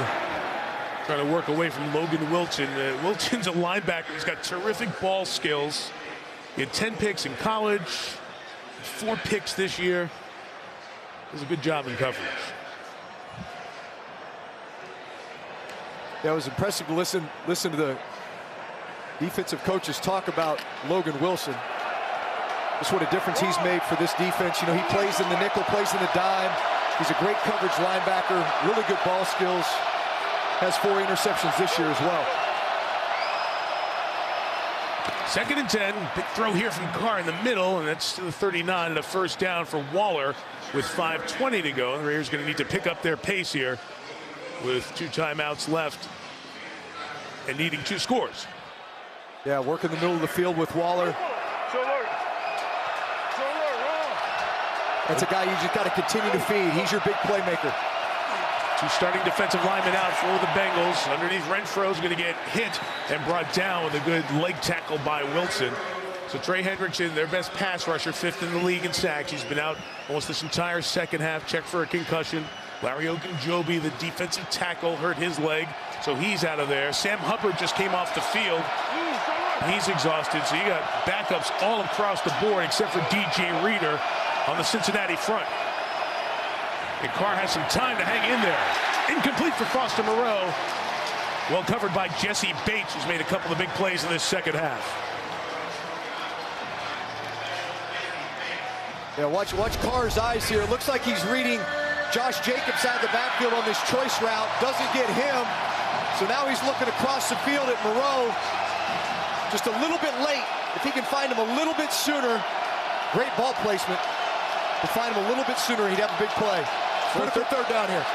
Trying to work away from Logan Wilson. Wilson's a linebacker. He's got terrific ball skills. He had 10 picks in college, 4 picks this year. Does a good job in coverage. Yeah, it was impressive to listen to the defensive coaches talk about Logan Wilson. Just what a difference he's made for this defense. You know, he plays in the nickel, plays in the dime. He's a great coverage linebacker, really good ball skills. Has 4 interceptions this year as well. 2nd and 10. Big throw here from Carr in the middle, and that's to the 39 and a first down for Waller with 5:20 to go. The Raiders going to need to pick up their pace here with 2 timeouts left and needing 2 scores. Yeah, work in the middle of the field with Waller. That's a guy you just got to continue to feed. He's your big playmaker. 2 starting defensive linemen out for the Bengals. Underneath, Renfro's going to get hit and brought down with a good leg tackle by Wilson. So Trey Hendrickson, their best pass rusher, 5th in the league in sacks. He's been out almost this entire second half. Checked for a concussion. Larry Ogunjobi, the defensive tackle, hurt his leg, so he's out of there. Sam Hubbard just came off the field. He's exhausted, so you got backups all across the board except for DJ Reader on the Cincinnati front. And Carr has some time to hang in there. Incomplete for Foster Moreau. Well covered by Jesse Bates, who's made a couple of big plays in this second half. Yeah, watch Carr's eyes here. Looks like he's reading Josh Jacobs out of the backfield on this choice route. Doesn't get him. So now he's looking across the field at Moreau. Just a little bit late. If he can find him a little bit sooner, great ball placement. To find him a little bit sooner, he'd have a big play. Put it for third down here.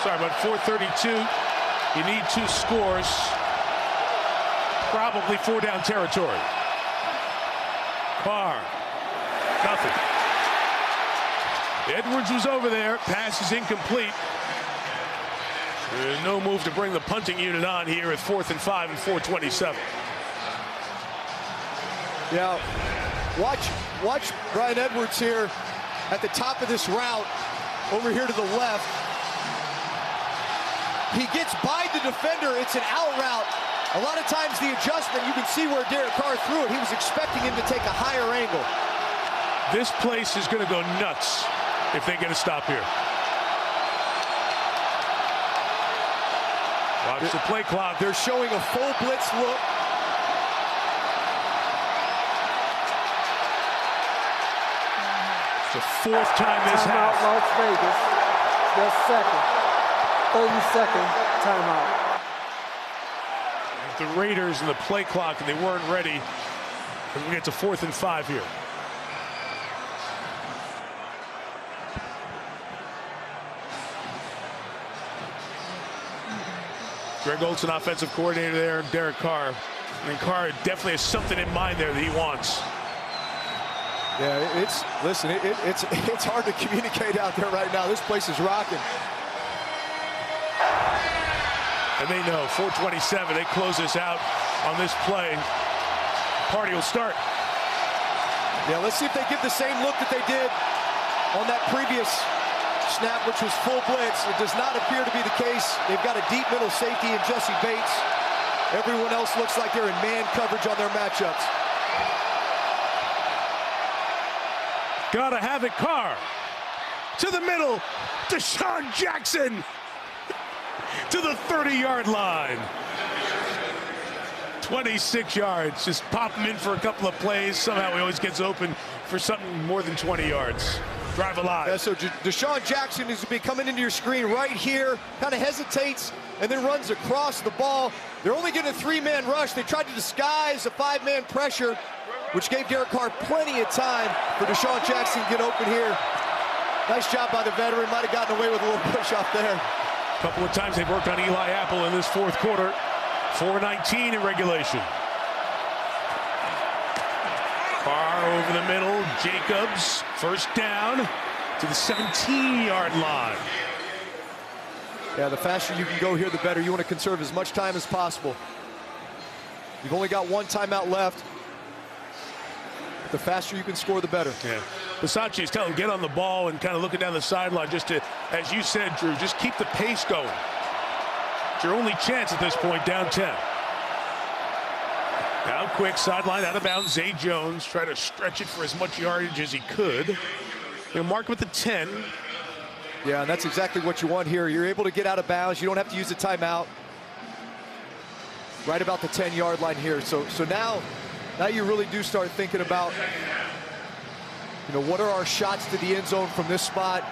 Sorry, about 4:32. You need 2 scores. Probably 4 down territory. Carr. Nothing. Edwards was over there. Pass is incomplete. There's no move to bring the punting unit on here at 4th and 5 and 4:27. Yeah, watch Brian Edwards here at the top of this route over here to the left. He gets by the defender. It's an out route. A lot of times the adjustment, you can see where Derek Carr threw it. He was expecting him to take a higher angle. This place is going to go nuts if they get a stop here. Watch the play clock. They're showing a full blitz look. It's the 4th time this half. Timeout, Las Vegas. Their second. 30-second timeout. The Raiders and the play clock, and they weren't ready. And we get to 4th and 5 here. Greg Olson, offensive coordinator there, Derek Carr. And Carr definitely has something in mind there that he wants. Yeah, it's hard to communicate out there right now. This place is rocking. And they know, 4:27, they close this out on this play. Party will start. Yeah, let's see if they give the same look that they did on that previous snap, which was full blitz. It does not appear to be the case. They've got a deep middle safety in Jesse Bates. Everyone else looks like they're in man coverage on their matchups. Gotta have it, Carr. To the middle, Deshaun Jackson. To the 30-yard line. 26 yards. Just pop him in for a couple of plays. Somehow he always gets open for something more than 20 yards. Drive alive. Yeah, so Deshaun Jackson is coming into your screen right here. Kind of hesitates and then runs across the ball. They're only getting a 3-man rush. They tried to disguise a 5-man pressure, which gave Derek Carr plenty of time for Deshaun Jackson to get open here. Nice job by the veteran. Might have gotten away with a little push off there. A couple of times they've worked on Eli Apple in this 4th quarter. 4:19 in regulation. Carr over the middle. Jacobs, first down to the 17-yard line. Yeah, the faster you can go here, the better. You want to conserve as much time as possible. You've only got 1 timeout left. The faster you can score, the better. Yeah. Bisaccia is telling him, get on the ball and kind of looking down the sideline just to, as you said, Drew, just keep the pace going. It's your only chance at this point, down 10. Now quick, sideline, out of bounds, Zay Jones. Try to stretch it for as much yardage as he could. He'll mark with the 10. Yeah, and that's exactly what you want here. You're able to get out of bounds. You don't have to use a timeout. Right about the 10-yard line here. So now you really do start thinking about, what are our shots to the end zone from this spot?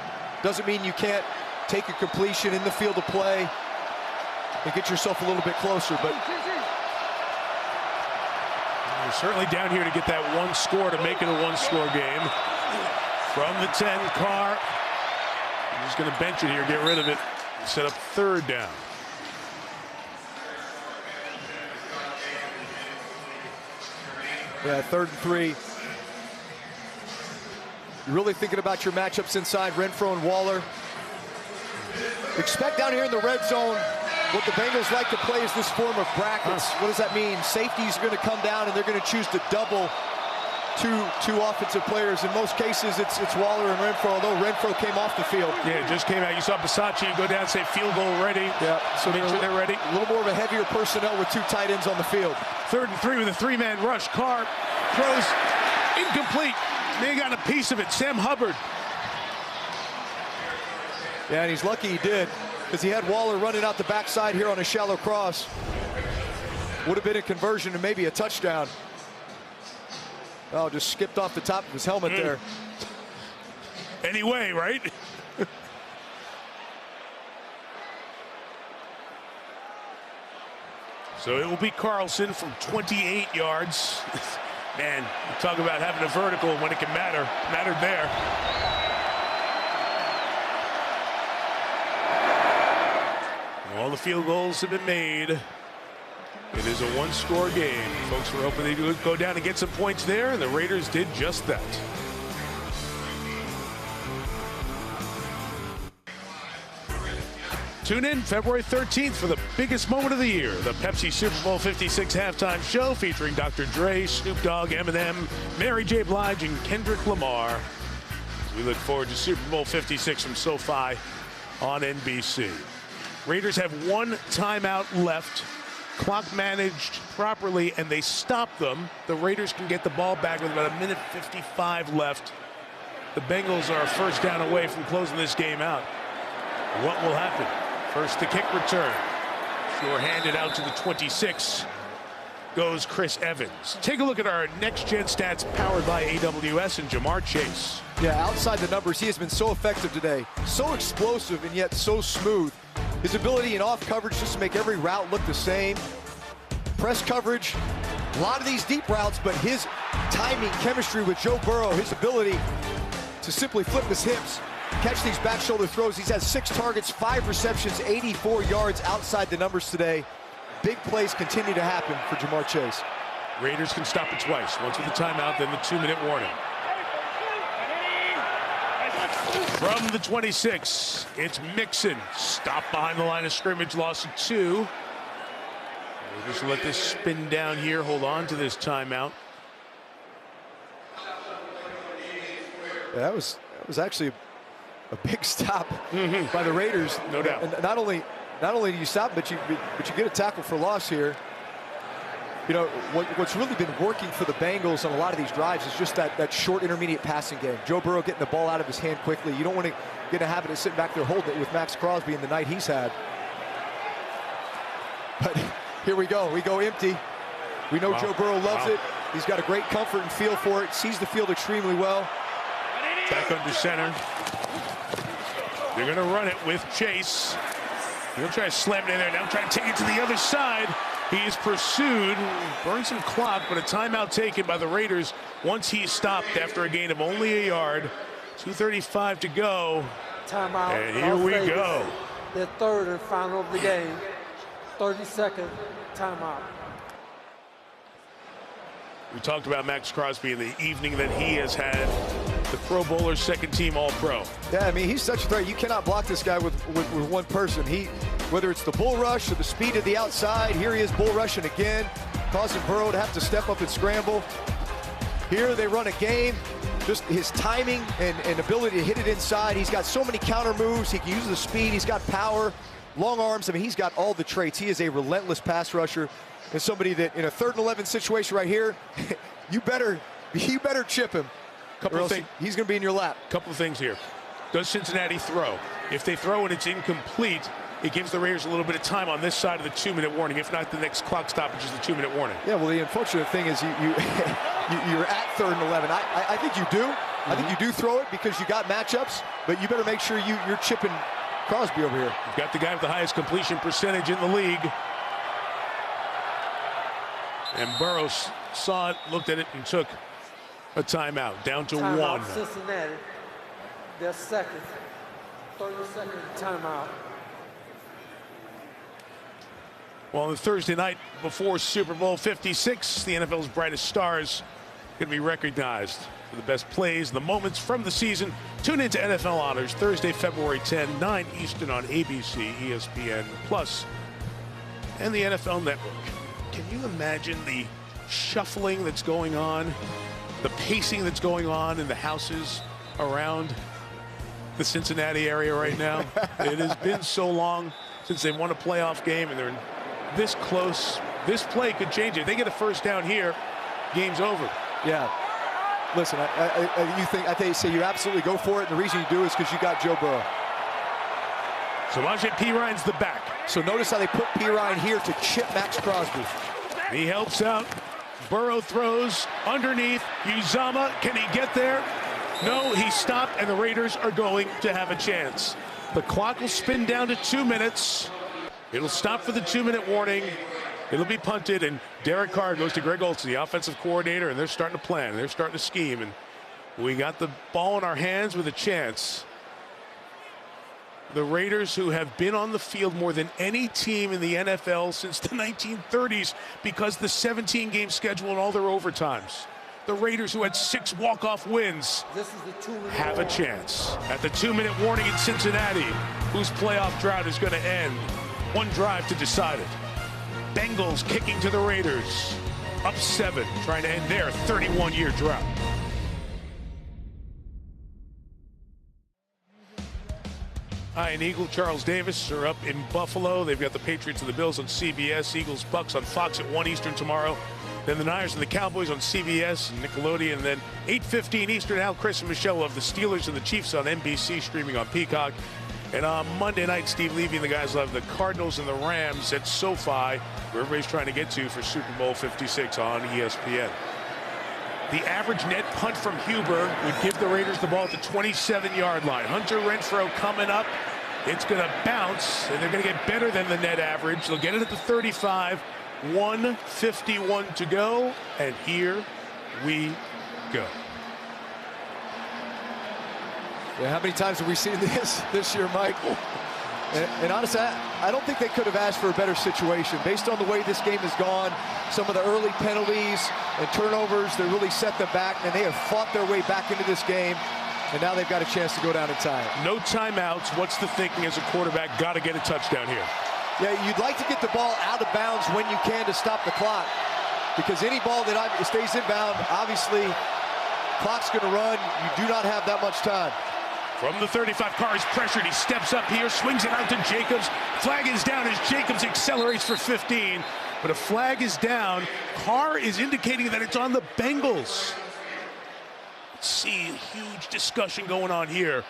Doesn't mean you can't take a completion in the field of play and get yourself a little bit closer, but you're certainly down here to get that 1 score to make it a 1-score game. From the 10, Carr. He's going to bench it here, get rid of it, set up 3rd down. Yeah, 3rd and 3. You're really thinking about your matchups inside, Renfro and Waller. Expect down here in the red zone, what the Bengals like to play is this form of brackets. What does that mean? Safety's going to come down and they're going to choose to double two offensive players. In most cases, it's Waller and Renfro, although Renfro came off the field. Yeah, it just came out. You saw Bisaccia go down and say field goal ready. Yeah, so make sure they're ready. A little more of a heavier personnel with 2 tight ends on the field. 3rd and 3 with a 3-man rush. Carr throws incomplete. They got a piece of it. Sam Hubbard. Yeah, and he's lucky he did, because he had Waller running out the backside here on a shallow cross. Would have been a conversion and maybe a touchdown. Oh, just skipped off the top of his helmet there. Anyway, right? So it will be Carlson from 28 yards. Man, talk about having a vertical when it can matter. Mattered there. All the field goals have been made. It is a 1-score game. Folks were hoping they would go down and get some points there, and the Raiders did just that. Tune in February 13th for the biggest moment of the year, the Pepsi Super Bowl 56 halftime show featuring Dr. Dre, Snoop Dogg, Eminem, Mary J. Blige, and Kendrick Lamar. We look forward to Super Bowl 56 from SoFi on NBC. Raiders have 1 timeout left. Clock managed properly, and they stop them. The Raiders can get the ball back with about 1:55 left. The Bengals are a first down away from closing this game out. What will happen? First, the kick return. Short-handed out to the 26. Goes Chris Evans. Take a look at our next-gen stats powered by AWS and Jamar Chase. Yeah, outside the numbers, he has been so effective today. So explosive and yet so smooth. His ability in off coverage just to make every route look the same. Press coverage, a lot of these deep routes, but his timing, chemistry with Joe Burrow, his ability to simply flip his hips, catch these back shoulder throws. He's had 6 targets, 5 receptions, 84 yards outside the numbers today. Big plays continue to happen for Jamar Chase. Raiders can stop it twice. Once with the timeout, then the 2-minute warning. From the 26, it's Mixon. Stopped behind the line of scrimmage, loss of 2. We'll just let this spin down here. Hold on to this timeout. Yeah, that was actually a big stop by the Raiders. No doubt. And not only do you stop, but you get a tackle for loss here. You know, what's really been working for the Bengals on a lot of these drives is just that short intermediate passing game. Joe Burrow getting the ball out of his hand quickly. You don't want to get a habit of sitting back there holding it with Max Crosby in the night he's had. But here we go. We go empty. We know Joe Burrow loves it. He's got a great comfort and feel for it. Sees the field extremely well. Back under center. They're going to run it with Chase. They're going to try to slam it in there. Now trying to take it to the other side. He is pursued, burned some clock, but a timeout taken by the Raiders once he's stopped after a gain of only a yard. 2:35 to go. Timeout. And here we go. The 3rd and final of the game. 30-second timeout. We talked about Max Crosby in the evening that he has had. The Pro Bowler, 2nd team All-Pro. Yeah, I mean, he's such a threat. You cannot block this guy with one person. Whether it's the bull rush or the speed of the outside, here he is bull rushing again, causing Burrow to have to step up and scramble. Here they run a game. Just his timing and ability to hit it inside. He's got so many counter moves. He can use the speed. He's got power, long arms. I mean, he's got all the traits. He is a relentless pass rusher and somebody that in a 3rd and 11 situation right here, you better chip him. Couple of things. He's going to be in your lap. Couple of things here. Does Cincinnati throw? If they throw and it's incomplete, it gives the Raiders a little bit of time on this side of the 2-minute warning. If not, the next clock stoppage is the 2-minute warning. Yeah, well, the unfortunate thing is you're at 3rd and 11. I think you do. I think you do throw it because you got matchups, but you better make sure you're chipping Crosby over here. You've got the guy with the highest completion percentage in the league. And Burrows saw it, looked at it, and took a timeout. Down to 1. Cincinnati. Their 2nd. 30-second timeout. Well, on the Thursday night before Super Bowl 56, the NFL's brightest stars going to be recognized for the best plays, the moments from the season. Tune into NFL Honors Thursday, February 10, 9 Eastern on ABC, ESPN Plus, and the NFL Network. Can you imagine the shuffling that's going on the pacing that's going on in the houses around the Cincinnati area right now. It has been so long since they won a playoff game, and they're this close. This play could change it. If they get a first down here, game's over. Yeah. Listen, I think say you absolutely go for it, and the reason you do is because you got Joe Burrow. So Samaje Perine's the back. So notice how they put Perine here to chip Max Crosby. He helps out. Burrow throws underneath. Uzama, can he get there? No, he stopped, and the Raiders are going to have a chance. The clock will spin down to 2 minutes. It'll stop for the 2-minute warning. It'll be punted, and Derek Carr goes to Greg Olsen, the offensive coordinator, and they're starting to plan. They're starting to scheme, and we got the ball in our hands with a chance. The Raiders, who have been on the field more than any team in the NFL since the 1930s because the 17-game schedule and all their overtimes. The Raiders, who had 6 walk-off wins, have a chance. At the 2-minute warning in Cincinnati, whose playoff drought is going to end. One drive to decide it. Bengals kicking to the Raiders. Up 7, trying to end their 31-year drought. Ian Eagle, Charles Davis are up in Buffalo. They've got the Patriots and the Bills on CBS. Eagles, Bucks on Fox at 1 Eastern tomorrow. Then the Niners and the Cowboys on CBS and Nickelodeon. And then 8:15 Eastern, Al, Chris, and Michelle of the Steelers and the Chiefs on NBC, streaming on Peacock. And on Monday night, Steve Levy and the guys will have the Cardinals and the Rams at SoFi, where everybody's trying to get to for Super Bowl 56 on ESPN. The average net punt from Huber would give the Raiders the ball at the 27-yard line. Hunter Renfrow coming up. It's going to bounce, and they're going to get better than the net average. They'll get it at the 35. 1:51 to go, and here we go. Yeah, how many times have we seen this year, Mike? And honestly, I don't think they could have asked for a better situation. Based on the way this game has gone, some of the early penalties and turnovers that really set them back, and they have fought their way back into this game, and now they've got a chance to go down and tie it. No timeouts. What's the thinking as a quarterback? Got to get a touchdown here. Yeah, you'd like to get the ball out of bounds when you can to stop the clock, because any ball that stays inbound, obviously, clock's going to run. You do not have that much time. From the 35, Carr is pressured. He steps up here, swings it out to Jacobs. Flag is down as Jacobs accelerates for 15. But a flag is down. Carr is indicating that it's on the Bengals. Let's see, huge discussion going on here.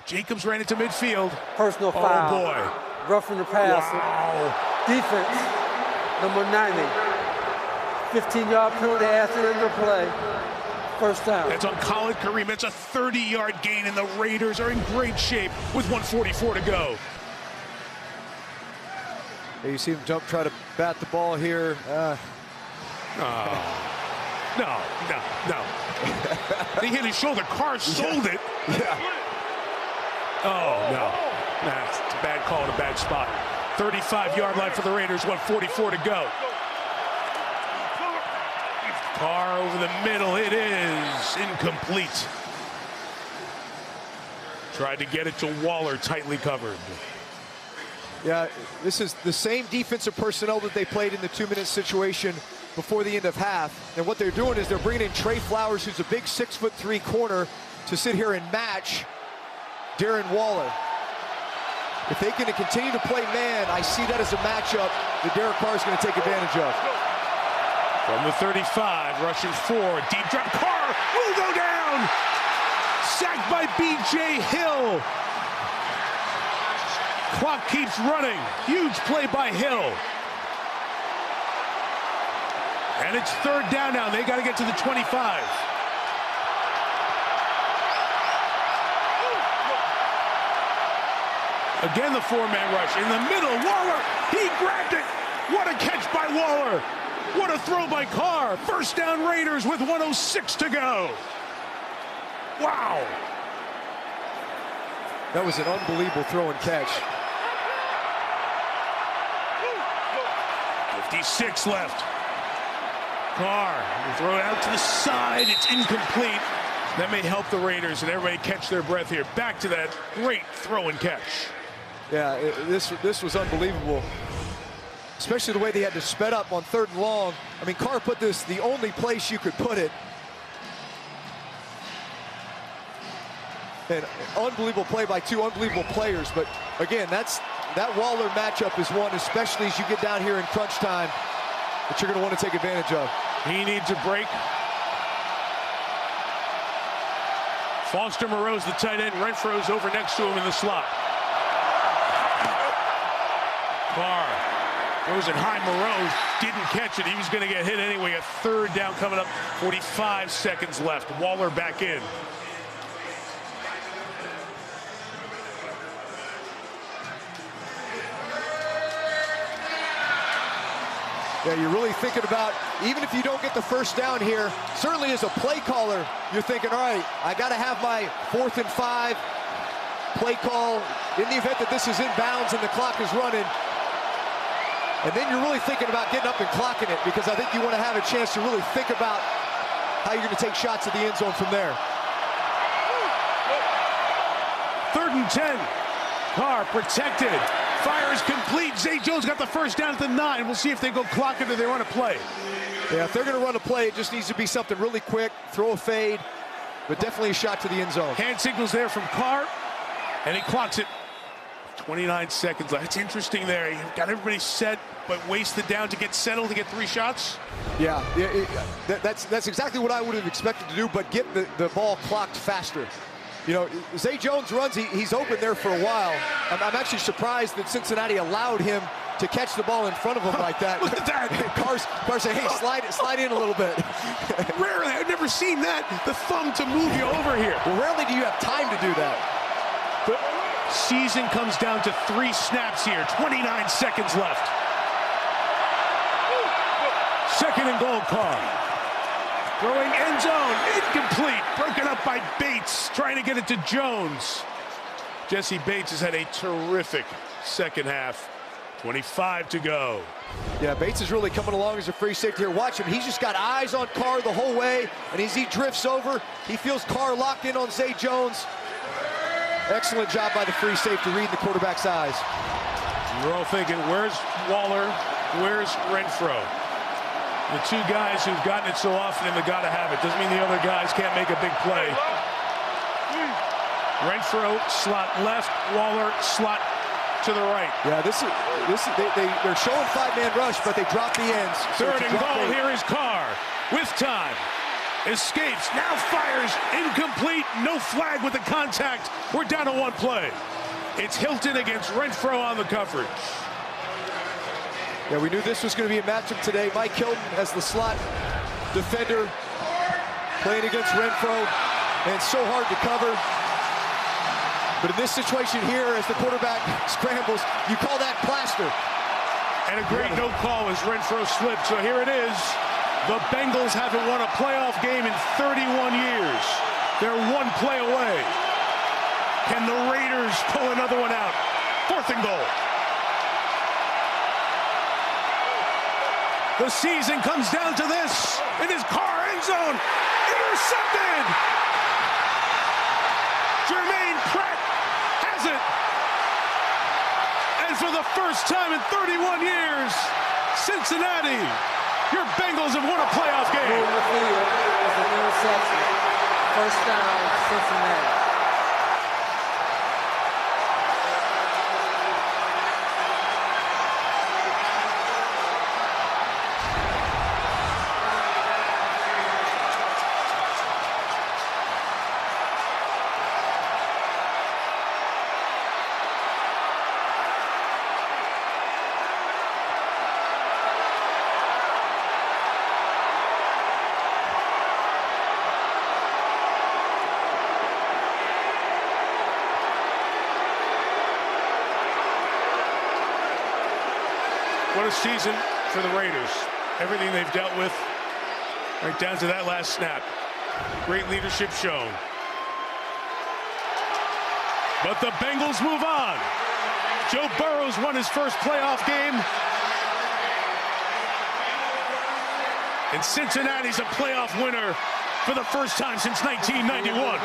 Jacobs ran into midfield. Personal foul. Oh, boy. Roughing the passer. Wow. Defense, number 90. 15-yard penalty after the end of play. First down. That's on Colin Kareem. That's a 30-yard gain, and the Raiders are in great shape with 1:44 to go. Yeah, you see him try to bat the ball here. No. He hit his shoulder. Carr sold it. Yeah. Oh, no. That's a bad call in a bad spot. 35-yard line for the Raiders, 1:44 to go. Carr over the middle. It is incomplete. Tried to get it to Waller, tightly covered. Yeah, this is the same defensive personnel that they played in the 2-minute situation before the end of half. And what they're doing is they're bringing in Trey Flowers, who's a big 6'3" corner, to sit here and match Darren Waller. If they can continue to play man, I see that as a matchup that Derek Carr is going to take advantage of. From the 35, rushing forward, deep drop. Carr will go down. Sacked by B.J. Hill. Clock keeps running. Huge play by Hill. And it's 3rd down now. They got to get to the 25. Again, the 4-man rush. In the middle, Waller, he grabbed it. What a catch by Waller. What a throw by Carr. First down Raiders with 1:06 to go. Wow. That was an unbelievable throw and catch. 56 left. Carr will throw it out to the side. It's incomplete. That may help the Raiders and everybody catch their breath here. Back to that great throw and catch. Yeah, this was unbelievable. Especially the way they had to sped up on 3rd and long. I mean, Carr put this the only place you could put it. An unbelievable play by two unbelievable players. But again, that Waller matchup is one, especially as you get down here in crunch time, that you're going to want to take advantage of. He needs a break. Foster Moreau's the tight end. Renfro's over next to him in the slot. Carr goes it high. Moreau didn't catch it. He was going to get hit anyway. A third down coming up. 45 seconds left. Waller back in. Yeah, you're really thinking about, even if you don't get the first down here, certainly as a play caller, you're thinking, all right, I got to have my 4th and 5 play call in the event that this is inbounds and the clock is running. And then you're really thinking about getting up and clocking it, because I think you want to have a chance to really think about how you're going to take shots at the end zone from there. 3rd and 10. Carr protected. Fires complete. Zay Jones got the first down at the 9. We'll see if they go clock it or they run a play. Yeah, if they're going to run a play, it just needs to be something really quick. Throw a fade, but definitely a shot to the end zone. Hand signals there from Carr, and he clocks it. 29 seconds left. It's interesting there. He got everybody set, but wasted down to get settled to get 3 shots. Yeah, that's exactly what I would have expected to do, but get the ball clocked faster. You know, Zay Jones runs, he's open there for a while. I'm actually surprised that Cincinnati allowed him to catch the ball in front of him like that. Look at that. Carr said, hey, slide in a little bit. Rarely, I've never seen that, the thumb to move you over here. Well, rarely do you have time to do that. But season comes down to 3 snaps here, 29 seconds left. 2nd and goal. Carr. Throwing end zone, incomplete, broken up by Bates, trying to get it to Jones. Jesse Bates has had a terrific second half. 25 to go. Yeah, Bates is really coming along as a free safety here. Watch him, he's just got eyes on Carr the whole way, and as he drifts over, he feels Carr locked in on Zay Jones. Excellent job by the free safety, reading the quarterback's eyes. We're all thinking, where's Waller, where's Renfro? The 2 guys who've gotten it so often and they gotta have it. Doesn't mean the other guys can't make a big play. Renfro slot left, Waller slot to the right. Yeah, they're showing 5-man rush, but they drop the ends. 3rd and goal. Here is Carr with time. Escapes, now fires, incomplete, no flag with the contact. We're down to 1 play. It's Hilton against Renfro on the coverage. Yeah, we knew this was going to be a matchup today. Mike Hilton as the slot defender playing against Renfro, and it's so hard to cover. But in this situation here, as the quarterback scrambles, you call that plaster. And a great no call as Renfro slipped. So here it is. The Bengals haven't won a playoff game in 31 years. They're 1 play away. Can the Raiders pull another one out? 4th and goal. The season comes down to this. It is Carr, end zone, intercepted. Jermaine Pratt has it. And for the first time in 31 years, Cincinnati, your Bengals have won a playoff game. Moving the field is an interception. First down, Cincinnati. What a season for the Raiders. Everything they've dealt with, right down to that last snap. Great leadership shown. But the Bengals move on. Joe Burrow's won his first playoff game. And Cincinnati's a playoff winner for the first time since 1991.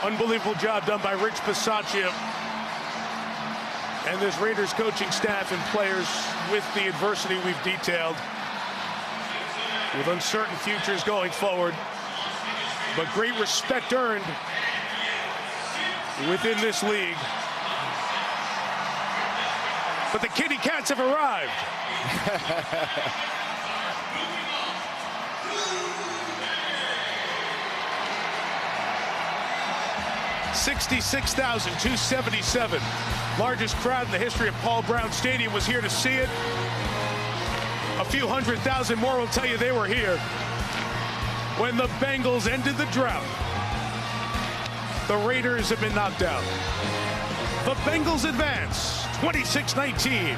Unbelievable job done by Rich Bisaccia. And this Raiders coaching staff and players, with the adversity we've detailed, with uncertain futures going forward, but great respect earned within this league. But the Kitty Cats have arrived. 66,277. Largest crowd in the history of Paul Brown Stadium was here to see it. A few 100,000 more will tell you they were here when the Bengals ended the drought. The Raiders have been knocked out. The Bengals advance 26-19.